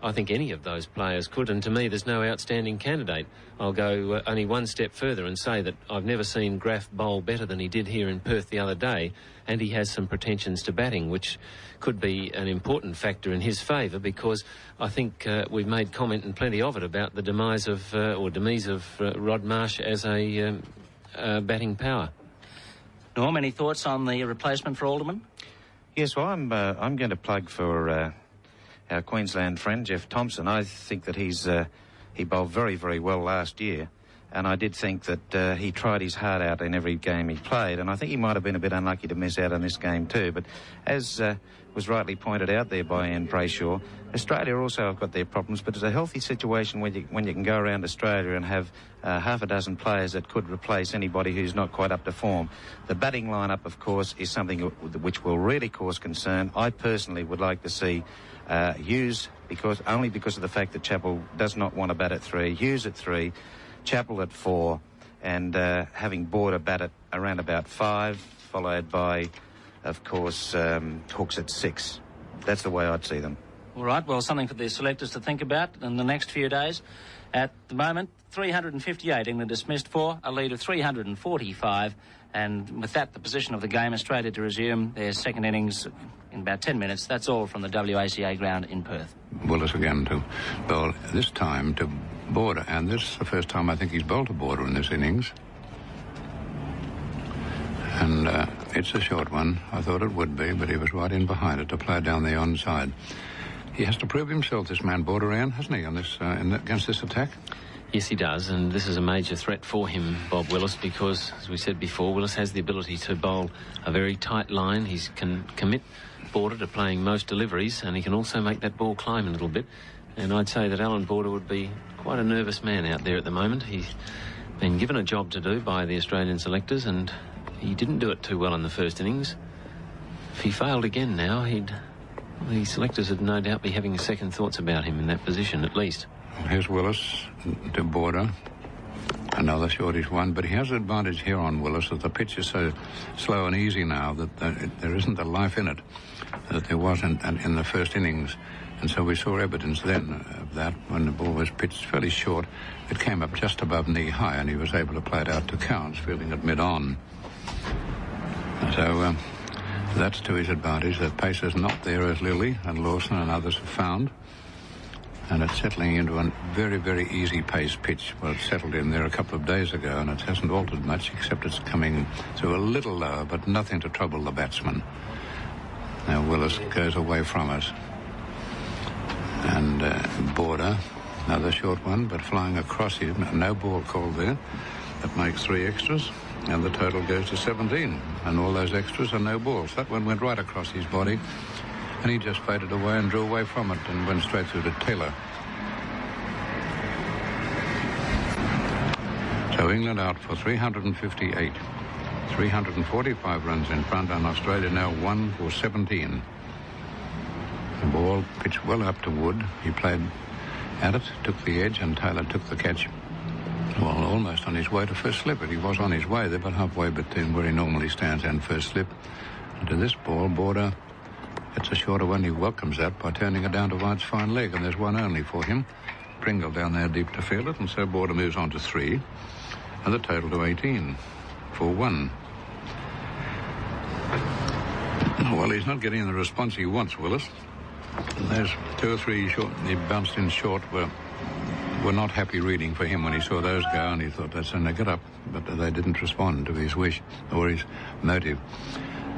I think any of those players could, and to me there's no outstanding candidate. I'll go only one step further and say that I've never seen Graff bowl better than he did here in Perth the other day, and he has some pretensions to batting, which could be an important factor in his favour, because I think we've made comment, and plenty of it, about the demise of Rod Marsh as a batting power. Norm, any thoughts on the replacement for Alderman? Yes, well, I'm going to plug for our Queensland friend Jeff Thompson. I think that he bowled very, very well last year, and I did think that he tried his heart out in every game he played, and I think he might have been a bit unlucky to miss out on this game too. But as was rightly pointed out there by Ian Brayshaw, Australia also have got their problems, but it's a healthy situation when you can go around Australia and have half a dozen players that could replace anybody who's not quite up to form. The batting lineup, of course, is something which will really cause concern. I personally would like to see Hughes, only because of the fact that Chappell does not want to bat at 3, Hughes at 3, Chappell at 4, and having Border bat at around about 5, followed by, of course, Hooks at 6. That's the way I'd see them. All right, well, something for the selectors to think about in the next few days. At the moment, 358 England dismissed for, a lead of 345, and with that, the position of the game, Australia to resume their second innings in about 10 minutes. That's all from the WACA ground in Perth. Willis again to bowl, this time to Border, and this is the first time I think he's bowled to Border in this innings. And it's a short one. I thought it would be, but he was right in behind it to play down the onside. He has to prove himself, this man Border, hasn't he, on this against this attack? Yes, he does, and this is a major threat for him, Bob Willis, because, as we said before, Willis has the ability to bowl a very tight line. He can commit Border to playing most deliveries, and he can also make that ball climb a little bit. And I'd say that Alan Border would be quite a nervous man out there at the moment. He's been given a job to do by the Australian selectors, and he didn't do it too well in the first innings. If he failed again now, the selectors would no doubt be having second thoughts about him in that position, at least. Here's Willis to Border. Another shortish one, but he has an advantage here on Willis that the pitch is so slow and easy now that there isn't the life in it that there was in the first innings. And so we saw evidence then of that when the ball was pitched fairly short. It came up just above knee high, and he was able to play it out to Counts, fielding it mid-on. So that's to his advantage. The pace is not there as Lilly and Lawson and others have found. And it's settling into a very, very easy pace pitch. Well, it settled in there a couple of days ago, and it hasn't altered much, except it's coming to a little lower, but nothing to trouble the batsman. Now Willis goes away from it. And Border, another short one, but flying across him. No ball called there. That makes 3 extras, and the total goes to 17. And all those extras are no balls. That one went right across his body. And he just faded away and drew away from it and went straight through to Taylor. So England out for 358. 345 runs in front, and Australia now 1 for 17. The ball pitched well up to Wood. He played at it, took the edge, and Taylor took the catch. Well, almost on his way to first slip. He was on his way there, but halfway between where he normally stands and first slip. And to this ball, Border, it's a shorter one. He welcomes that by turning it down to White's fine leg, and there's one only for him. Pringle down there deep to field it, and so Border moves on to 3, and the total to 18 for 1. Well, he's not getting the response he wants, Willis. And there's 2 or 3 short. He bounced in short. Were not happy reading for him when he saw those go, and he thought that's a get up, but they didn't respond to his wish or his motive.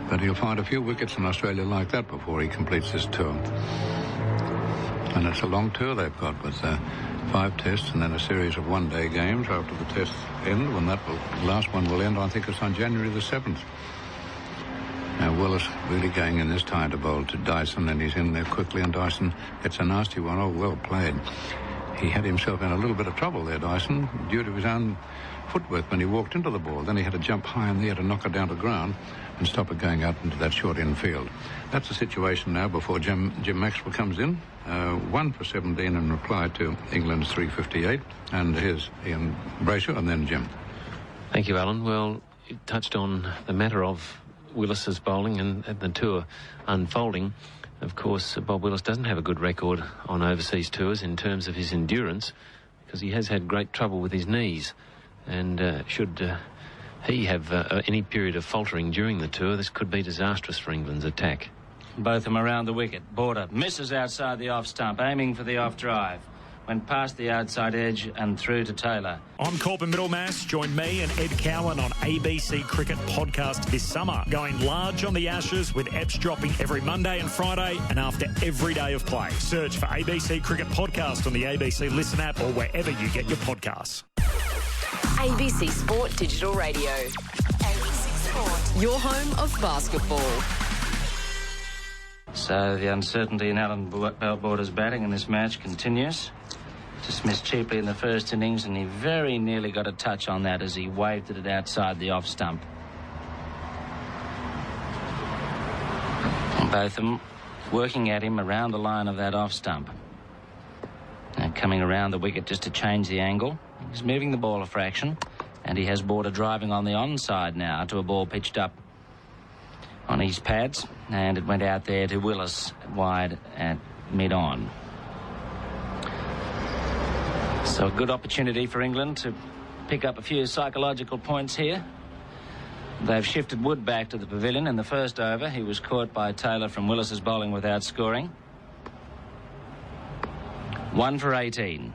But he'll find a few wickets in Australia like that before he completes this tour. And it's a long tour they've got with 5 tests and then a series of one-day games after the tests end. When the last one will end, I think it's on January the 7th. Now, Willis really going in this time to bowl to Dyson, and he's in there quickly, and Dyson, it's a nasty one. Oh, well played. He had himself in a little bit of trouble there, Dyson, due to his own footwork when he walked into the ball. Then he had to jump high in the air to knock it down to the ground and stop it going out into that short infield. That's the situation now before Jim Maxwell comes in. 1 for 17 in reply to England's 358. And here's Ian Brayshaw and then Jim. Thank you, Alan. Well, you touched on the matter of Willis's bowling and the tour unfolding. Of course, Bob Willis doesn't have a good record on overseas tours in terms of his endurance, because he has had great trouble with his knees. And should he have any period of faltering during the tour, this could be disastrous for England's attack. Both of them around the wicket. Border misses outside the off stump, aiming for the off drive. Went past the outside edge and through to Taylor. I'm Corbin Middlemass. Join me and Ed Cowan on ABC Cricket Podcast this summer. Going large on the Ashes with EPs dropping every Monday and Friday and after every day of play. Search for ABC Cricket Podcast on the ABC Listen app or wherever you get your podcasts. ABC Sport Digital Radio. ABC Sport. Your home of basketball. So the uncertainty in Alan Border's batting in this match continues. Dismissed cheaply in the first innings, and he very nearly got a touch on that as he waved it outside the off stump. And both of them working at him around the line of that off stump. Now coming around the wicket just to change the angle. He's moving the ball a fraction, and he has Border driving on the onside now to a ball pitched up on his pads, and it went out there to Willis wide at mid-on. So a good opportunity for England to pick up a few psychological points here. They've shifted Wood back to the pavilion in the first over. He was caught by Taylor from Willis's bowling without scoring. 1 for 18.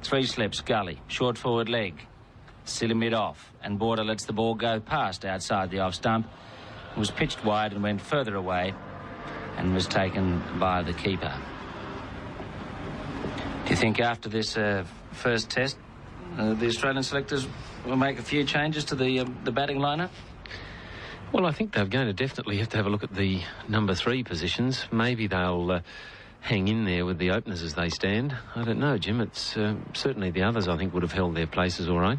3 slips, gully, short forward leg, silly mid-off, and Border lets the ball go past outside the off stump. It was pitched wide and went further away and was taken by the keeper. Do you think after this first test, the Australian selectors will make a few changes to the batting lineup? Well, I think they're going to definitely have to have a look at the number 3 positions. Maybe they'll hang in there with the openers as they stand. I don't know, Jim. It's certainly the others, I think, would have held their places all right.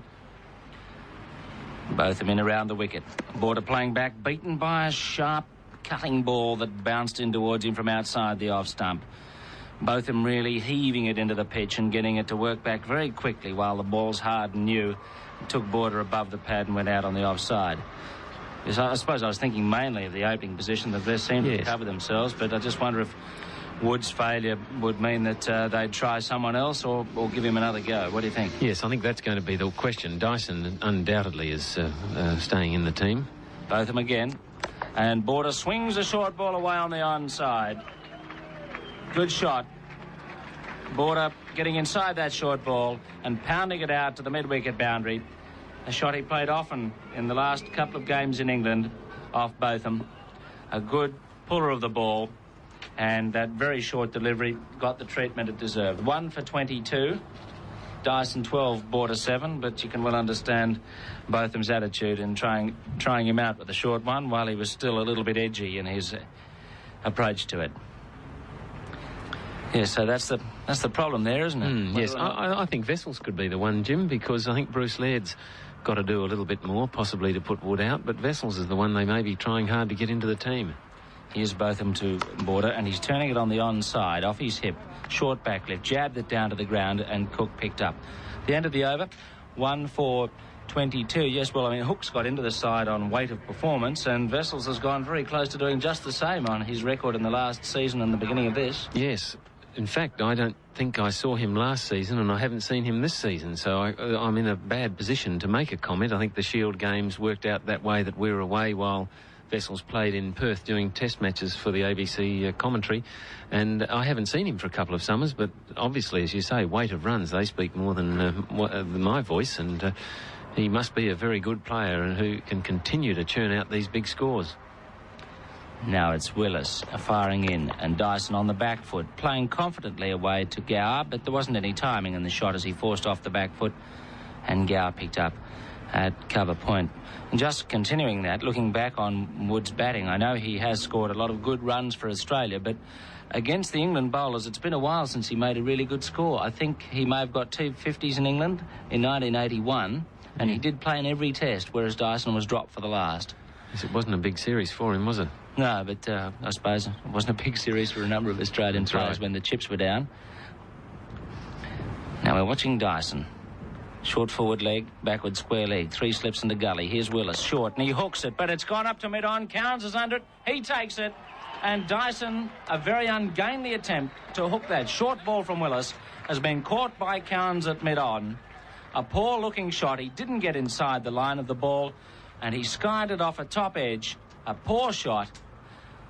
Both of them in around the wicket. Border playing back, beaten by a sharp cutting ball that bounced in towards him from outside the off stump. Both of them really heaving it into the pitch and getting it to work back very quickly while the ball's hard and new. It took Border above the pad and went out on the offside. I suppose I was thinking mainly of the opening position that they seemed to cover themselves, but I just wonder if Wood's failure would mean that they'd try someone else or give him another go. What do you think? Yes, I think that's going to be the question. Dyson undoubtedly is staying in the team. Both of them again. And Border swings a short ball away on the onside. Good shot. Border getting inside that short ball and pounding it out to the mid-wicket boundary. A shot he played often in the last couple of games in England off Botham. A good puller of the ball, and that very short delivery got the treatment it deserved. 1 for 22. Dyson 12, Border 7, but you can well understand Botham's attitude in trying him out with a short one while he was still a little bit edgy in his approach to it. Yeah, so that's the problem there, isn't it? Yes, I think Vessels could be the one, Jim, because I think Bruce Laird's got to do a little bit more, possibly to put Wood out, but Vessels is the one they may be trying hard to get into the team. Here's Botham to Border, and he's turning it on the onside, off his hip, short back lift, jabbed it down to the ground, and Cook picked up. The end of the over, 1-4-22. Yes, well, I mean, Hook's got into the side on weight of performance, and Vessels has gone very close to doing just the same on his record in the last season and the beginning of this. Yes. In fact, I don't think I saw him last season, and I haven't seen him this season, so I'm in a bad position to make a comment. I think the Shield games worked out that way, that we're away while Vessels played in Perth doing test matches for the ABC commentary, and I haven't seen him for a couple of summers, but obviously, as you say, weight of runs, they speak more than my voice, and he must be a very good player and who can continue to churn out these big scores. Now it's Willis firing in, and Dyson on the back foot, playing confidently away to Gower, but there wasn't any timing in the shot as he forced off the back foot, and Gower picked up at cover point. And just continuing that, looking back on Wood's batting, I know he has scored a lot of good runs for Australia, but against the England bowlers, it's been a while since he made a really good score. I think he may have got 2 50s in England in 1981, and he did play in every test, whereas Dyson was dropped for the last. Yes, it wasn't a big series for him, was it? No, but I suppose it wasn't a big series for a number of Australian players when the chips were down. Now we're watching Dyson. Short forward leg, backward square leg, 3 slips in the gully. Here's Willis, short, and he hooks it, but it's gone up to mid-on. Cowans is under it. He takes it, and Dyson, a very ungainly attempt to hook that short ball from Willis, has been caught by Cowans at mid-on. A poor-looking shot. He didn't get inside the line of the ball, and he skied it off a top edge. A poor shot,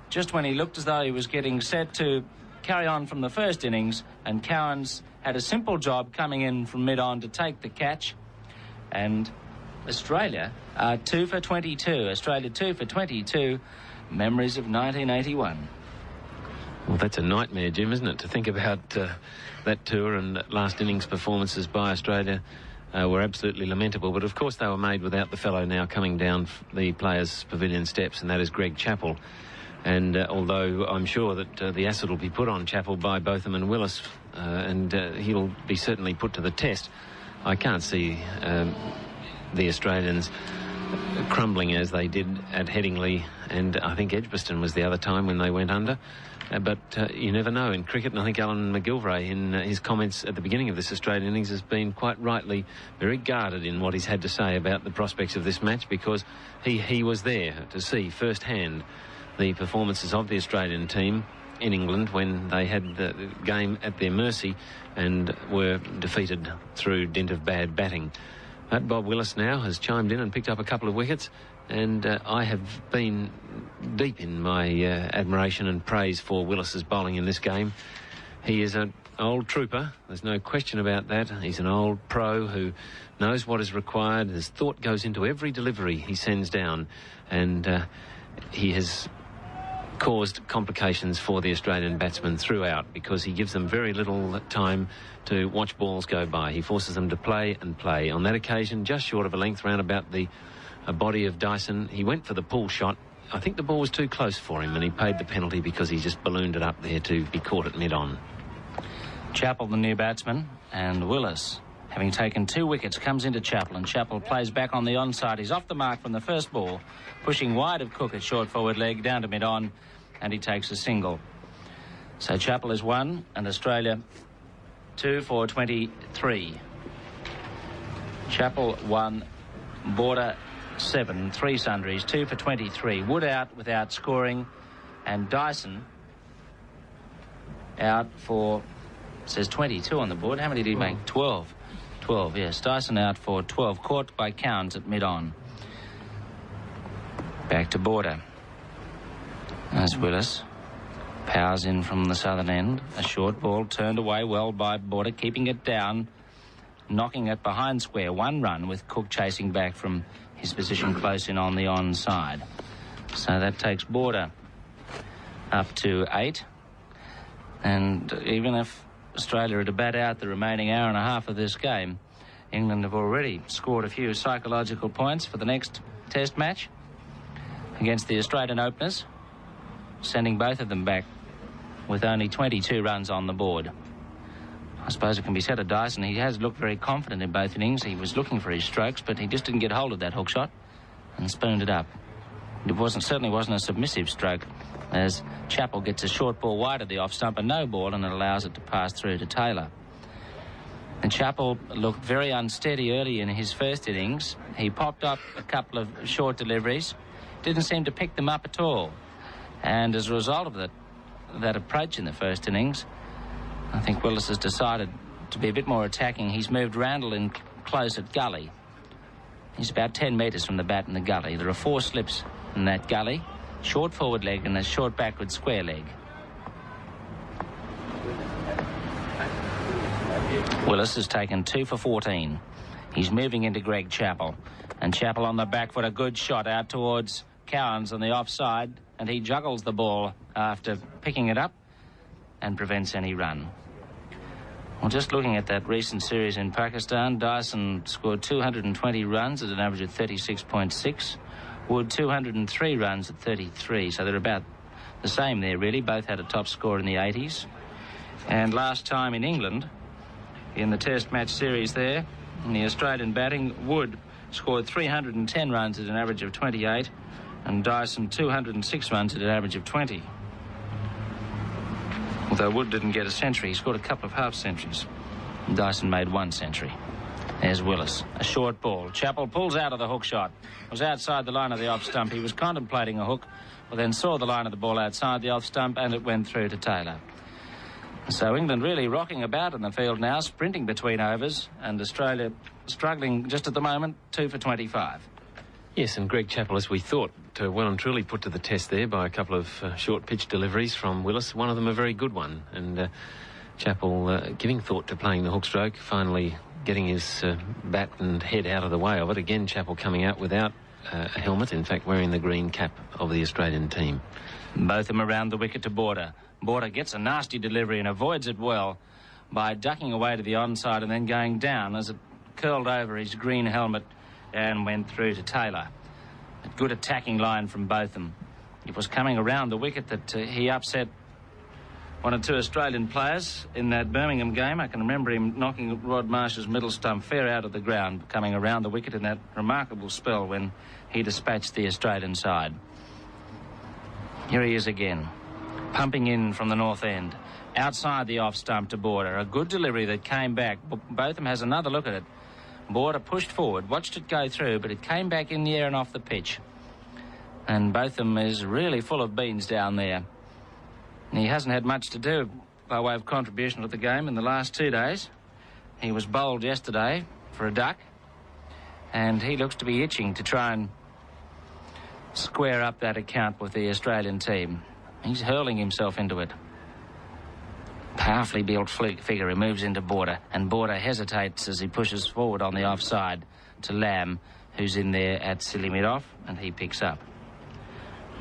just when he looked as though he was getting set to carry on from the first innings, and Cowans had a simple job coming in from mid-on to take the catch. And Australia are 2 for 22. Australia 2 for 22. Memories of 1981. Well, that's a nightmare, Jim, isn't it? To think about that tour, and last innings performances by Australia were absolutely lamentable. But of course they were made without the fellow now coming down the Players' Pavilion steps, and that is Greg Chappell. And although I'm sure that the acid will be put on Chappell by Botham and Willis, and he'll be certainly put to the test, I can't see the Australians crumbling as they did at Headingley, and I think Edgbaston was the other time when they went under. But you never know in cricket, and I think Alan McGilvray, in his comments at the beginning of this Australian innings, has been quite rightly very guarded in what he's had to say about the prospects of this match, because he was there to see firsthand the performances of the Australian team in England when they had the game at their mercy and were defeated through dint of bad batting. But Bob Willis now has chimed in and picked up a couple of wickets, and I have been deep in my admiration and praise for Willis's bowling in this game. He is an old trooper, there's no question about that. He's an old pro who knows what is required. His thought goes into every delivery he sends down, and he has caused complications for the Australian batsmen throughout, because he gives them very little time to watch balls go by. He forces them to play and play. On that occasion, just short of a length round about the body of Dyson, he went for the pull shot. I think the ball was too close for him, and he paid the penalty because he just ballooned it up there to be caught at mid-on. Chappell, the new batsman, and Willis, having taken 2 wickets, comes into Chappell, and Chappell plays back on the onside. He's off the mark from the first ball, pushing wide of Cook at short forward leg, down to mid-on, and he takes a single. So Chappell is 1, and Australia 2 for 23. Chappell 1, Border 7, 3 sundries, 2 for 23. Wood out without scoring, and Dyson out for, it says 22 on the board. How many did he make? 12. 12, yes. Dyson out for 12, caught by Cowans at mid-on. Back to Border. As Willis powers in from the southern end. A short ball turned away well by Border, keeping it down, knocking it behind square. 1 run with Cook chasing back from his position close in on the onside. So that takes Border up to 8. And even if Australia are to bat out the remaining hour and a half of this game, England have already scored a few psychological points for the next test match against the Australian openers, sending both of them back with only 22 runs on the board. I suppose it can be said of Dyson, he has looked very confident in both innings. He was looking for his strokes, but he just didn't get hold of that hook shot and spooned it up. It certainly wasn't a submissive stroke, as Chappell gets a short ball wide of the off stump, a no ball, and it allows it to pass through to Taylor. And Chappell looked very unsteady early in his first innings. He popped up a couple of short deliveries, didn't seem to pick them up at all. And as a result of that approach in the first innings, I think Willis has decided to be a bit more attacking. He's moved Randall in close at gully. He's about 10 metres from the bat in the gully. There are 4 slips in that gully, short forward leg and a short backward square leg. Willis has taken 2 for 14. He's moving into Greg Chappell, and Chappell on the back foot, a good shot out towards Cowans on the offside, and he juggles the ball after picking it up and prevents any run. Well, just looking at that recent series in Pakistan, Dyson scored 220 runs at an average of 36.6. Wood 203 runs at 33, so they're about the same there, really. Both had a top score in the 80s. And last time in England, in the Test match series there, in the Australian batting, Wood scored 310 runs at an average of 28, and Dyson 206 runs at an average of 20. Although Wood didn't get a century, he scored a couple of half-centuries. Dyson made 1 century. There's Willis, a short ball. Chappell pulls out of the hook shot. It was outside the line of the off stump. He was contemplating a hook, but then saw the line of the ball outside the off stump, and it went through to Taylor. So England really rocking about in the field now, sprinting between overs, and Australia struggling just at the moment, 2 for 25. Yes, and Greg Chappell, as we thought, well and truly put to the test there by a couple of short pitch deliveries from Willis, one of them a very good one. And Chappell giving thought to playing the hook stroke, finally getting his bat and head out of the way of it. Again, Chappell coming out without a helmet, in fact wearing the green cap of the Australian team. Both of them around the wicket to Border. Border gets a nasty delivery and avoids it well by ducking away to the onside and then going down as it curled over his green helmet and went through to Taylor. A good attacking line from both of them. It was coming around the wicket that he upset 1 or 2 Australian players in that Birmingham game. I can remember him knocking Rod Marsh's middle stump fair out of the ground, coming around the wicket in that remarkable spell when he dispatched the Australian side. Here he is again, pumping in from the north end, outside the off stump to Border. A good delivery that came back. Botham has another look at it. Border pushed forward, watched it go through, but it came back in the air and off the pitch. And Botham is really full of beans down there. And he hasn't had much to do by way of contribution to the game in the last 2 days. He was bowled yesterday for a duck, and he looks to be itching to try and square up that account with the Australian team. He's hurling himself into it. Powerfully built figure. He moves into Border, and Border hesitates as he pushes forward on the offside to Lamb, who's in there at silly mid-off, and he picks up.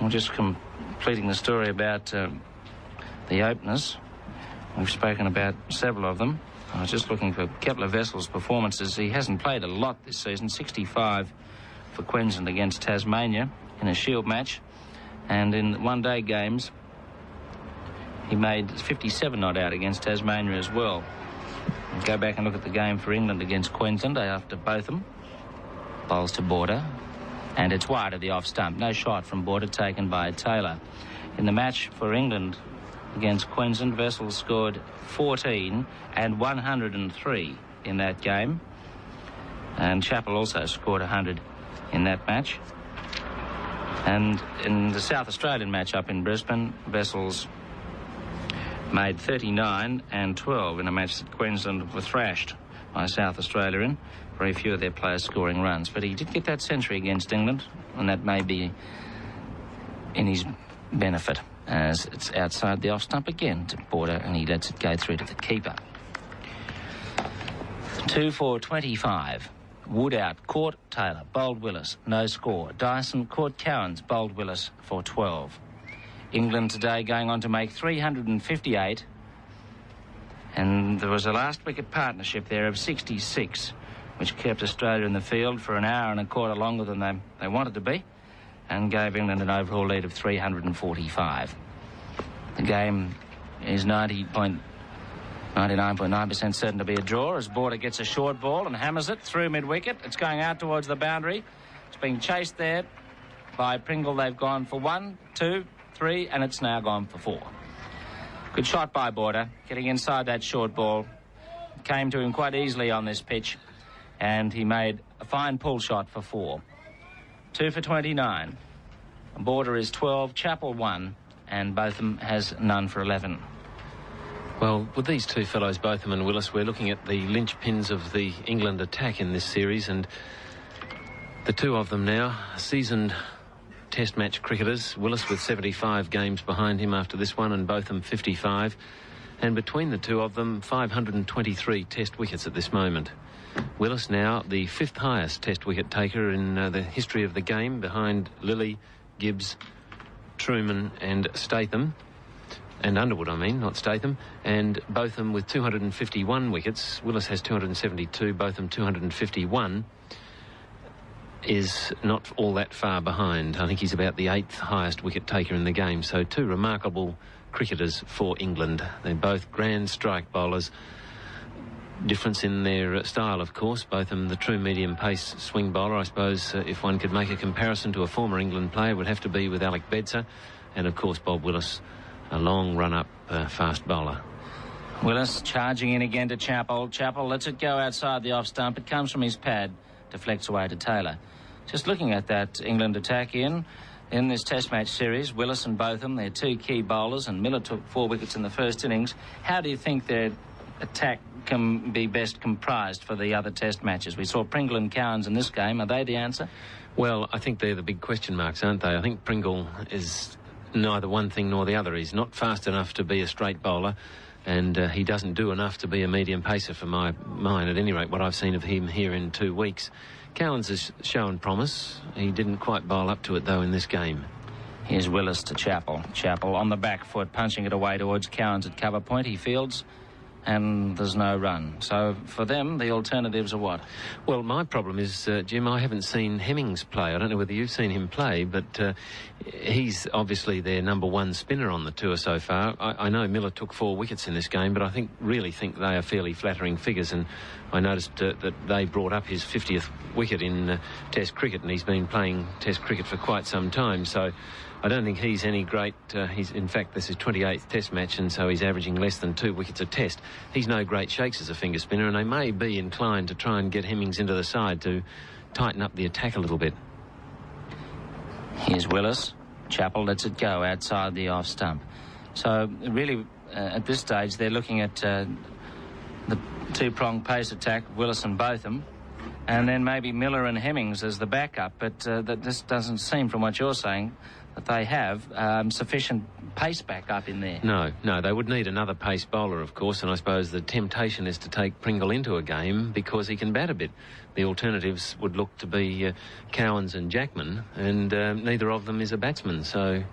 We're just completing the story about the openers. We've spoken about several of them. I was just looking for Kepler Vessel's performances. He hasn't played a lot this season. 65 for Queensland against Tasmania in a Shield match, and in one-day games he made 57 not out against Tasmania as well. Go back and look at the game for England against Queensland after Botham. Bowls to Border, and it's wide of the off stump. No shot from Border taken by Taylor. In the match for England against Queensland, Vessel scored 14 and 103 in that game. And Chappell also scored 100 in that match. And in the South Australian match up in Brisbane, Vessels made 39 and 12 in a match that Queensland were thrashed by South Australia in. Very few of their players scoring runs. But he did get that century against England, and that may be in his benefit, as it's outside the off stump again to Border, and he lets it go through to the keeper. 2 for 25. Wood out, caught Taylor, bowled Willis, no score. Dyson caught Cowans, bowled Willis for 12. England today going on to make 358, and there was a last wicket partnership there of 66, which kept Australia in the field for an hour and a quarter longer than they wanted to be, and gave England an overall lead of 345. The game is 90.9 99.9% certain to be a draw as Border gets a short ball and hammers it through mid-wicket. It's going out towards the boundary. It's being chased there by Pringle. They've gone for 1, 2, 3, and it's now gone for 4. Good shot by Border, getting inside that short ball. Came to him quite easily on this pitch, and he made a fine pull shot for 4. 2 for 29. Border is 12, Chappell 1, and Botham has none for 11. Well, with these two fellows, Botham and Willis, we're looking at the linchpins of the England attack in this series, and the two of them now, seasoned Test match cricketers. Willis with 75 games behind him after this one, and Botham 55. And between the two of them, 523 Test wickets at this moment. Willis now the 5th highest Test wicket taker in the history of the game, behind Lilly, Gibbs, Truman and Statham. And Underwood, I mean, not Statham. And Botham with 251 wickets. Willis has 272, Botham 251. Is not all that far behind. I think he's about the 8th highest wicket taker in the game. So two remarkable cricketers for England. They're both grand strike bowlers. Difference in their style, of course. Botham, the true medium pace swing bowler. I suppose if one could make a comparison to a former England player, would have to be with Alec Bedser. And, of course, Bob Willis, a long run-up fast bowler. Willis charging in again to Chappell. Chappell lets it go outside the off stump. It comes from his pad, deflects away to Taylor. Just looking at that England attack in this Test match series, Willis and Botham, they're two key bowlers, and Miller took 4 wickets in the first innings. How do you think their attack can be best comprised for the other Test matches? We saw Pringle and Cowans in this game. Are they the answer? Well, I think they're the big question marks, aren't they? I think Pringle is neither one thing nor the other. He's not fast enough to be a straight bowler, and he doesn't do enough to be a medium pacer for my mind, at any rate, what I've seen of him here in 2 weeks. Cowans has shown promise. He didn't quite bowl up to it, though, in this game. Here's Willis to Chappell. Chappell on the back foot, punching it away towards Cowans at cover point. He fields, and there's no run. So for them, the alternatives are what? Well, my problem is, Jim, I haven't seen Hemmings play. I don't know whether you've seen him play, but he's obviously their #1 spinner on the tour so far. I know Miller took 4 wickets in this game, but I really think they are fairly flattering figures, and I noticed that they brought up his 50th wicket in Test cricket, and he's been playing Test cricket for quite some time, so I don't think he's any great. In fact, this is 28th Test match, and so he's averaging less than 2 wickets a Test. He's no great shakes as a finger spinner, and they may be inclined to try and get Hemmings into the side to tighten up the attack a little bit. Here's Willis. Chappell lets it go outside the off stump. So really, at this stage, they're looking at the 2-pronged pace attack, Willis and Botham, and then maybe Miller and Hemmings as the backup. But that this doesn't seem, from what you're saying, that they have sufficient pace back up in there. No, they would need another pace bowler, of course, and I suppose the temptation is to take Pringle into a game because he can bat a bit. The alternatives would look to be Cowans and Jackman, and neither of them is a batsman, so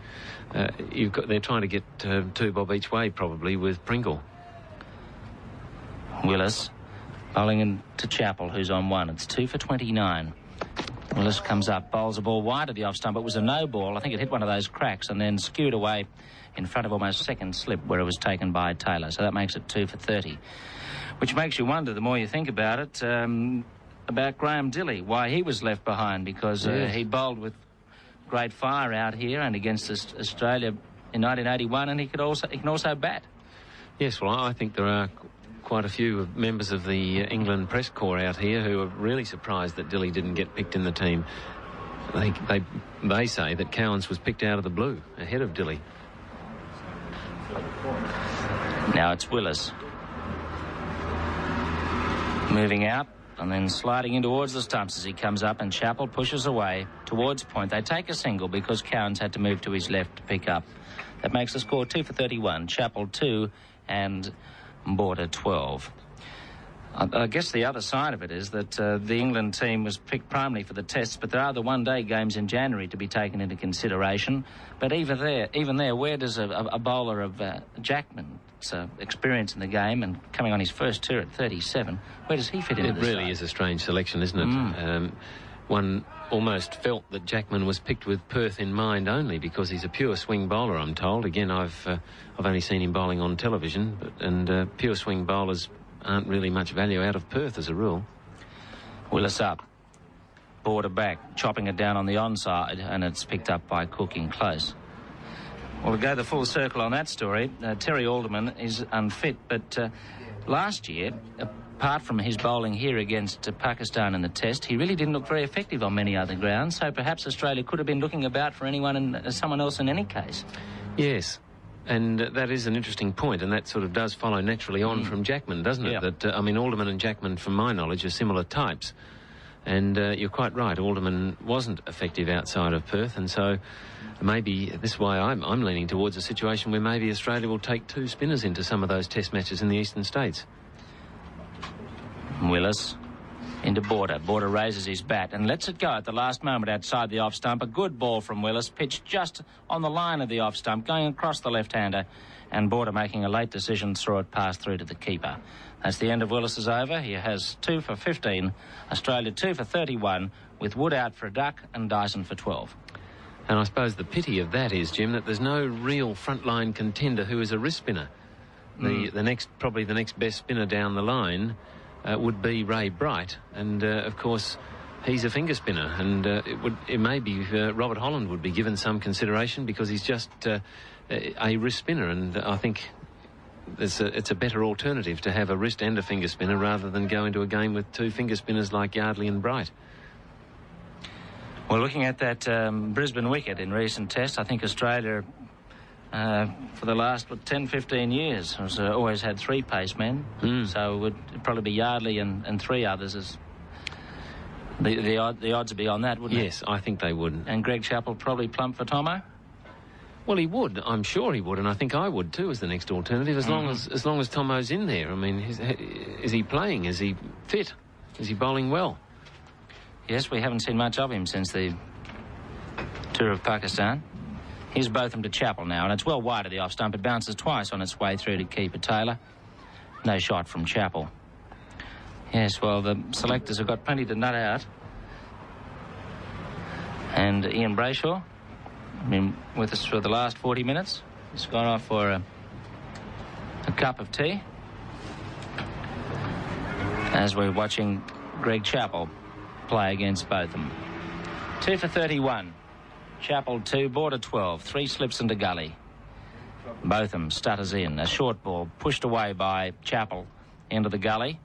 they're trying to get 2 bob each way, probably, with Pringle. Willis bowling into Chappell, who's on 1. It's 2 for 29. Willis comes up, bowls a ball wide of the off stump. It was a no ball. I think it hit one of those cracks and then skewed away in front of almost second slip where it was taken by Taylor. So that makes it 2 for 30, which makes you wonder, the more you think about it, about Graham Dilley, why he was left behind, because he bowled with great fire out here and against Australia in 1981, and he can also bat. Yes, well, I think there are quite a few members of the England press corps out here who are really surprised that Dilley didn't get picked in the team. They say that Cowans was picked out of the blue ahead of Dilley. Now it's Willis moving out and then sliding in towards the stumps as he comes up, and Chappell pushes away towards point. They take a single because Cowans had to move to his left to pick up. That makes the score 2 for 31. Chappell 2 and Border 12. I guess the other side of it is that the England team was picked primarily for the Tests, but there are the one-day games in January to be taken into consideration. But even there, where does a bowler of Jackman's experience in the game and coming on his first tour at 37, where does he fit into this? It really is a strange selection, isn't it? one almost felt that Jackman was picked with Perth in mind only because he's a pure swing bowler, I'm told. Again, I've only seen him bowling on television, and pure swing bowlers aren't really much value out of Perth as a rule. Willis up. Border back, chopping it down on the onside, and it's picked up by Cook in close. Well, to go the full circle on that story, Terry Alderman is unfit, but last year, apart from his bowling here against Pakistan in the Test, he really didn't look very effective on many other grounds, so perhaps Australia could have been looking about for someone else in any case. Yes, and that is an interesting point, and that sort of does follow naturally on from Jackman, doesn't it? Yeah. That I mean, Alderman and Jackman, from my knowledge, are similar types. And you're quite right, Alderman wasn't effective outside of Perth, and so maybe this is why I'm leaning towards a situation where maybe Australia will take 2 spinners into some of those Test matches in the eastern states. Willis into Border. Border raises his bat and lets it go at the last moment outside the off stump. A good ball from Willis, pitched just on the line of the off stump, going across the left-hander, and Border making a late decision, throw it past through to the keeper. That's the end of Willis's over. He has 2 for 15, Australia 2 for 31, with Wood out for a duck and Dyson for 12. And I suppose the pity of that is, Jim, that there's no real frontline contender who is a wrist spinner. Probably the next best spinner down the line would be Ray Bright, and of course he's a finger spinner, and it may be Robert Holland would be given some consideration because he's just a wrist spinner, and I think it's a better alternative to have a wrist and a finger spinner rather than go into a game with 2 finger spinners like Yardley and Bright. Well, looking at that Brisbane wicket in recent tests, I think Australia, for the last 10, 15 years, has always had 3 pace men. So it would probably be Yardley and 3 others. As the odds would be on that, wouldn't it? Yes, I think they would. And Greg Chappell probably plump for Tomo? Well, he would. I'm sure he would, and I think I would too as the next alternative, as long as Tomo's in there. I mean, is he playing? Is he fit? Is he bowling well? Yes, we haven't seen much of him since the tour of Pakistan. Here's Botham to Chappell now, and it's well wide of the off stump. It bounces twice on its way through to keeper Taylor. No shot from Chappell. Yes, well, the selectors have got plenty to nut out. And Ian Brayshaw, been with us for the last 40 minutes. He's gone off for a cup of tea as we're watching Greg Chappell play against Botham. 2 for 31. Chappell 2, Border 12. 3 slips into gully. Botham stutters in. A short ball pushed away by Chappell into the gully.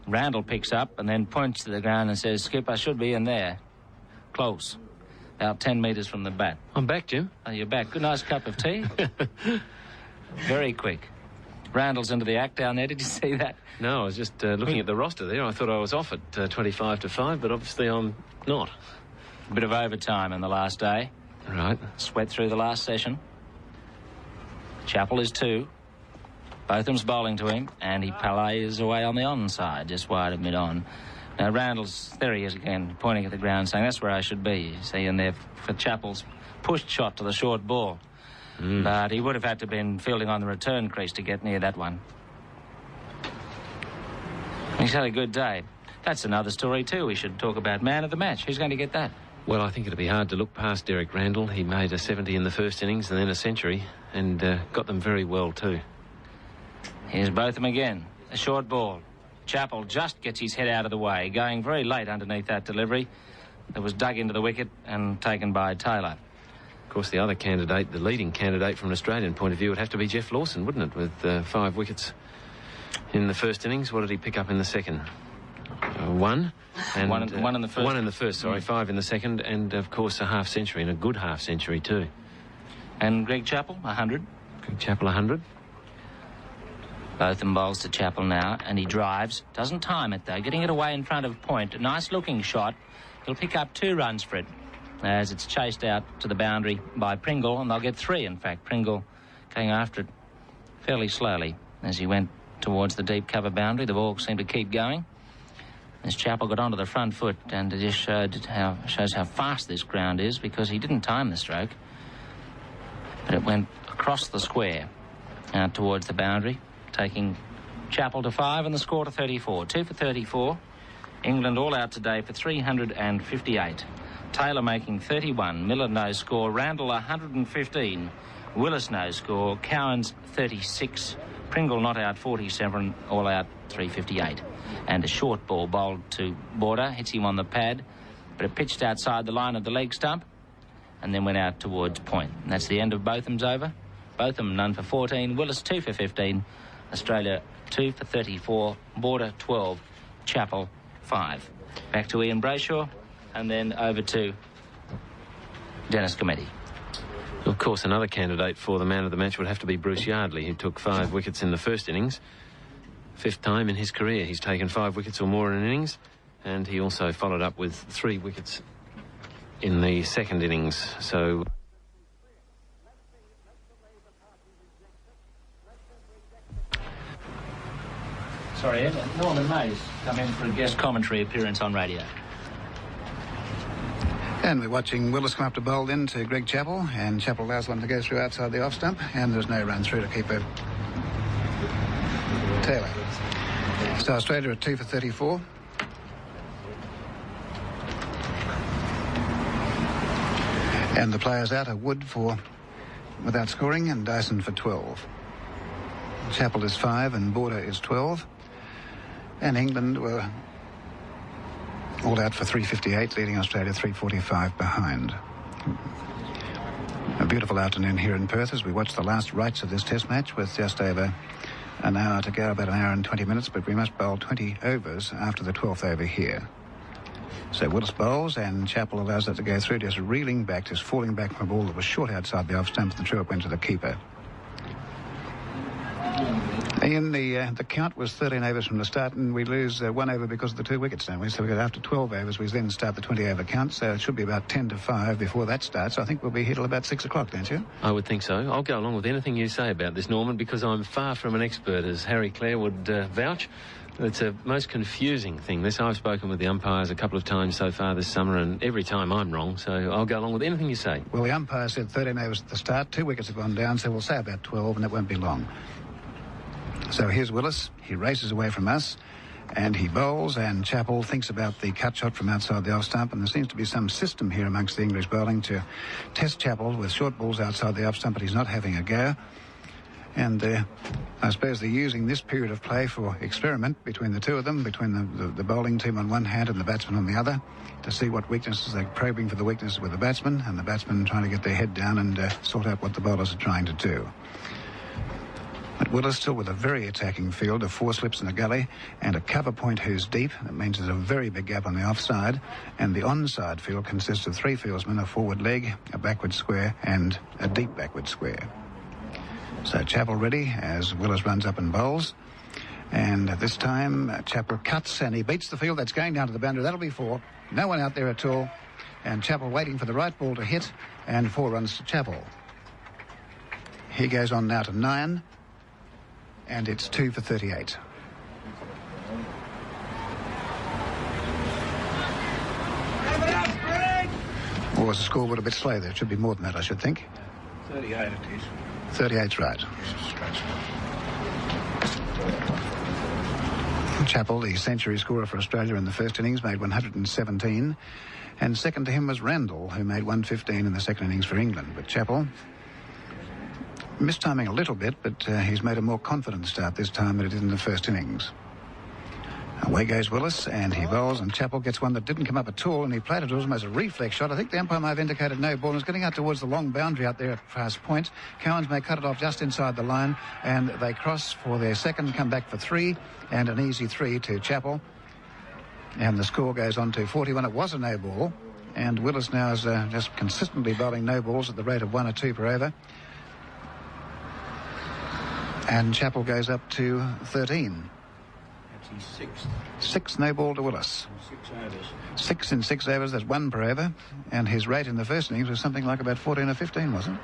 Randall picks up and then points to the ground and says, "Skip, I should be in there." Close. About 10 metres from the bat. I'm back, Jim. Oh, you're back. Good, nice cup of tea. Very quick. Randall's into the act down there. Did you see that? No, I was just looking at the roster there. I thought I was off at 25 to 5, but obviously I'm not. A bit of overtime in the last day. Right. Sweat through the last session. Chappell is 2. Botham's bowling to him, and he palays away on the onside, just wide of mid-on. Now, there he is again, pointing at the ground, saying, "That's where I should be." You see in there for Chappell's pushed shot to the short ball. But he would have had to have been fielding on the return crease to get near that one. He's had a good day. That's another story, too. We should talk about man of the match. Who's going to get that? Well, I think it'll be hard to look past Derek Randall. He made a 70 in the first innings and then a century, and got them very well, too. Here's Botham again. A short ball. Chappell just gets his head out of the way, going very late underneath that delivery. That was dug into the wicket and taken by Taylor. Of course, the other candidate, the leading candidate from an Australian point of view, would have to be Jeff Lawson, wouldn't it? With 5 wickets in the first innings. What did he pick up in the second? 1. And, one in the first. 1 in the first, sorry. 5 in the second. And, of course, a half century, and a good half century, too. And Greg Chappell, 100. Greg Chappell, 100. Botham bowls to Chappell now, and he drives. Doesn't time it, though. Getting it away in front of point. A nice-looking shot. He'll pick up 2 runs for it as it's chased out to the boundary by Pringle, and they'll get 3, in fact. Pringle going after it fairly slowly as he went towards the deep cover boundary. The ball seemed to keep going as Chappell got onto the front foot, and it just shows how fast this ground is because he didn't time the stroke. But it went across the square out towards the boundary, taking Chappell to 5 and the score to 34. 2 for 34. England all out today for 358. Taylor making 31, Miller no score, Randall 115, Willis no score, Cowans 36, Pringle not out 47, all out 358. And a short ball bowled to Border, hits him on the pad, but it pitched outside the line of the leg stump and then went out towards point. And that's the end of Botham's over. Botham none for 14, Willis 2 for 15, Australia 2 for 34, Border 12, Chappell 5. Back to Ian Brayshaw and then over to Dennis Cometti. Of course, another candidate for the man of the match would have to be Bruce Yardley, who took 5 wickets in the first innings. 5th time in his career he's taken 5 wickets or more in an innings, and he also followed up with 3 wickets in the second innings. So Sorry, Ed. Norman Mays come in for a guest commentary appearance on radio. And we're watching Willis come up to bowl into Greg Chappell, and Chappell allows one to go through outside the off stump, and there's no run through to keeper Taylor. So Australia at 2 for 34. And the players out are Wood for without scoring and Dyson for 12. Chappell is 5 and Border is 12. And England were all out for 358, leading Australia 345 behind. A beautiful afternoon here in Perth as we watch the last rites of this test match with just over an hour to go, about an hour and 20 minutes, but we must bowl 20 overs after the 12th over here. So Willis bowls and Chappell allows that to go through, just reeling back, just falling back from a ball that was short outside the off stump, and through it went to the keeper. Ian, the count was 13 overs from the start, and we lose 1 over because of the 2 wickets, don't we? So we got after 12 overs, we then start the 20 over count, so it should be about 10 to 5 before that starts. I think we'll be here till about 6 o'clock, don't you? I would think so. I'll go along with anything you say about this, Norman, because I'm far from an expert, as Harry Clare would vouch. It's a most confusing thing. This, I've spoken with the umpires a couple of times so far this summer, and every time I'm wrong, so I'll go along with anything you say. Well, the umpire said 13 overs at the start, 2 wickets have gone down, so we'll say about 12, and it won't be long. So here's Willis. He races away from us, and he bowls, and Chappell thinks about the cut shot from outside the off stump, and there seems to be some system here amongst the English bowling to test Chappell with short balls outside the off stump, but he's not having a go. And I suppose they're using this period of play for experiment between the two of them, between the bowling team on one hand and the batsman on the other, to see what weaknesses they're probing for, the weaknesses with the batsman, and the batsmen trying to get their head down and sort out what the bowlers are trying to do. But Willis still with a very attacking field of 4 slips in a gully and a cover point who's deep. That means there's a very big gap on the offside, and the onside field consists of 3 fieldsmen, a forward leg, a backward square and a deep backward square. So Chappell ready as Willis runs up and bowls, and at this time Chappell cuts and he beats the field. That's going down to the boundary. That'll be 4. No one out there at all, and Chappell waiting for the right ball to hit, and 4 runs to Chappell. He goes on now to 9, and it's 2 for 38. Or was the scoreboard a bit slow there? It should be more than that, I should think. 38 it is. 38's right. Chappell, the century scorer for Australia in the first innings, made 117. And second to him was Randall, who made 115 in the second innings for England. But Chappell mistiming a little bit, but he's made a more confident start this time than he did in the first innings. Away goes Willis, and he bowls, and Chappell gets one that didn't come up at all, and he played it almost a reflex shot. I think the umpire may have indicated no ball, and it's getting out towards the long boundary out there at fast point. Cowans may cut it off just inside the line, and they cross for their second, come back for 3, and an easy 3 to Chappell. And the score goes on to 41. It was a no ball, and Willis now is just consistently bowling no balls at the rate of 1 or 2 per over. And Chappell goes up to 13. That's his 6th. 6 no ball to Willis. 6 overs. 6 in 6 overs, that's 1 per over. And his rate in the first innings was something like about 14 or 15, wasn't it?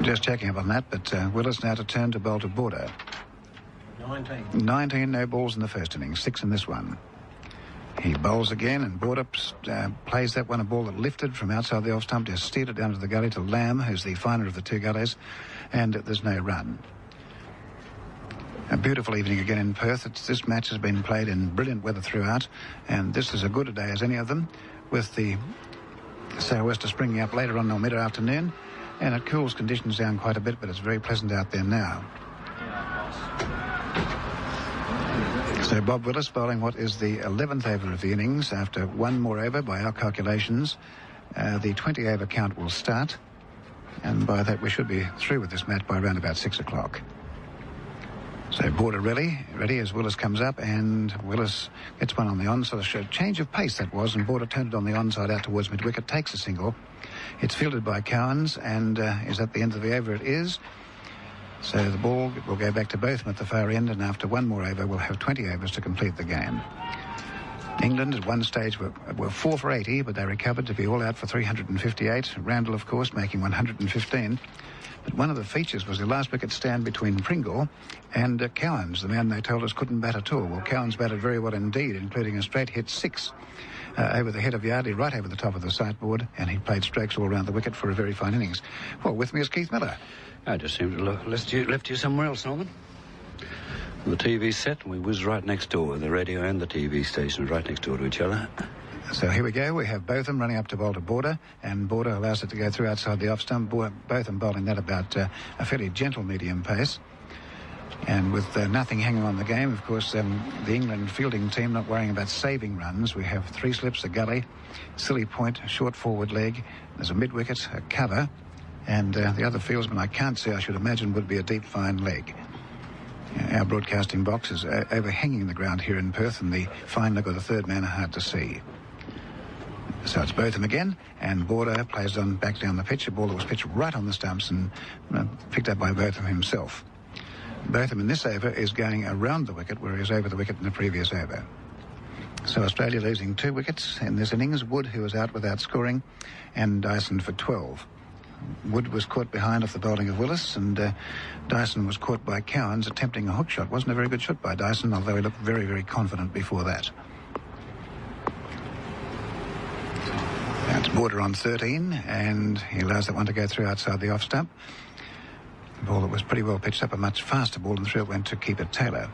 Just checking up on that, but Willis now to turn to bowl to Border. 19. 19 no balls in the first innings, 6 in this one. He bowls again, and Border plays that one, a ball that lifted from outside the off stump, just steered it down to the gully to Lamb, who's the finer of the two gullies, and there's no run. A beautiful evening again in Perth. This match has been played in brilliant weather throughout, and this is as good a day as any of them, with the sou'wester springing up later on mid-afternoon, and it cools conditions down quite a bit, but it's very pleasant out there now. So Bob Willis bowling what is the 11th over of the innings after one more over by our calculations. The 20 over count will start, and by that we should be through with this match by around about 6 o'clock. So Border ready as Willis comes up, and Willis gets one on the onside. A change of pace that was, and Border turned it on the onside out towards mid-wicket, takes a single. It's fielded by Cowans, and is at the end of the over. It is. So the ball will go back to Botham at the far end, and after one more over, we'll have 20 overs to complete the game. England at one stage were 4 for 80, but they recovered to be all out for 358. Randall, of course, making 115. But one of the features was the last wicket stand between Pringle and Cowans, the man they told us couldn't bat at all. Well, Cowans batted very well indeed, including a straight hit 6 over the head of Yardley, right over the top of the sideboard, and he played strokes all around the wicket for a very fine innings. Well, with me is Keith Miller. I just seem to have left you somewhere else, Norman. The TV set, we was right next door. The radio and the TV station right next door to each other. So here we go. We have Botham running up to bowl to Border, and Border allows it to go through outside the off stump. Botham bowling that about a fairly gentle medium pace. And with nothing hanging on the game, of course, the England fielding team not worrying about saving runs. We have 3 slips, a gully, silly point, a short forward leg. There's a mid-wicket, a cover, and the other fieldsman I can't see, I should imagine, would be a deep, fine leg. Our broadcasting box is overhanging the ground here in Perth, and the fine leg of the third man are hard to see. So it's Botham again, and Border plays on back down the pitch, a ball that was pitched right on the stumps and picked up by Botham himself. Botham in this over is going around the wicket, where he was over the wicket in the previous over. So Australia losing 2 wickets in this innings. Wood, who was out without scoring, and Dyson for 12. Wood was caught behind off the bowling of Willis, and Dyson was caught by Cowans attempting a hook shot. Wasn't a very good shot by Dyson, although he looked very, very confident before that. That's Border on 13, and he allows that one to go through outside the off stump. The ball that was pretty well pitched up, a much faster ball, and through it went to keeper Taylor.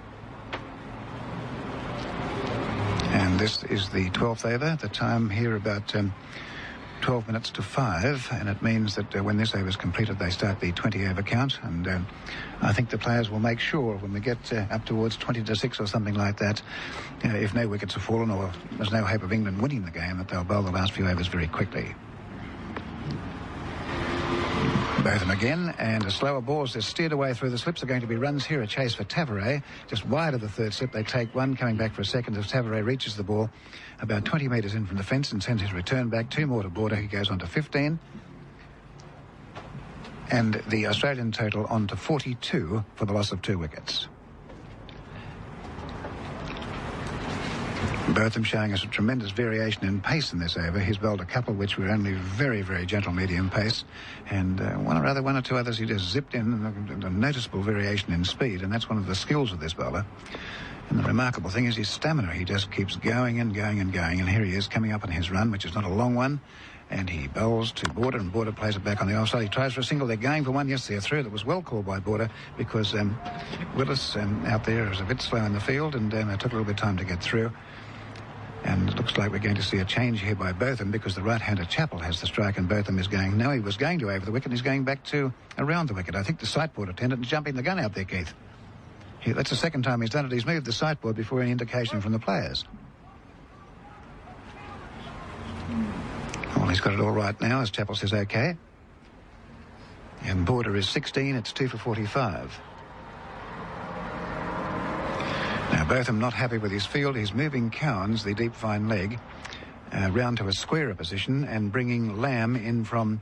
And this is the 12th over. The time here about 12 minutes to 5, and it means that when this over is completed, they start the 20 over count, and I think the players will make sure when we get up towards 20 to 6 or something like that, if no wickets have fallen or there's no hope of England winning the game, that they'll bowl the last few overs very quickly. Botham again, and a slower ball as they're steered away through the slips. Are going to be runs here, a chase for Tavares, just wide of the third slip. They take one, coming back for a second as Tavares reaches the ball about 20 metres in from the fence and sends his return back. 2 more to Border. He goes on to 15. And the Australian total on to 42 for the loss of 2 wickets. Botham showing us a tremendous variation in pace in this over. He's bowled a couple which were only very, very gentle medium pace, and one or two others he just zipped in, a noticeable variation in speed, and that's one of the skills of this bowler. And the remarkable thing is his stamina. He just keeps going and going and going, and here he is coming up on his run, which is not a long one, and he bowls to Border, and Border plays it back on the offside. He tries for a single. They're going for one. Yes, they're through. That was well called by Border, because Willis out there is a bit slow in the field, and it took a little bit of time to get through. And it looks like we're going to see a change here by Botham, because the right-hander Chappell has the strike, and Botham is going. No, he was going to over the wicket, and he's going back to around the wicket. I think the sideboard attendant is jumping the gun out there, Keith. That's the second time he's done it. He's moved the sideboard before any indication from the players. Well, he's got it all right now, as Chappell says OK. And Border is 16. It's 2 for 45. Now, Botham not happy with his field. He's moving Cowans, the deep fine leg, round to a squarer position and bringing Lamb in from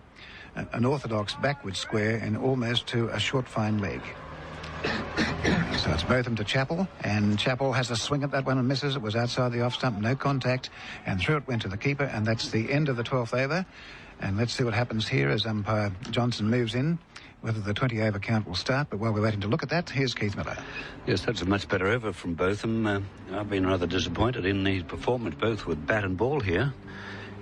an orthodox backward square and almost to a short fine leg. So it's Botham to Chappell, and Chappell has a swing at that one and misses. It was outside the off stump, no contact, and through it went to the keeper, and that's the end of the 12th over. And let's see what happens here as umpire Johnson moves in whether the 20-over count will start, but while we're waiting to look at that, here's Keith Miller. Yes, that's a much better over from both of them. I've been rather disappointed in his performance, both with bat and ball here.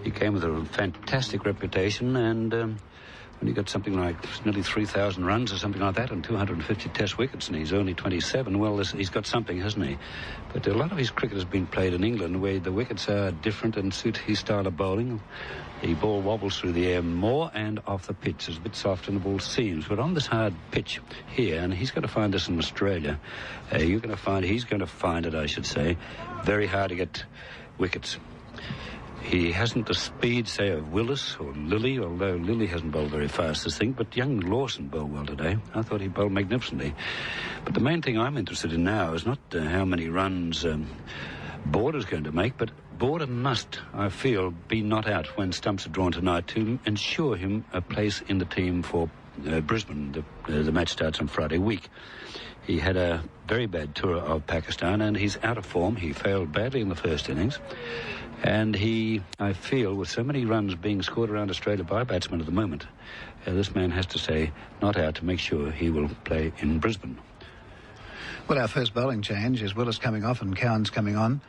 He came with a fantastic reputation, and when he got something like nearly 3,000 runs or something like that and 250 test wickets, and he's only 27, well, he's got something, hasn't he? But a lot of his cricket has been played in England, where the wickets are different and suit his style of bowling. The ball wobbles through the air more and off the pitch. It's a bit softer than the ball seems. But on this hard pitch here, and he's going to find this in Australia, he's going to find it, I should say, very hard to get wickets. He hasn't the speed, say, of Willis or Lilly, although Lilly hasn't bowled very fast, this thing, but young Lawson bowled well today. I thought he bowled magnificently. But the main thing I'm interested in now is not how many runs Border's going to make, but Border must, I feel, be not out when stumps are drawn tonight to ensure him a place in the team for Brisbane. The match starts on Friday week. He had a very bad tour of Pakistan, and he's out of form. He failed badly in the first innings. And he, I feel, with so many runs being scored around Australia by batsmen at the moment, this man has to say not out to make sure he will play in Brisbane. Well, our first bowling change is Willis coming off and Cowan's coming on.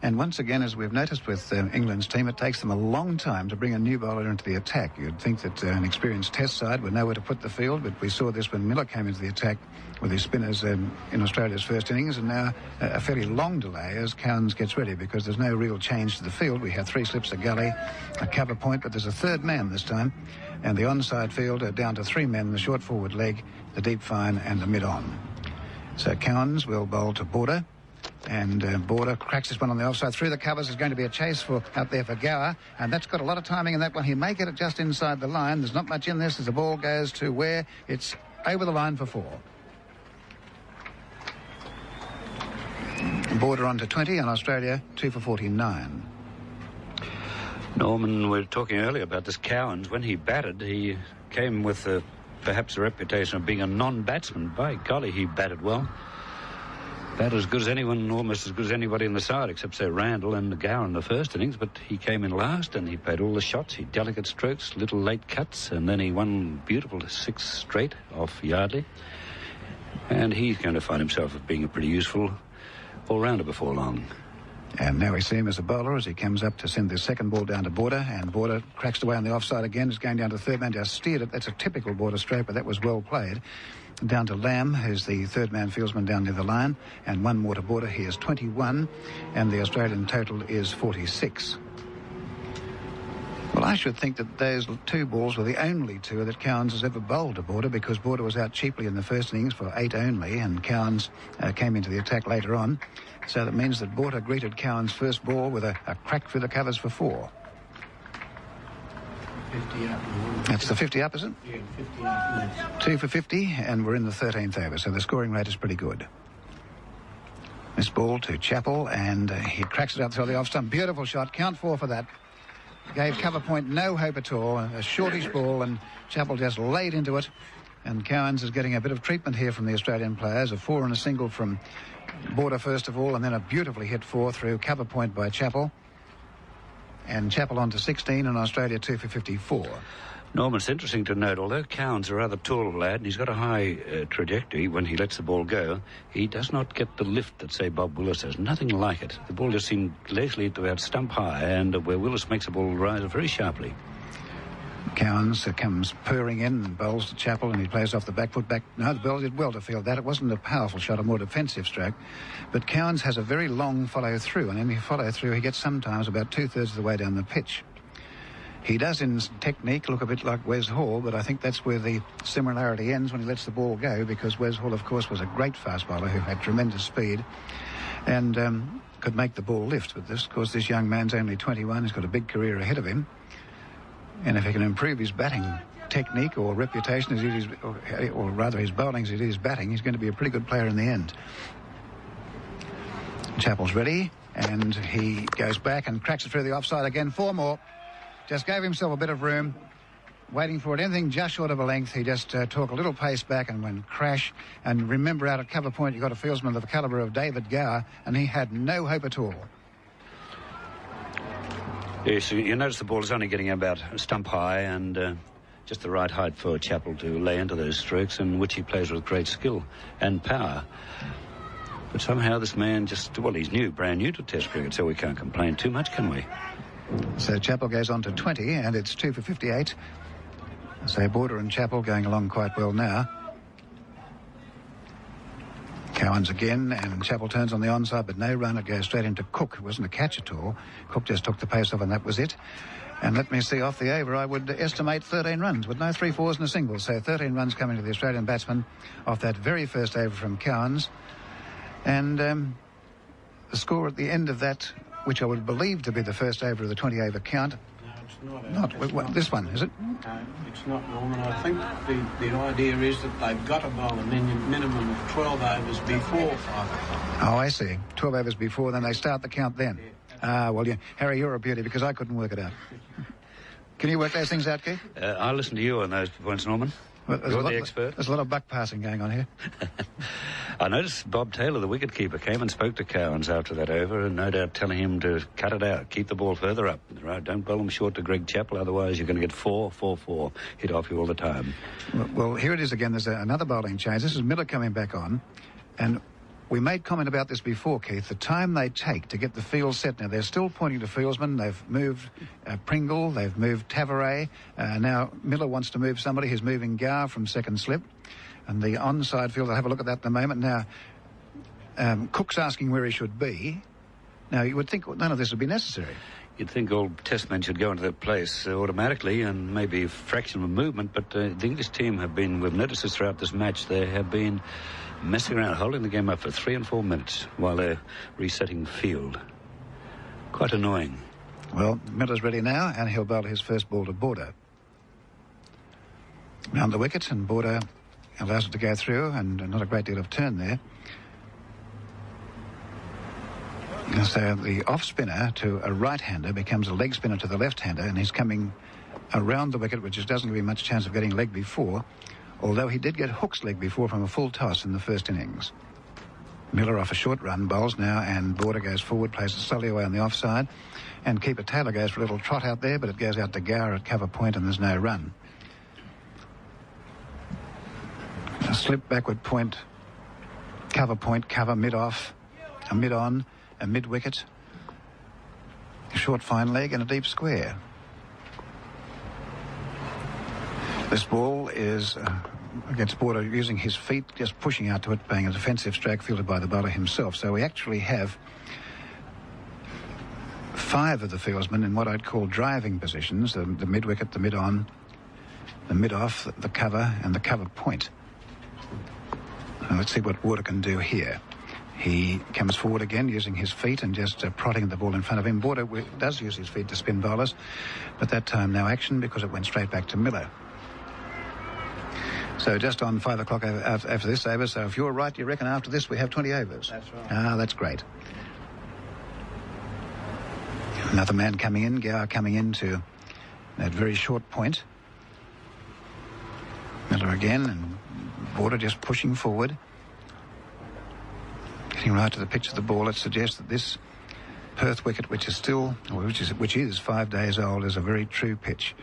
And once again, as we've noticed with England's team, it takes them a long time to bring a new bowler into the attack. You'd think that an experienced test side would know where to put the field, but we saw this when Miller came into the attack with his spinners in Australia's first innings, and now a fairly long delay as Cowans gets ready because there's no real change to the field. We have 3 slips, a gully, a cover point, but there's a third man this time, and the onside field are down to 3 men, the short forward leg, the deep fine, and the mid-on. So Cowans will bowl to Border. And Border cracks this one on the offside. Through the covers is going to be a chase out there for Gower. And that's got a lot of timing in that one. He may get it just inside the line. There's not much in this as the ball goes to where it's over the line for 4. Border on to 20 and Australia 2 for 49. Norman, we were talking earlier about this Cowans. When he batted, he came with perhaps a reputation of being a non-batsman. By golly, he batted well. Batted as good as anyone, almost as good as anybody in the side, except, say, Randall and Gower in the first innings. But he came in last and he played all the shots. He delicate strokes, little late cuts, and then he won beautiful 6 straight off Yardley. And he's going to find himself as being a pretty useful all-rounder before long. And now we see him as a bowler as he comes up to send the second ball down to Border, and Border cracks away on the offside again. It's going down to third man, just steered it. That's a typical Border stroke, but that was well played. Down to Lamb, who's the third man fieldsman down near the line, and one more to Border. He is 21, and the Australian total is 46. Well, I should think that those 2 balls were the only 2 that Cowans has ever bowled to Border, because Border was out cheaply in the first innings for 8 only, and Cowans came into the attack later on. So that means that Border greeted Cowans' first ball with a crack through the covers for 4. 50 up. That's the 50 up, is it? Yeah, 50 up. 2 for 50, and we're in the 13th over, so the scoring rate is pretty good. This ball to Chappell, and he cracks it out through the off stump. Beautiful shot. Count 4 for that. Gave cover point no hope at all. A shortish ball, and Chappell just laid into it. And Cowans is getting a bit of treatment here from the Australian players. A 4 and a single from Border first of all, and then a beautifully hit 4 through cover point by Chappell. And Chappell on to 16, and Australia 2 for 54. Norman, it's interesting to note, although Cowans a rather tall lad, and he's got a high trajectory when he lets the ball go, he does not get the lift that, say, Bob Willis has. Nothing like it. The ball just seemed leisurely to about stump high, and where Willis makes the ball rise very sharply. Cowans comes purring in and bowls to Chappell, and he plays off the back foot back. No, the ball did well to field that. It wasn't a powerful shot, a more defensive stroke. But Cowans has a very long follow-through, and in his follow-through he gets sometimes about 2/3 of the way down the pitch. He does in technique look a bit like Wes Hall, but I think that's where the similarity ends when he lets the ball go, because Wes Hall, of course, was a great fast bowler who had tremendous speed and could make the ball lift. But this, of course, this young man's only 21. He's got a big career ahead of him. And if he can improve his batting technique or reputation as it is, or rather his bowling as it is batting, he's going to be a pretty good player in the end. Chappell's ready, and he goes back and cracks it through the offside again. 4 more. Just gave himself a bit of room, waiting for it. Anything just short of a length, he just took a little pace back and went crash. And remember, out at cover point, you've got a fieldsman of the calibre of David Gower, and he had no hope at all. Yes, you notice the ball is only getting about stump high, and just the right height for Chappell to lay into those strokes, in which he plays with great skill and power. But somehow this man just, well, he's brand new to Test cricket, so we can't complain too much, can we? So Chappell goes on to 20, and it's 2 for 58. So Border and Chappell going along quite well now. Cowans again, and Chappell turns on the onside, but no run. It goes straight into Cook. It wasn't a catch at all. Cook just took the pace off, and that was it. And let me see, off the over, I would estimate 13 runs, with no 3-4s and a single. So 13 runs coming to the Australian batsman off that very first over from Cowans. And the score at the end of that, which I would believe to be the first over of the 20-over count. No, it's not. This one, is it? No, it's not, Norman. I think the idea is that they've got to bowl a minimum of 12 overs before 5 o'clock. Oh, I see. 12 overs before, then they start the count then. Well, Harry, you're a beauty, because I couldn't work it out. Can you work those things out, Keith? I'll listen to you on those points, Norman. Well, You're the expert. There's a lot of buck passing going on here. I noticed Bob Taylor, the wicketkeeper, came and spoke to Cowans after that over, and no doubt telling him to cut it out, keep the ball further up. Right, don't bowl him short to Greg Chappell, otherwise you're going to get 4 hit off you all the time. Well, here it is again. There's another bowling change. This is Miller coming back on, and we made comment about this before, Keith, the time they take to get the field set. Now, they're still pointing to fieldsmen. They've moved Pringle, they've moved Tavares. Now, Miller wants to move somebody. He's moving Gar from second slip. And the onside field, I'll have a look at that in a moment. Now, Cook's asking where he should be. Now, you would think none of this would be necessary. You'd think all testmen should go into that place automatically, and maybe a fraction of movement, but the English team have been, we've noticed this throughout this match, they have been messing around, holding the game up for 3 and 4 minutes while they're resetting the field. Quite annoying. Well, Miller's ready now, and he'll bowl his first ball to Border. Round the wicket, and Border allows it to go through, and not a great deal of turn there. And so the off-spinner to a right-hander becomes a leg spinner to the left-hander, and he's coming around the wicket, which doesn't give him much chance of getting leg before, although he did get Hook's leg before from a full toss in the first innings. Miller off a short run, bowls now, and Border goes forward, plays it slowly away on the offside, and keeper Taylor goes for a little trot out there, but it goes out to Gar at cover point, and there's no run. A slip backward point, cover mid-off, a mid-on, a mid-wicket, a short fine leg, and a deep square. This ball is against Border using his feet, just pushing out to it, being a defensive stroke fielded by the bowler himself. So we actually have 5 of the fieldsmen in what I'd call driving positions, the mid-wicket, the mid-on, the mid-off, the cover, and the cover point. Now let's see what Border can do here. He comes forward again using his feet and just prodding the ball in front of him. Border does use his feet to spin bowlers, but that time no action because it went straight back to Miller. So just on 5 o'clock after this over. So if you're right, you reckon after this we have 20 overs? That's right. That's great. Another man coming in, Gower coming into that very short point. Miller again, and Border just pushing forward. Getting right to the pitch of the ball. It suggests that this Perth wicket, which is 5 days old, is a very true pitch.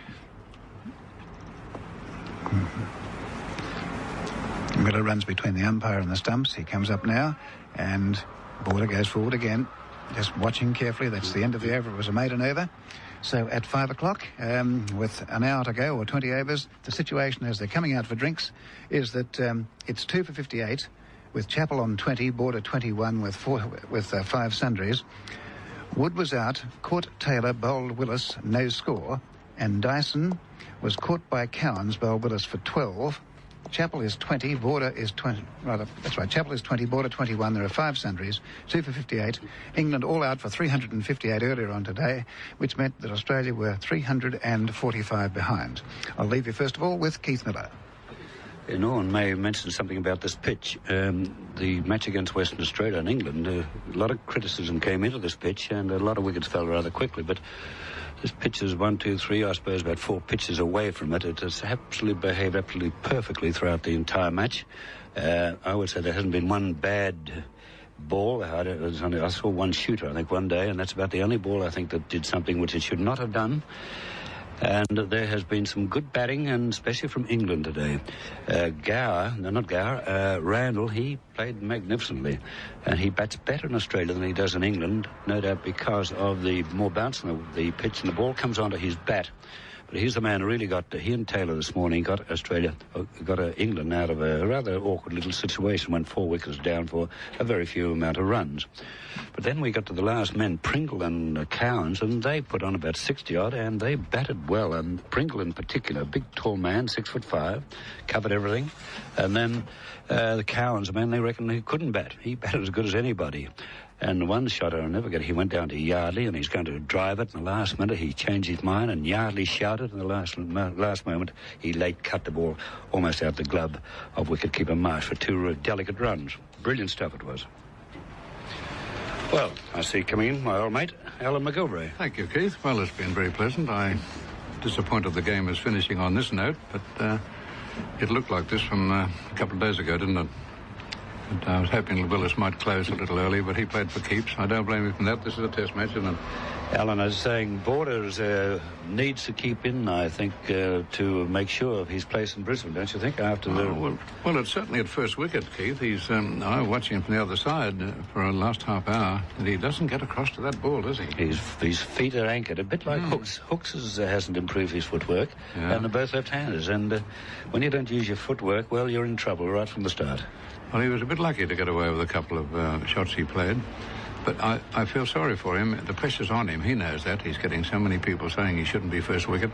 Miller runs between the umpire and the stumps. He comes up now, and Border goes forward again, just watching carefully. That's the end of the over. It was a maiden over. So at 5 o'clock, with an hour to go, or 20 overs, the situation as they're coming out for drinks is that it's 2 for 58, with Chappell on 20, Border 21 with 5 sundries. Wood was out, caught Taylor, bowled Willis, no score, and Dyson was caught by Cowans, bowled Willis for 12. Chappell is 20, Border is 20, rather, that's right, Chappell is 20, Border 21. There are 5 sundries, 2 for 58. England all out for 358 earlier on today, which meant that Australia were 345 behind. I'll leave you first of all with Keith Miller. Norman may mention something about this pitch. The match against Western Australia and England, a lot of criticism came into this pitch, and a lot of wickets fell rather quickly, but this pitch is 1, 2, 3, I suppose about 4 pitches away from it. It has absolutely behaved absolutely perfectly throughout the entire match. I would say there hasn't been one bad ball. I saw one shooter, I think, one day, and that's about the only ball I think that did something which it should not have done. And there has been some good batting, and especially from England today. Randall, he played magnificently. And he bats better in Australia than he does in England, no doubt because of the more bounce on the pitch, and the ball comes onto his bat. But he's the man who really he and Taylor this morning got England out of a rather awkward little situation, went 4 wickets down for a very few amount of runs. But then we got to the last men, Pringle and Cowans, and they put on about 60-odd, and they batted well. And Pringle in particular, a big tall man, 6'5", covered everything. And then the Cowans, man, they reckon he couldn't bat. He batted as good as anybody. And one shot I'll never get, he went down to Yardley and he's going to drive it. In the last minute, he changed his mind and Yardley shouted. In the last moment, he late cut the ball almost out the glove of wicket-keeper Marsh for 2 delicate runs. Brilliant stuff it was. Well, I see coming in my old mate, Alan McGilvray. Thank you, Keith. Well, it's been very pleasant. I'm disappointed the game is finishing on this note, but it looked like this from a couple of days ago, didn't it? And I was hoping Willis might close a little early, but he played for keeps. I don't blame him for that. This is a test match, isn't it? Alan is saying Borders needs to keep in, I think, to make sure of his place in Brisbane, don't you think, after the... Well, it's certainly at first wicket, Keith. He's, I was watching him from the other side for the last half hour, and he doesn't get across to that ball, does he? His feet are anchored, a bit like Hooks. Hooks hasn't improved his footwork, and they're both left-handers, and when you don't use your footwork, well, you're in trouble right from the start. Well, he was a bit lucky to get away with a couple of shots he played. But I feel sorry for him. The pressure's on him. He knows that. He's getting so many people saying he shouldn't be first wicket.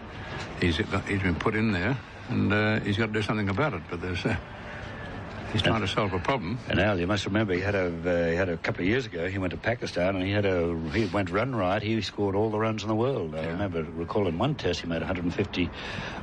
He's been put in there, and he's got to do something about it. But he's trying to solve a problem. And Al, you must remember he had a couple of years ago. He went to Pakistan and he went run right. He scored all the runs in the world. I recall in one test he made 150,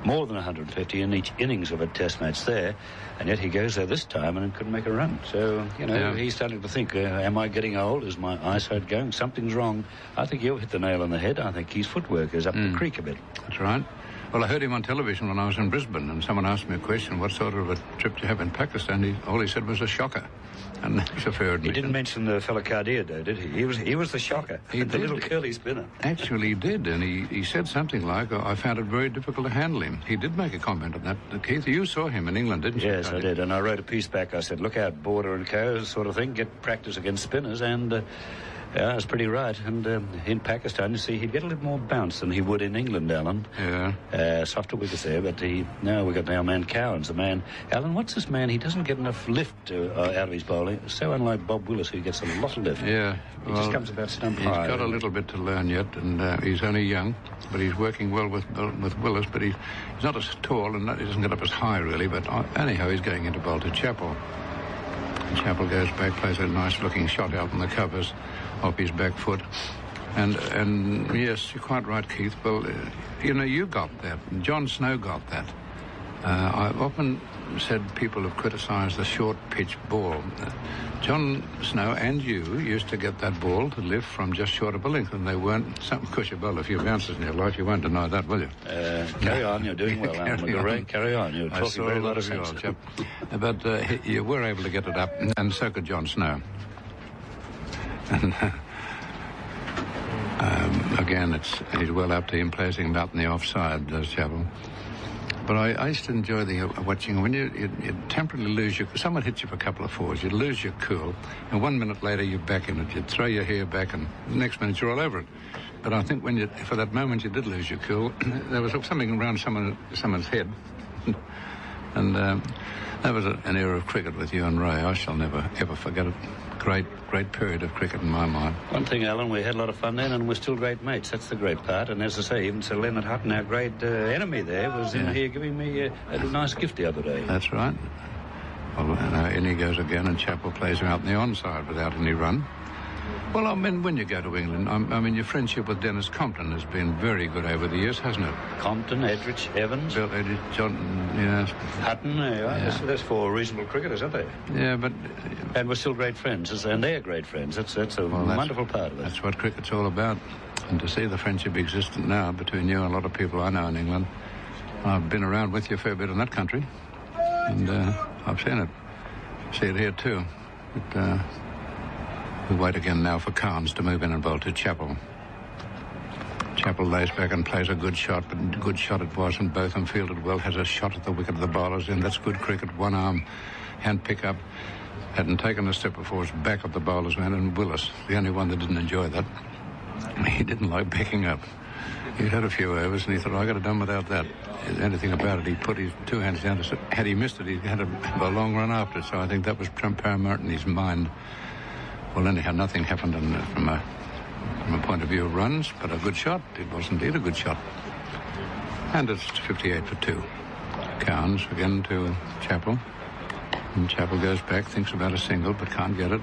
more than 150 in each innings of a test match there. And yet he goes there this time and couldn't make a run. So, he's starting to think, am I getting old? Is my eyesight going? Something's wrong. I think you'll hit the nail on the head. I think his footwork is up the creek a bit. That's right. Well, I heard him on television when I was in Brisbane, and someone asked me a question, what sort of a trip do you have in Pakistan? All he said was a shocker. And it's a fair admission. He didn't mention the fellow Cardier, though, did he? He was the shocker. The little curly spinner. Actually, he did, and he said something like, I found it very difficult to handle him. He did make a comment on that. Keith, you saw him in England, didn't you? Yes, I did, and I wrote a piece back. I said, look out, Border and Co. sort of thing, get practice against spinners, and... yeah, that's pretty right. And in Pakistan, you see, he'd get a little more bounce than he would in England, Alan. Yeah. Softer wickets there, but now we've got our man Cowans, the man. Alan, what's this man? He doesn't get enough lift out of his bowling. So unlike Bob Willis, who gets a lot of lift. Yeah. He just comes about stump high. He's got a little bit to learn yet, and he's only young, but he's working well with Willis, but he's not as tall, and he doesn't get up as high, really. But anyhow, he's going into bowl to Chappell. And Chappell goes back, plays a nice-looking shot out in the covers off his back foot. And yes, you're quite right, Keith. Well, you got that. John Snow got that. I've often said people have criticised the short pitch ball. John Snow and you used to get that ball to lift from just short of a length, and they weren't... Of course, you bowled a few bounces in your life. You won't deny that, will you? Carry on. You're doing well, Alan McGilvray. Carry on. You're talking very lot of sense. But you were able to get it up, and so could John Snow. And again, he's well up to him placing him out in the offside, does Chappell. But I used to enjoy watching when you temporarily lose your... Someone hits you for a couple of fours, you'd lose your cool, and 1 minute later you're back in it. You'd throw your hair back, and the next minute you're all over it. But I think for that moment you did lose your cool, there was something around someone's head. And that was an era of cricket with you and Ray. I shall never, ever forget it. Great period of cricket in my mind. One thing, Alan, we had a lot of fun then, and we're still great mates. That's the great part. And as I say, even Sir Leonard Hutton, our great enemy there, was in here giving me a nice gift the other day. That's right. Well, in he goes again, and Chappell plays him out in the onside without any run. Well, I mean, when you go to England, I mean, your friendship with Dennis Compton has been very good over the years, hasn't it? Compton, Edrich, Evans. Bill Edrich, John, yes. Hutton, That's four reasonable cricketers, aren't they? Yeah, but... And we're still great friends, and they're great friends. That's a wonderful part of it. That's what cricket's all about. And to see the friendship existent now between you and a lot of people I know in England. I've been around with you a fair bit in that country, and I've seen it. See it here, too. But, we wait again now for Carnes to move in and bowl to Chappell. Chappell lays back and plays a good shot, but good shot it was, and Botham fielded well, has a shot at the wicket of the bowlers in. That's good cricket, one arm hand pick up. Hadn't taken a step before his back of the bowler's man, and Willis, the only one that didn't enjoy that. He didn't like backing up. He'd had a few overs and he thought, I got it done without that. Anything about it, he put his two hands down. Had he missed it, he had a long run after it. So I think that was paramount in his mind. Well, anyhow, nothing happened from a point of view of runs, but a good shot. It was indeed a good shot. And it's 58 for 2. Cowans again to Chappell. And Chappell goes back, thinks about a single, but can't get it.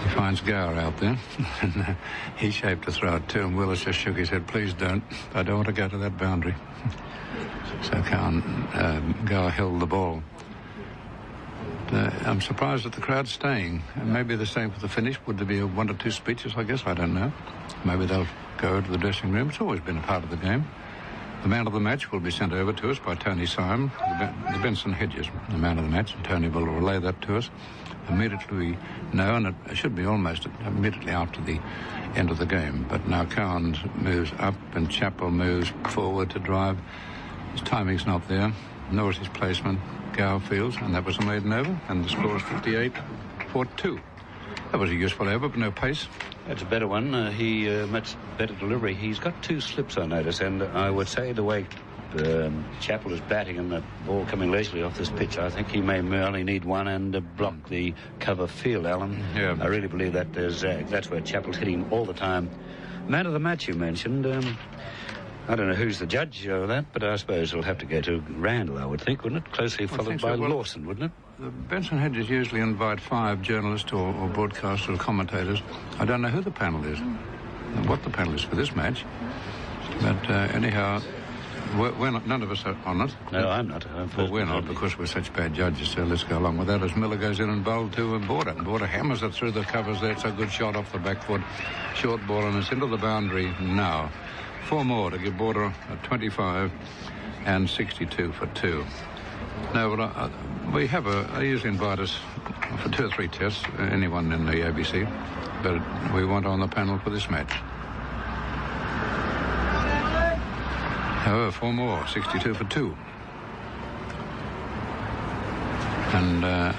He finds Gower out there. And he shaped to throw it too, and Willis just shook his head. Please don't. I don't want to go to that boundary. So Gower held the ball. I'm surprised that the crowd's staying. And maybe the same for the finish. Would there be 1 or 2 speeches, I guess? I don't know. Maybe they'll go to the dressing room. It's always been a part of the game. The man of the match will be sent over to us by Tony Syme, the Benson Hedges, the man of the match, and Tony will relay that to us. Immediately we know, and it should be almost immediately after the end of the game. But now Cowans moves up and Chappell moves forward to drive. His timing's not there, nor is his placement. Gower fields, and that was a maiden over, and the score is 58 for 2. That was a useful over, but no pace. That's a better one. Much better delivery. He's got 2 slips, I notice, and I would say the way Chappell is batting and the ball coming leisurely off this pitch, I think he may only need one and block the cover field, Alan. Yeah. I really believe that that's where Chappell's hitting all the time. Man of the match you mentioned. I don't know who's the judge of that, but I suppose it'll have to go to Randall, I would think, wouldn't it? Closely followed by Lawson, wouldn't it? The Benson Hedges usually invite 5 journalists or broadcasters or commentators. I don't know who the panel is, what the panel is for this match. But anyhow, we're not, none of us are on it. No, I'm not. Well, we're not, because we're such bad judges, so let's go along with that. As Miller goes in and bowled to Border. Border hammers it through the covers there. It's a good shot off the back foot. Short ball, and it's into the boundary now. 4 more to give Border a 25 and 62 for 2. No, well, I usually invite us for 2 or 3 tests, anyone in the ABC, but we want on the panel for this match. However, 4 more, 62 for 2. And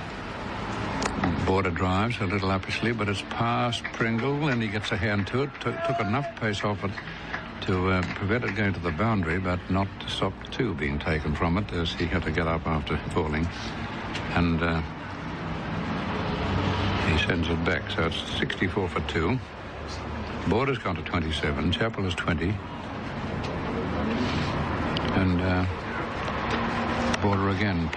Border drives a little uppishly, but it's past Pringle, and he gets a hand to it. Took enough pace off it to prevent it going to the boundary, but not to stop 2 being taken from it, as he had to get up after falling. And he sends it back. So it's 64 for 2. Border's gone to 27. Chappell is 20. And Border again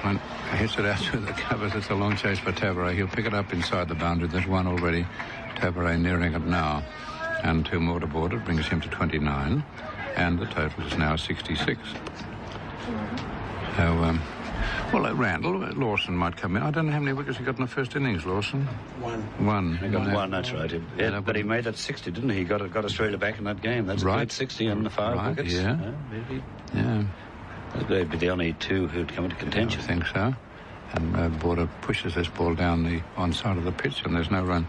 hits it out through the covers. It's a long chase for Tabaret. He'll pick it up inside the boundary. There's 1 already. Tabaret nearing it now. And 2 more to Border brings him to 29. And the total is now 66. So, Randall, Lawson might come in. I don't know how many wickets he got in the first innings, Lawson. 1. He got 1, that's right. Yeah, but he made that 60, didn't he? He got Australia back in that game. That's right. 60 and the 5 wickets. Yeah. Really? Yeah. They'd be the only 2 who'd come into contention. I think so. And Border pushes this ball down the on side of the pitch, and there's no run.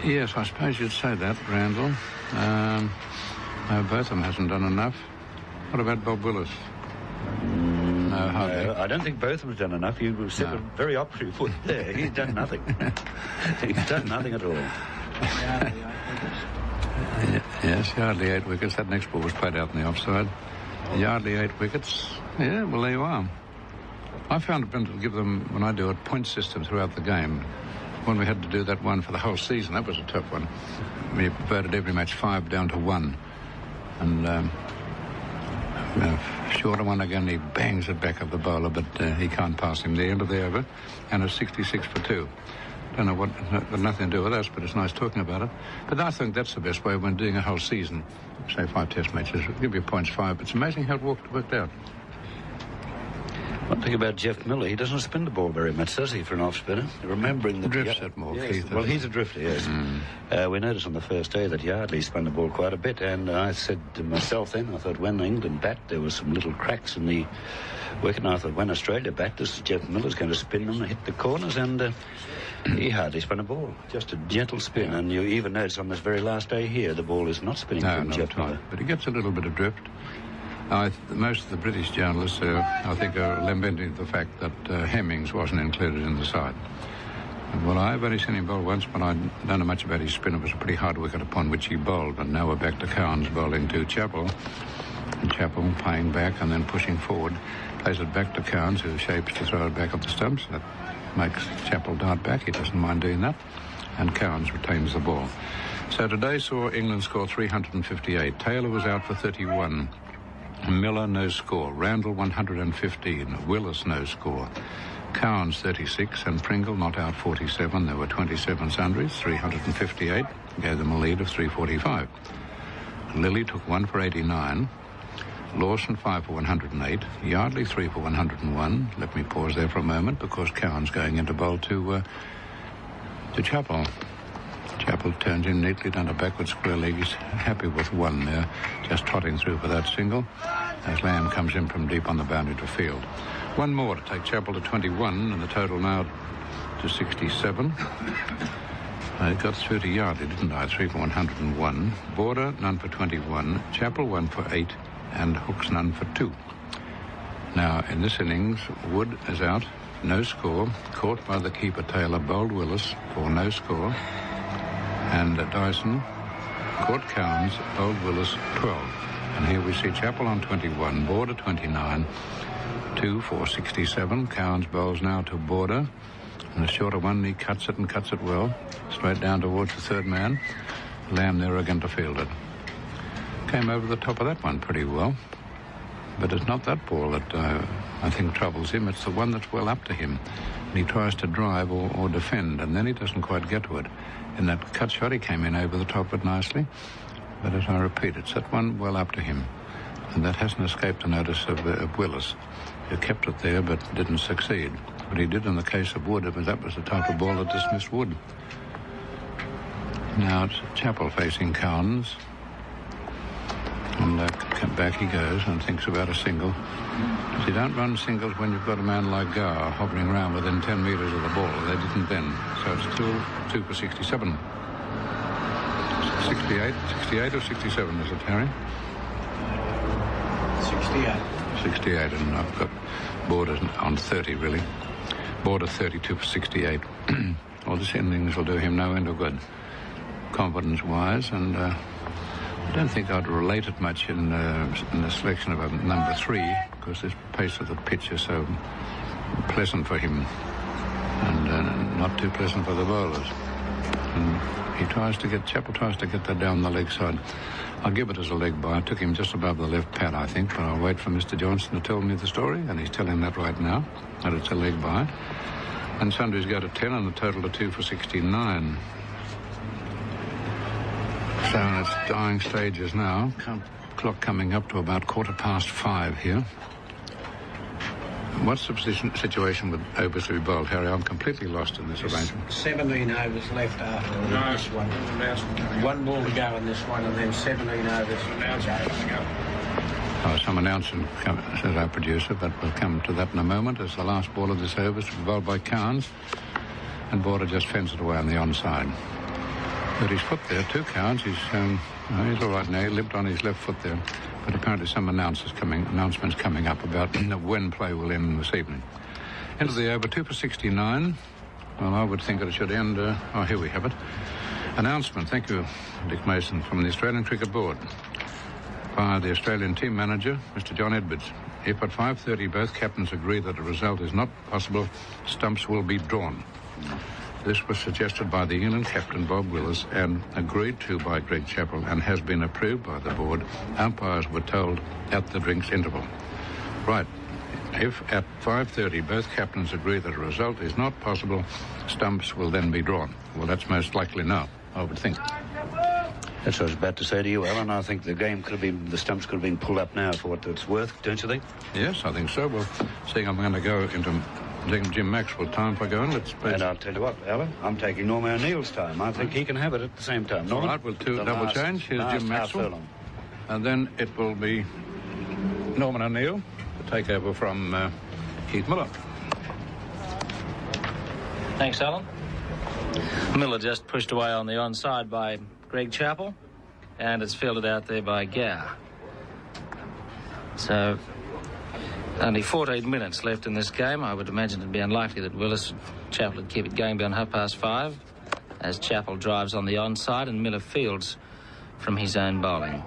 Yes, I suppose you'd say that, Randall. No, Botham hasn't done enough. What about Bob Willis? No, hardly. I don't think Botham's done enough. You said a very operative foot there. He's done nothing. He's done nothing at all. Yes, Yardley 8 wickets. That next ball was played out in the offside. Yardley 8 wickets. Yeah, well, there you are. I found it better to give them, when I do it, point system throughout the game. When we had to do that one for the whole season, that was a tough one. We voted every match 5 down to 1. And shorter one again, he bangs it back of the bowler, but he can't pass him the end of the over. And it's 66 for 2. Don't know what, got nothing to do with us, but it's nice talking about it. But I think that's the best way when doing a whole season. Say 5 test matches, give you points 5. It's amazing how it worked out. One thing about Jeff Miller, he doesn't spin the ball very much, does he, for an off-spinner? Remembering the drifts it more, yes, Keith. well, he's a drifter, yes. We noticed on the first day that Yardley spun the ball quite a bit, and I said to myself then, I thought when England bat, there was some little cracks in the wicket, and I thought when Australia bat, this Jeff Miller's going to spin them and hit the corners, and he hardly spun a ball, just a gentle spin, and you even notice on this very last day here, the ball is not spinning from Jeff Miller. But he gets a little bit of drift. Most of the British journalists, I think, are lamenting the fact that Hemmings wasn't included in the side. Well, I've only seen him bowl once, but I don't know much about his spin. It was a pretty hard wicket upon which he bowled, but now we're back to Cowan's bowling to Chappell. And Chappell playing back and then pushing forward, plays it back to Cowans, who shapes to throw it back up the stumps. That makes Chappell dart back. He doesn't mind doing that. And Cowans retains the ball. So today saw England score 358. Taylor was out for 31. Miller, no score. Randall, 115. Willis, no score. Cowans, 36. And Pringle, not out, 47. There were 27 sundries, 358. Gave them a lead of 345. Lilly took 1 for 89. Lawson, 5 for 108. Yardley, 3 for 101. Let me pause there for a moment because Cowan's going into bowl to Chappell. Chappell turns in neatly down a backward square leg. He's happy with 1 there, just trotting through for that single as Lamb comes in from deep on the boundary to field. 1 more to take Chappell to 21, and the total now to 67. I got through to Yardley, didn't I? 3 for 101. Border, none for 21. Chappell, 1 for 8. And Hooks, none for 2. Now, in this innings, Wood is out, no score. Caught by the keeper, Taylor, bowled Willis for no score. And Dyson caught Cowans, bowled Willis, 12. And here we see Chappell on 21, Border 29, 2 for 67. Cowans bowls now to Border. And the shorter one, he cuts it and cuts it well. Straight down towards the third man. Lamb there again to field it. Came over the top of that one pretty well. But it's not that ball that I think troubles him. It's the one that's well up to him. And he tries to drive or defend, and then he doesn't quite get to it. In that cut shot, he came in over the top of it nicely. But as I repeat, it's that one well up to him. And that hasn't escaped the notice of Willis, who kept it there but didn't succeed. But he did in the case of Wood, but that was the type of ball that dismissed Wood. Now it's Chappell facing Cowans. And back he goes and thinks about a single. So you don't run singles when you've got a man like Gower hovering around within 10 metres of the ball. They didn't then. So it's still 2 for 67. 68 or 67, is it, Harry? 68, and I've got Border on 30, really. Border 32 for 68. All this innings will do him no end of good, confidence-wise, and I don't think I'd relate it much in the selection of a number 3, because this pace of the pitch is so pleasant for him, and not too pleasant for the bowlers. And Chappell tries to get that down the leg side. I'll give it as a leg by. It took him just above the left pad, I think, but I'll wait for Mr. Johnson to tell me the story, and he's telling that right now, that it's a leg by. And sundries go to 10, and the total to 2 for 69. So in its dying stages now. Clock coming up to about 5:15 here. What's the situation with overs to be bowled, Harry? I'm completely lost in this arrangement. 17 overs left after this one. 1 ball to go in this one, and then 17 overs. Oh, some announcement says our producer, but we'll come to that in a moment as the last ball of this over is to be bowled by Cowans, and Border just fends it away on the onside. But his foot there, too, Cowans. He's all right now. He limped on his left foot there. But apparently some announcements coming up about when play will end this evening. Into the over, 2 for 69. Well, I would think that it should end... here we have it. Announcement, thank you, Dick Mason, from the Australian Cricket Board. By the Australian team manager, Mr. John Edwards. If at 5:30 both captains agree that a result is not possible, stumps will be drawn. This was suggested by the England captain, Bob Willis, and agreed to by Greg Chappell, and has been approved by the board. Umpires were told at the drinks interval. Right. If at 5:30 both captains agree that a result is not possible, stumps will then be drawn. Well, that's most likely now, I would think. That's what I was about to say to you, Alan. I think the stumps could have been pulled up now for what it's worth, don't you think? Yes, I think so. Well, seeing I'm going to go into Jim Maxwell time for going, let's... And I'll tell you what, Alan, I'm taking Norman O'Neill's time. I think he can have it at the same time. All right, we'll double change. Here's Jim Maxwell. And then it will be Norman O'Neill to take over from Keith Miller. Thanks, Alan. Miller just pushed away on the onside by Greg Chappell, and it's fielded out there by Gow. So, only 14 minutes left in this game. I would imagine it'd be unlikely that Chappell would keep it going beyond 5:30, as Chappell drives on the onside and Miller fields from his own bowling.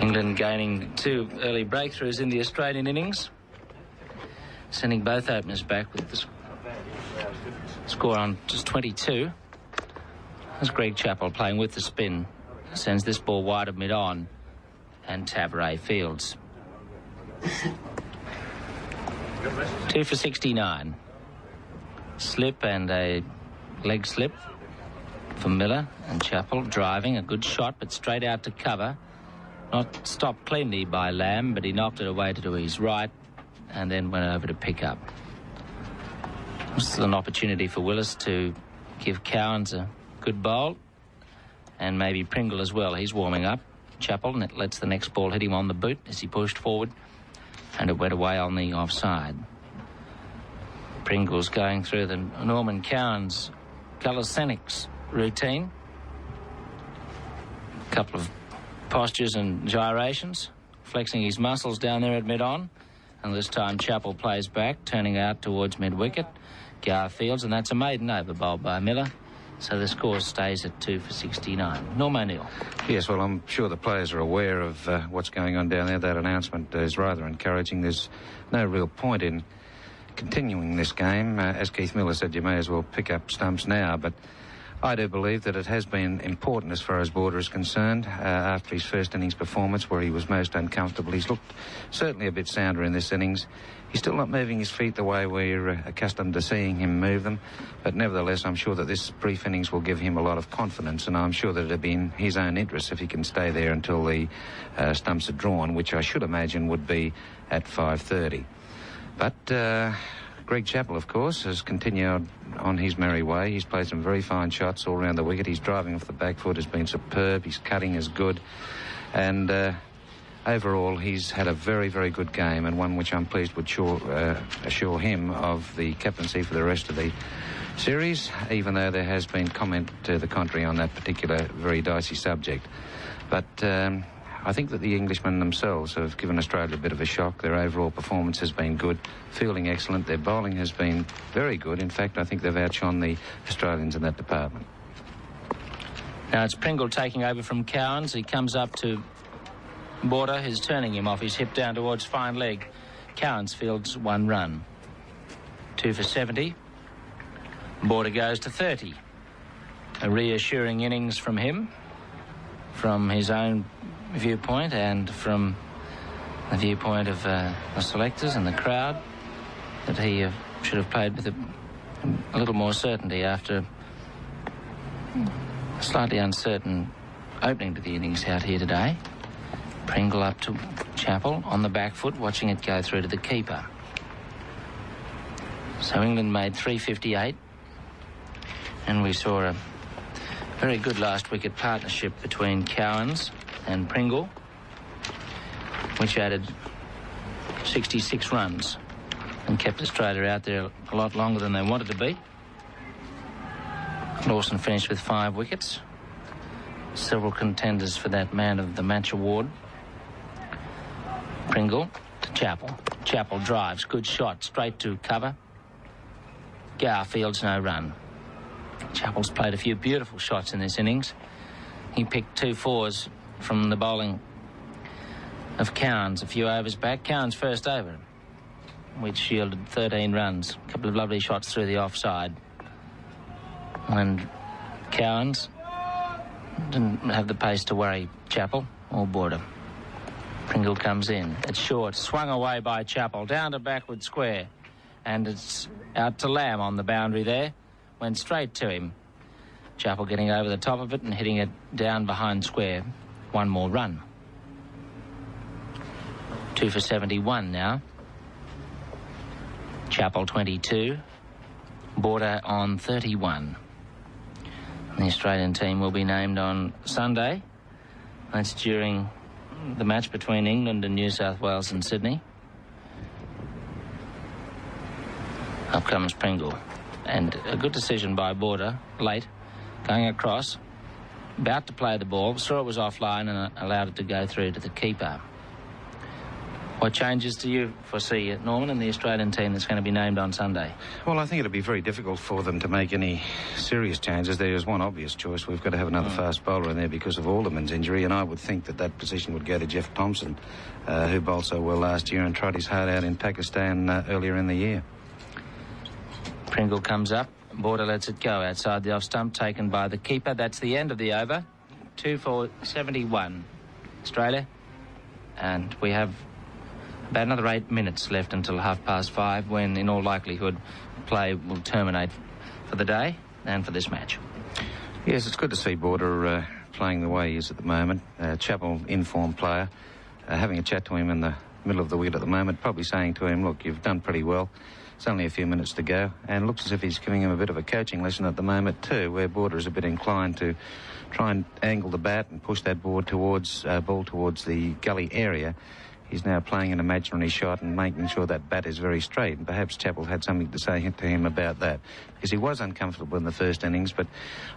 England gaining 2 early breakthroughs in the Australian innings, sending both openers back with the score on just 22. As Greg Chappell, playing with the spin, sends this ball wide of mid-on, and Taveray fields. 2 for 69. Slip and a leg slip for Miller, and Chappell driving a good shot, but straight out to cover. Not stopped cleanly by Lamb, but he knocked it away to his right and then went over to pick up. This is an opportunity for Willis to give Cowans a good bowl, and maybe Pringle as well. He's warming up. Chappell, and it lets the next ball hit him on the boot as he pushed forward, and it went away on the offside. Pringle's going through the Norman Cowans calisthenics routine. A couple of postures and gyrations, flexing his muscles down there at mid-on, and this time Chappell plays back, turning out towards mid-wicket. Gow fields, and that's a maiden over bowled by Miller. So the score stays at 2 for 69. Norm O'Neill. Yes, well, I'm sure the players are aware of what's going on down there. That announcement is rather encouraging. There's no real point in continuing this game. As Keith Miller said, you may as well pick up stumps now, but I do believe that it has been important as far as Border is concerned. After his first innings performance, where he was most uncomfortable, he's looked certainly a bit sounder in this innings. He's still not moving his feet the way we're accustomed to seeing him move them, but nevertheless, I'm sure that this brief innings will give him a lot of confidence, and I'm sure that it'll be in his own interest if he can stay there until the stumps are drawn, which I should imagine would be at 5:30. But Greg Chappell, of course, has continued on his merry way. He's played some very fine shots all around the wicket. His driving off the back foot has been superb. His cutting is good. And overall, he's had a very, very good game, and one which I'm pleased would assure him of the captaincy for the rest of the series, even though there has been comment to the contrary on that particular very dicey subject. But I think that the Englishmen themselves have given Australia a bit of a shock. Their overall performance has been good, fielding excellent. Their bowling has been very good. In fact, I think they've outshone the Australians in that department. Now it's Pringle taking over from Cowans. He comes up to Border, who's turning him off his hip down towards fine leg. Cowans fields 1 run. 2 for 70. Border goes to 30. A reassuring innings from him, from his own viewpoint and from the viewpoint of the selectors and the crowd, that he should have played with a little more certainty after a slightly uncertain opening to the innings out here today. Pringle up to Chappell on the back foot, watching it go through to the keeper. So England made 358, and we saw a very good last wicket partnership between Cowans and Pringle, which added 66 runs and kept Australia out there a lot longer than they wanted to be. Lawson finished with 5 wickets. Several contenders for that man of the match award. Pringle to Chappell. Chappell drives, good shot, straight to cover. Gow fields no run. Chappell's played a few beautiful shots in this innings. He picked 2 fours from the bowling of Cowans a few overs back. Cowans' first over, which yielded 13 runs. A couple of lovely shots through the offside. And Cowans didn't have the pace to worry Chappell or Border. Pringle comes in. It's short, swung away by Chappell, down to backward square. And it's out to Lamb on the boundary there. Went straight to him. Chappell getting over the top of it and hitting it down behind square. One more run. 2 for 71 now. Chappell 22. Border on 31. The Australian team will be named on Sunday. That's during the match between England and New South Wales and Sydney. Up comes Pringle. And a good decision by Border, late, going across, about to play the ball, saw it was offline and allowed it to go through to the keeper. What changes do you foresee, Norman, in the Australian team that's going to be named on Sunday? Well, I think it'll be very difficult for them to make any serious changes. There is one obvious choice. We've got to have another fast bowler in there because of Alderman's injury, and I would think that that position would go to Jeff Thompson, who bowled so well last year and tried his heart out in Pakistan earlier in the year. Pringle comes up. Border lets it go outside the off stump, taken by the keeper. That's the end of the over. 2 for 71, Australia. And we have about another 8 minutes left until 5:30, when, in all likelihood, play will terminate for the day and for this match. Yes, it's good to see Border playing the way he is at the moment. Chappell, in-form player, having a chat to him in the middle of the wicket at the moment, probably saying to him, look, you've done pretty well. It's only a few minutes to go, and looks as if he's giving him a bit of a coaching lesson at the moment too, where Border is a bit inclined to try and angle the bat and push that ball towards the gully area. He's now playing an imaginary shot and making sure that bat is very straight, and perhaps Chappell had something to say to him about that, because he was uncomfortable in the first innings, but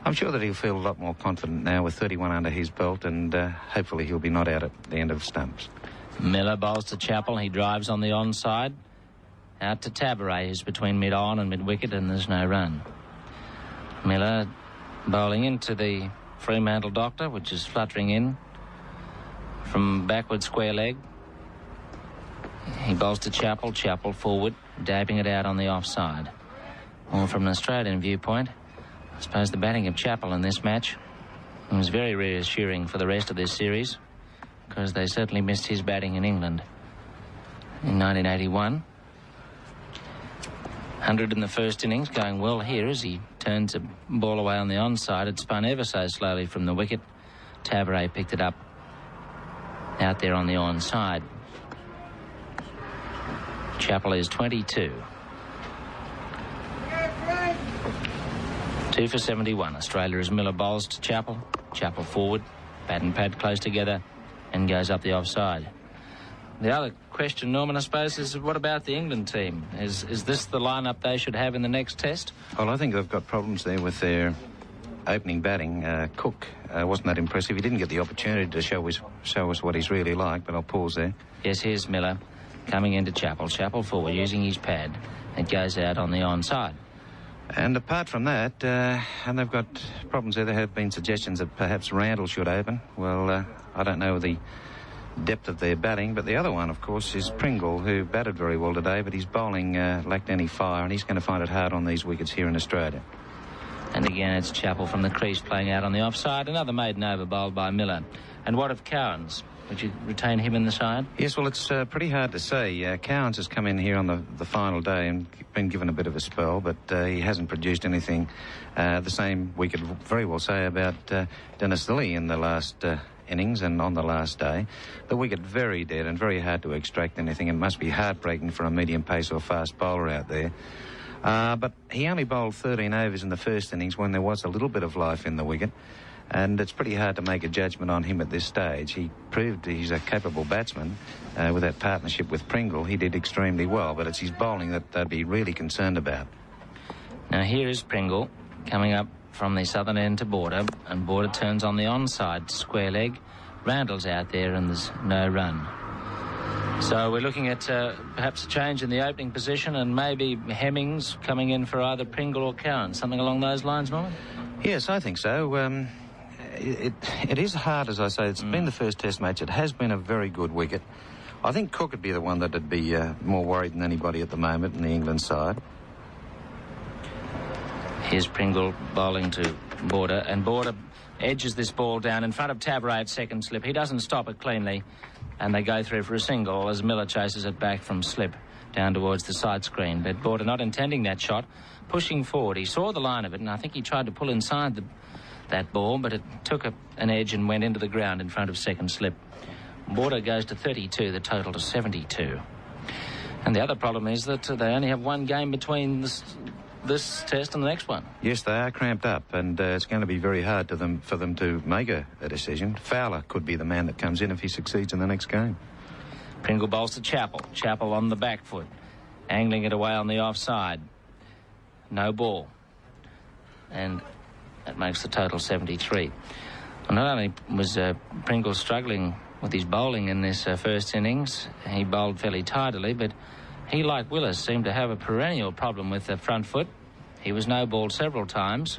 I'm sure that he'll feel a lot more confident now with 31 under his belt, and hopefully he'll be not out at the end of stumps. Miller bowls to Chappell. He drives on the onside. Out to Tabaret, who's between mid-on and mid-wicket, and there's no run. Miller bowling into the Fremantle Doctor, which is fluttering in from backward square leg. He bowls to Chappell. Chappell forward, dabbing it out on the offside. Well, from an Australian viewpoint, I suppose the batting of Chappell in this match was very reassuring for the rest of this series, because they certainly missed his batting in England in 1981. 100 in the first innings, going well here as he turns the ball away on the onside. It spun ever so slowly from the wicket. Tabaret picked it up out there on the onside. Chappell is 22. 2 for 71. Australia as Miller bowls to Chappell. Chappell forward, bat and pad close together, and goes up the offside. The other question, Norman, I suppose, is what about the England team? Is this the lineup they should have in the next test? Well, I think they've got problems there with their opening batting. Cook wasn't that impressive. He didn't get the opportunity to show us what he's really like, but I'll pause there. Yes, here's Miller coming into Chappell. Chappell forward, using his pad. It goes out on the onside. And apart from that, and they've got problems there. There have been suggestions that perhaps Randall should open. Well, I don't know the depth of their batting, but the other one, of course, is Pringle, who batted very well today, but his bowling lacked any fire, and he's going to find it hard on these wickets here in Australia. And again, it's Chappell from the crease playing out on the offside. Another maiden over bowled by Miller. And what of Cowans? Would you retain him in the side? Yes, well, it's pretty hard to say. Cowans has come in here on the final day and been given a bit of a spell, but he hasn't produced anything. The same we could very well say about Dennis Lilly in the last innings and on the last day. The wicket very dead and very hard to extract anything. It must be heartbreaking for a medium pace or fast bowler out there. But he only bowled 13 overs in the first innings when there was a little bit of life in the wicket, and it's pretty hard to make a judgment on him at this stage. He proved he's a capable batsman. With that partnership with Pringle, he did extremely well, but it's his bowling that they'd be really concerned about. Now here is Pringle coming up from the southern end to Border, and Border turns on the onside square leg. Randall's out there and there's no run. So we're looking at perhaps a change in the opening position, and maybe Hemmings coming in for either Pringle or Cowan. Something along those lines, Norman? Yes, I think so. It is hard, as I say. It's been the first test match. It has been a very good wicket. I think Cook would be the one that would be more worried than anybody at the moment in the England side. Here's Pringle bowling to Border, and Border edges this ball down in front of Tabaret at second slip. He doesn't stop it cleanly, and they go through for a single as Miller chases it back from slip down towards the side screen. But Border not intending that shot, pushing forward. He saw the line of it, and I think he tried to pull inside that ball, but it took an edge and went into the ground in front of second slip. Border goes to 32, the total to 72. And the other problem is that they only have one game between this test and the next one. Yes, they are cramped up, and it's going to be very hard for them to make a decision. Fowler could be the man that comes in if he succeeds in the next game. Pringle bowls to Chappell. Chappell on the back foot, angling it away on the offside. No ball. And that makes the total 73. Well, not only was Pringle struggling with his bowling in this first innings, he bowled fairly tidily, but he, like Willis, seemed to have a perennial problem with the front foot. He was no-balled several times,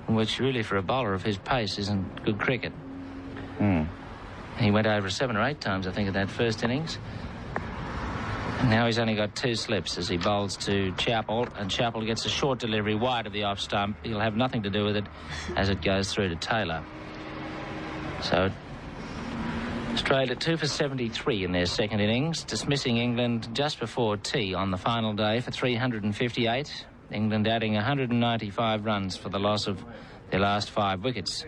which really for a bowler of his pace isn't good cricket. He went over 7 or 8 times, I think, in that first innings. And now he's only got 2 slips as he bowls to Chappell, and Chappell gets a short delivery wide of the off stump. He'll have nothing to do with it as it goes through to Taylor. So Australia 2 for 73 in their second innings, dismissing England just before tea on the final day for 358. England adding 195 runs for the loss of their last 5 wickets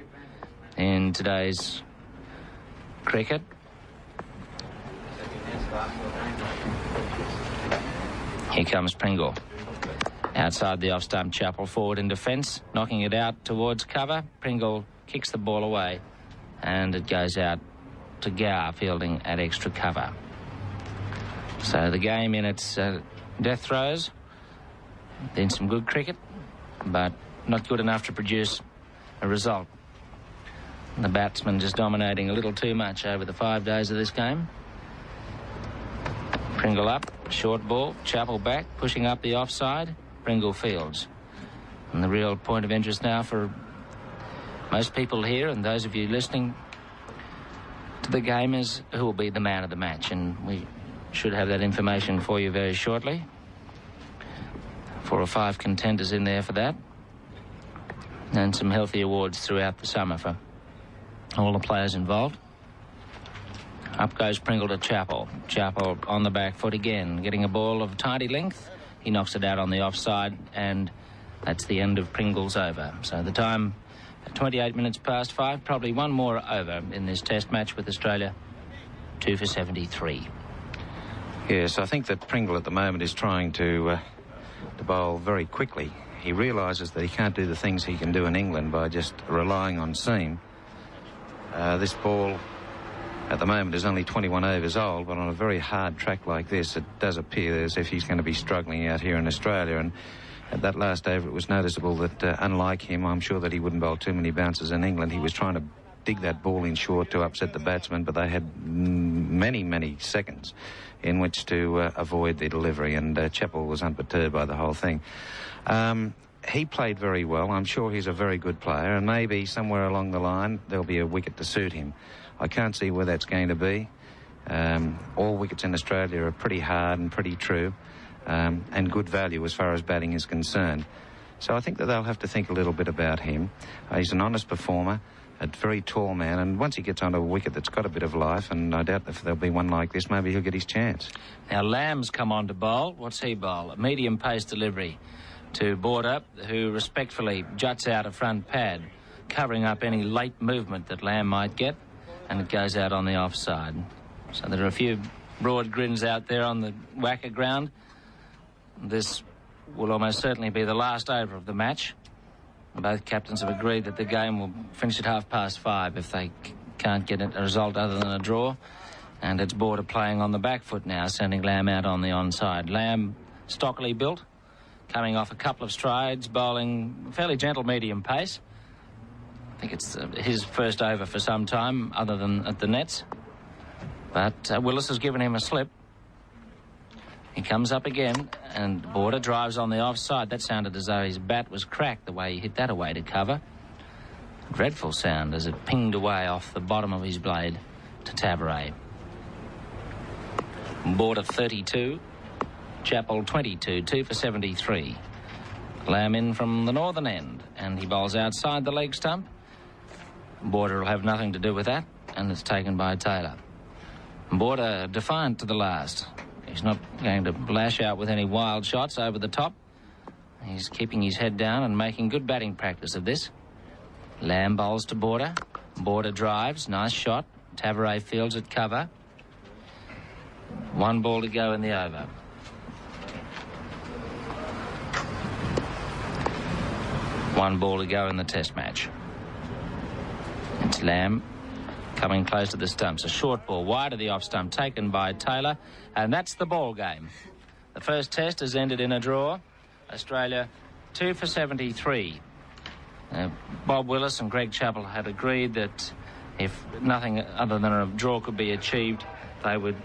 in today's cricket. Here comes Pringle. Outside the off-stump, Chappell forward in defence, knocking it out towards cover. Pringle kicks the ball away, and it goes out to Gower fielding at extra cover. So the game in its death throes. Then some good cricket, but not good enough to produce a result. The batsman just dominating a little too much over the 5 days of this game. Pringle up, short ball, Chappell back, pushing up the offside. Pringle fields. And the real point of interest now for most people here and those of you listening to the game is who will be the man of the match, and we should have that information for you very shortly. 4 or 5 contenders in there for that, and some healthy awards throughout the summer for all the players involved. Up goes Pringle to Chappell. Chappell on the back foot again, getting a ball of tidy length. He knocks it out on the offside, and that's the end of Pringle's over. So the time 28 minutes past 5, probably one more over in this test match with Australia. 2 for 73. Yes, I think that Pringle at the moment is trying to bowl very quickly. He realises that he can't do the things he can do in England by just relying on seam. This ball at the moment is only 21 overs old, but on a very hard track like this, it does appear as if he's going to be struggling out here in Australia. And at that last over, it was noticeable that, unlike him, I'm sure that he wouldn't bowl too many bounces in England. He was trying to dig that ball in short to upset the batsman, but they had many, many seconds in which to avoid the delivery, and Chappell was unperturbed by the whole thing. He played very well. I'm sure he's a very good player, and maybe somewhere along the line there'll be a wicket to suit him. I can't see where that's going to be. All wickets in Australia are pretty hard and pretty true, and good value as far as batting is concerned. So I think that they'll have to think a little bit about him. He's an honest performer, a very tall man, and once he gets onto a wicket that's got a bit of life, and I doubt if there'll be one like this, maybe he'll get his chance. Now Lamb's come on to bowl. What's he bowl? A medium pace delivery to Border, who respectfully juts out a front pad, covering up any late movement that Lamb might get, and it goes out on the offside. So there are a few broad grins out there on the Wacker ground. This will almost certainly be the last over of the match. Both captains have agreed that the game will finish at 5:30 if they can't get a result other than a draw. And it's Border playing on the back foot now, sending Lamb out on the onside. Lamb, stockily built, coming off a couple of strides, bowling fairly gentle medium pace. I think it's his first over for some time, other than at the nets. But Willis has given him a slip. He comes up again, and Border drives on the offside. That sounded as though his bat was cracked, the way he hit that away to cover. A dreadful sound as it pinged away off the bottom of his blade to Taveray. Border 32, Chappell 22, 2 for 73. Lamb in from the northern end, and he bowls outside the leg stump. Border will have nothing to do with that, and it's taken by Taylor. Border defiant to the last. He's not going to lash out with any wild shots over the top. He's keeping his head down and making good batting practice of this. Lamb bowls to Border. Border drives. Nice shot. Tavares fields at cover. 1 ball to go in the over. One ball to go in the test match. It's Lamb coming close to the stumps. A short ball wide of the off stump taken by Taylor, and that's the ball game. The first test has ended in a draw. Australia 2 for 73. Bob Willis and Greg Chappell had agreed that if nothing other than a draw could be achieved, they would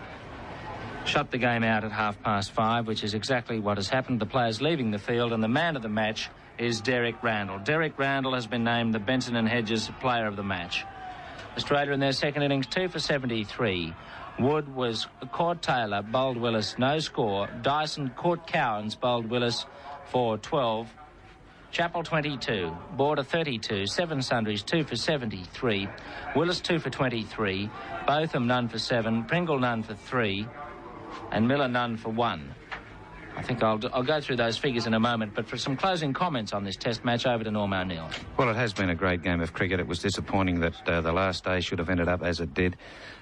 shut the game out at 5:30, which is exactly what has happened. The players leaving the field, and the man of the match is Derek Randall. Derek Randall has been named the Benson and Hedges player of the match. Australia in their second innings 2 for 73. Wood was caught Taylor, bowled Willis, no score. Dyson caught Cowans, bowled Willis for 12. Chappell 22, Border 32, 7 sundries, 2 for 73. Willis 2 for 23, Botham none for 7, Pringle none for 3, and Miller none for 1. I think I'll go through those figures in a moment, but for some closing comments on this test match, over to Norm O'Neill. Well, it has been a great game of cricket. It was disappointing that the last day should have ended up as it did.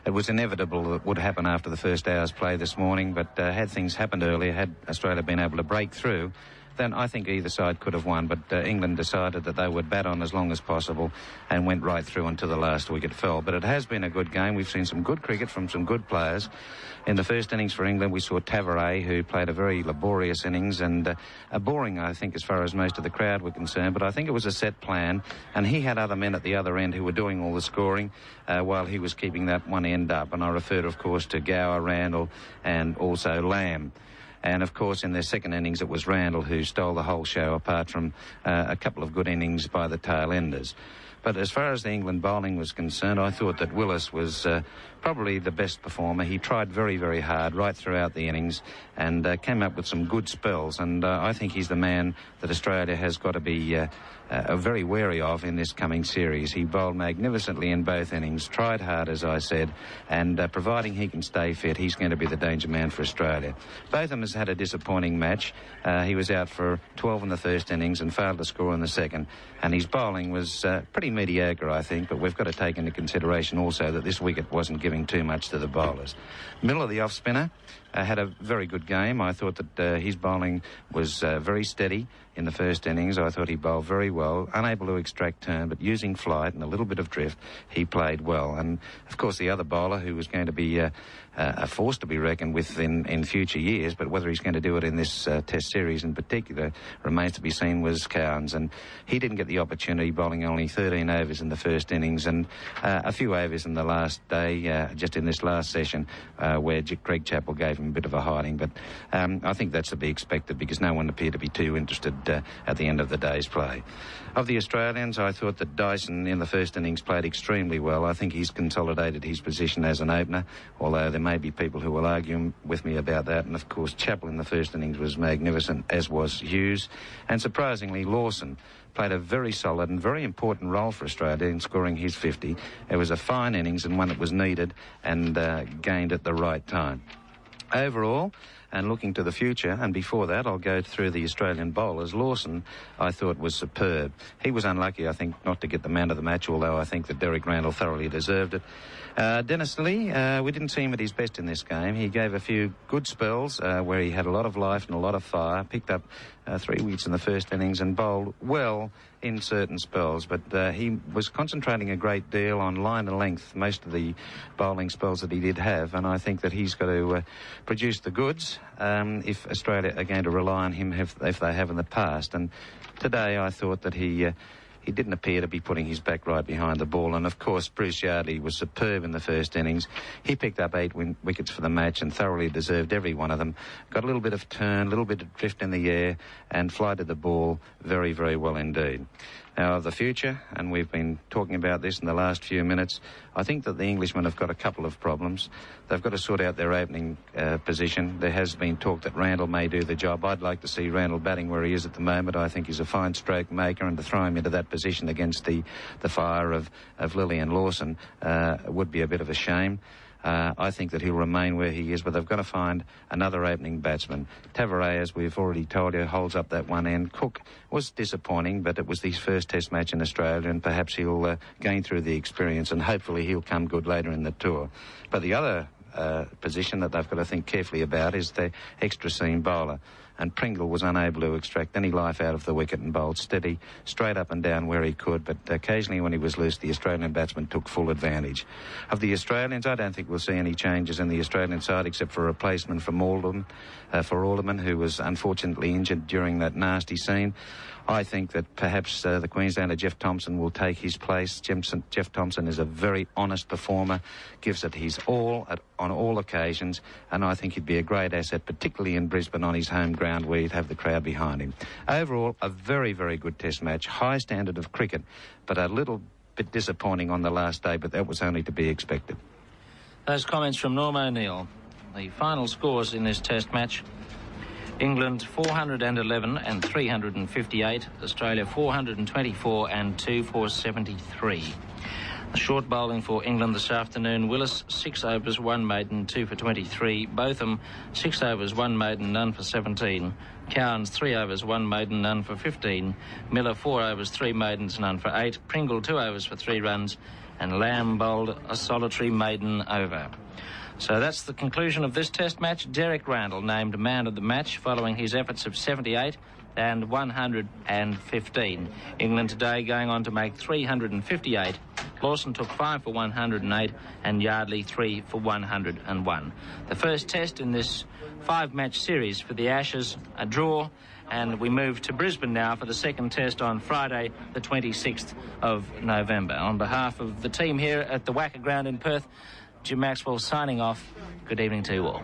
It was inevitable that it would happen after the first hour's play this morning, but had things happened earlier, had Australia been able to break through, then I think either side could have won, but England decided that they would bat on as long as possible and went right through until the last wicket fell. But it has been a good game. We've seen some good cricket from some good players. In the first innings for England, we saw Tavares, who played a very laborious innings and a boring, I think, as far as most of the crowd were concerned. But I think it was a set plan, and he had other men at the other end who were doing all the scoring while he was keeping that one end up. And I referred, of course, to Gower, Randall, and also Lamb. And, of course, in their second innings, it was Randall who stole the whole show, apart from a couple of good innings by the tail enders. But as far as the England bowling was concerned, I thought that Willis was probably the best performer. He tried very, very hard right throughout the innings and came up with some good spells. And I think he's the man that Australia has got to be very wary of in this coming series. He bowled magnificently in both innings, tried hard, as I said, and providing he can stay fit, he's going to be the danger man for Australia. Botham has had a disappointing match. He was out for 12 in the first innings and failed to score in the second, and his bowling was pretty mediocre, I think, but we've got to take into consideration also that this wicket wasn't giving too much to the bowlers. Miller, the off-spinner, had a very good game. I thought that his bowling was very steady in the first innings. I thought he bowled very well, unable to extract turn, but using flight and a little bit of drift, he played well. And, of course, the other bowler who was going to be a force to be reckoned with in future years, but whether he's going to do it in this test series in particular remains to be seen, was Cowans. And he didn't get the opportunity, bowling only 13 overs in the first innings and a few overs in the last day, just in this last session, where Greg Chappell gave him a bit of a hiding. But I think that's to be expected because no one appeared to be too interested at the end of the day's play. Of the Australians, I thought that Dyson in the first innings played extremely well. I think he's consolidated his position as an opener, although there may be people who will argue with me about that. And, of course, Chappell in the first innings was magnificent, as was Hughes. And, surprisingly, Lawson played a very solid and very important role for Australia in scoring his 50. It was a fine innings and one that was needed and gained at the right time. Overall, and looking to the future, and before that I'll go through the Australian bowlers. Lawson, I thought, was superb. He was unlucky, I think, not to get the man of the match, although I think that Derek Randall thoroughly deserved it. Dennis Lee, we didn't see him at his best in this game. He gave a few good spells where he had a lot of life and a lot of fire, picked up 3 wickets in the first innings and bowled well in certain spells, but he was concentrating a great deal on line and length, most of the bowling spells that he did have, and I think that he's got to produce the goods if Australia are going to rely on him if they have in the past. And today I thought that he didn't appear to be putting his back right behind the ball. And, of course, Bruce Yardley was superb in the first innings. He picked up 8 wickets for the match and thoroughly deserved every one of them. Got a little bit of turn, a little bit of drift in the air and flighted the ball very, very well indeed. Now, of the future, and we've been talking about this in the last few minutes, I think that the Englishmen have got a couple of problems. They've got to sort out their opening position. There has been talk that Randall may do the job. I'd like to see Randall batting where he is at the moment. I think he's a fine stroke maker, and to throw him into that position against the fire of Lilly and Lawson would be a bit of a shame. I think that he'll remain where he is, but they've got to find another opening batsman. Tavares, as we've already told you, holds up that one end. Cook was disappointing, but it was his first Test match in Australia, and perhaps he'll gain through the experience, and hopefully he'll come good later in the tour. But the other position that they've got to think carefully about is the extra seam bowler. And Pringle was unable to extract any life out of the wicket and bowled steady, straight up and down where he could, but occasionally when he was loose, the Australian batsman took full advantage. Of the Australians, I don't think we'll see any changes in the Australian side except for a replacement for Alderman, who was unfortunately injured during that nasty scene. I think that perhaps the Queenslander Jeff Thomson will take his place. Jeff Thomson is a very honest performer, gives it his all on all occasions, and I think he'd be a great asset, particularly in Brisbane on his home ground where he'd have the crowd behind him. Overall, a very, very good Test match, high standard of cricket, but a little bit disappointing on the last day, but that was only to be expected. Those comments from Norm O'Neill. The final scores in this Test match: England 411 and 358, Australia 424 and 2 for 73. The short bowling for England this afternoon: Willis 6 overs, 1 maiden, 2 for 23. Botham 6 overs, 1 maiden, none for 17. Cowans 3 overs, 1 maiden, none for 15. Miller 4 overs, 3 maidens, none for 8. Pringle 2 overs for 3 runs, and Lamb bowled a solitary maiden over. So that's the conclusion of this Test match. Derek Randall named man of the match following his efforts of 78 and 115. England today going on to make 358. Lawson took 5 for 108 and Yardley 3 for 101. The first Test in this 5-match series for the Ashes, a draw, and we move to Brisbane now for the second Test on Friday, the 26th of November. On behalf of the team here at the Wacker Ground in Perth, Jim Maxwell signing off. Good evening to you all.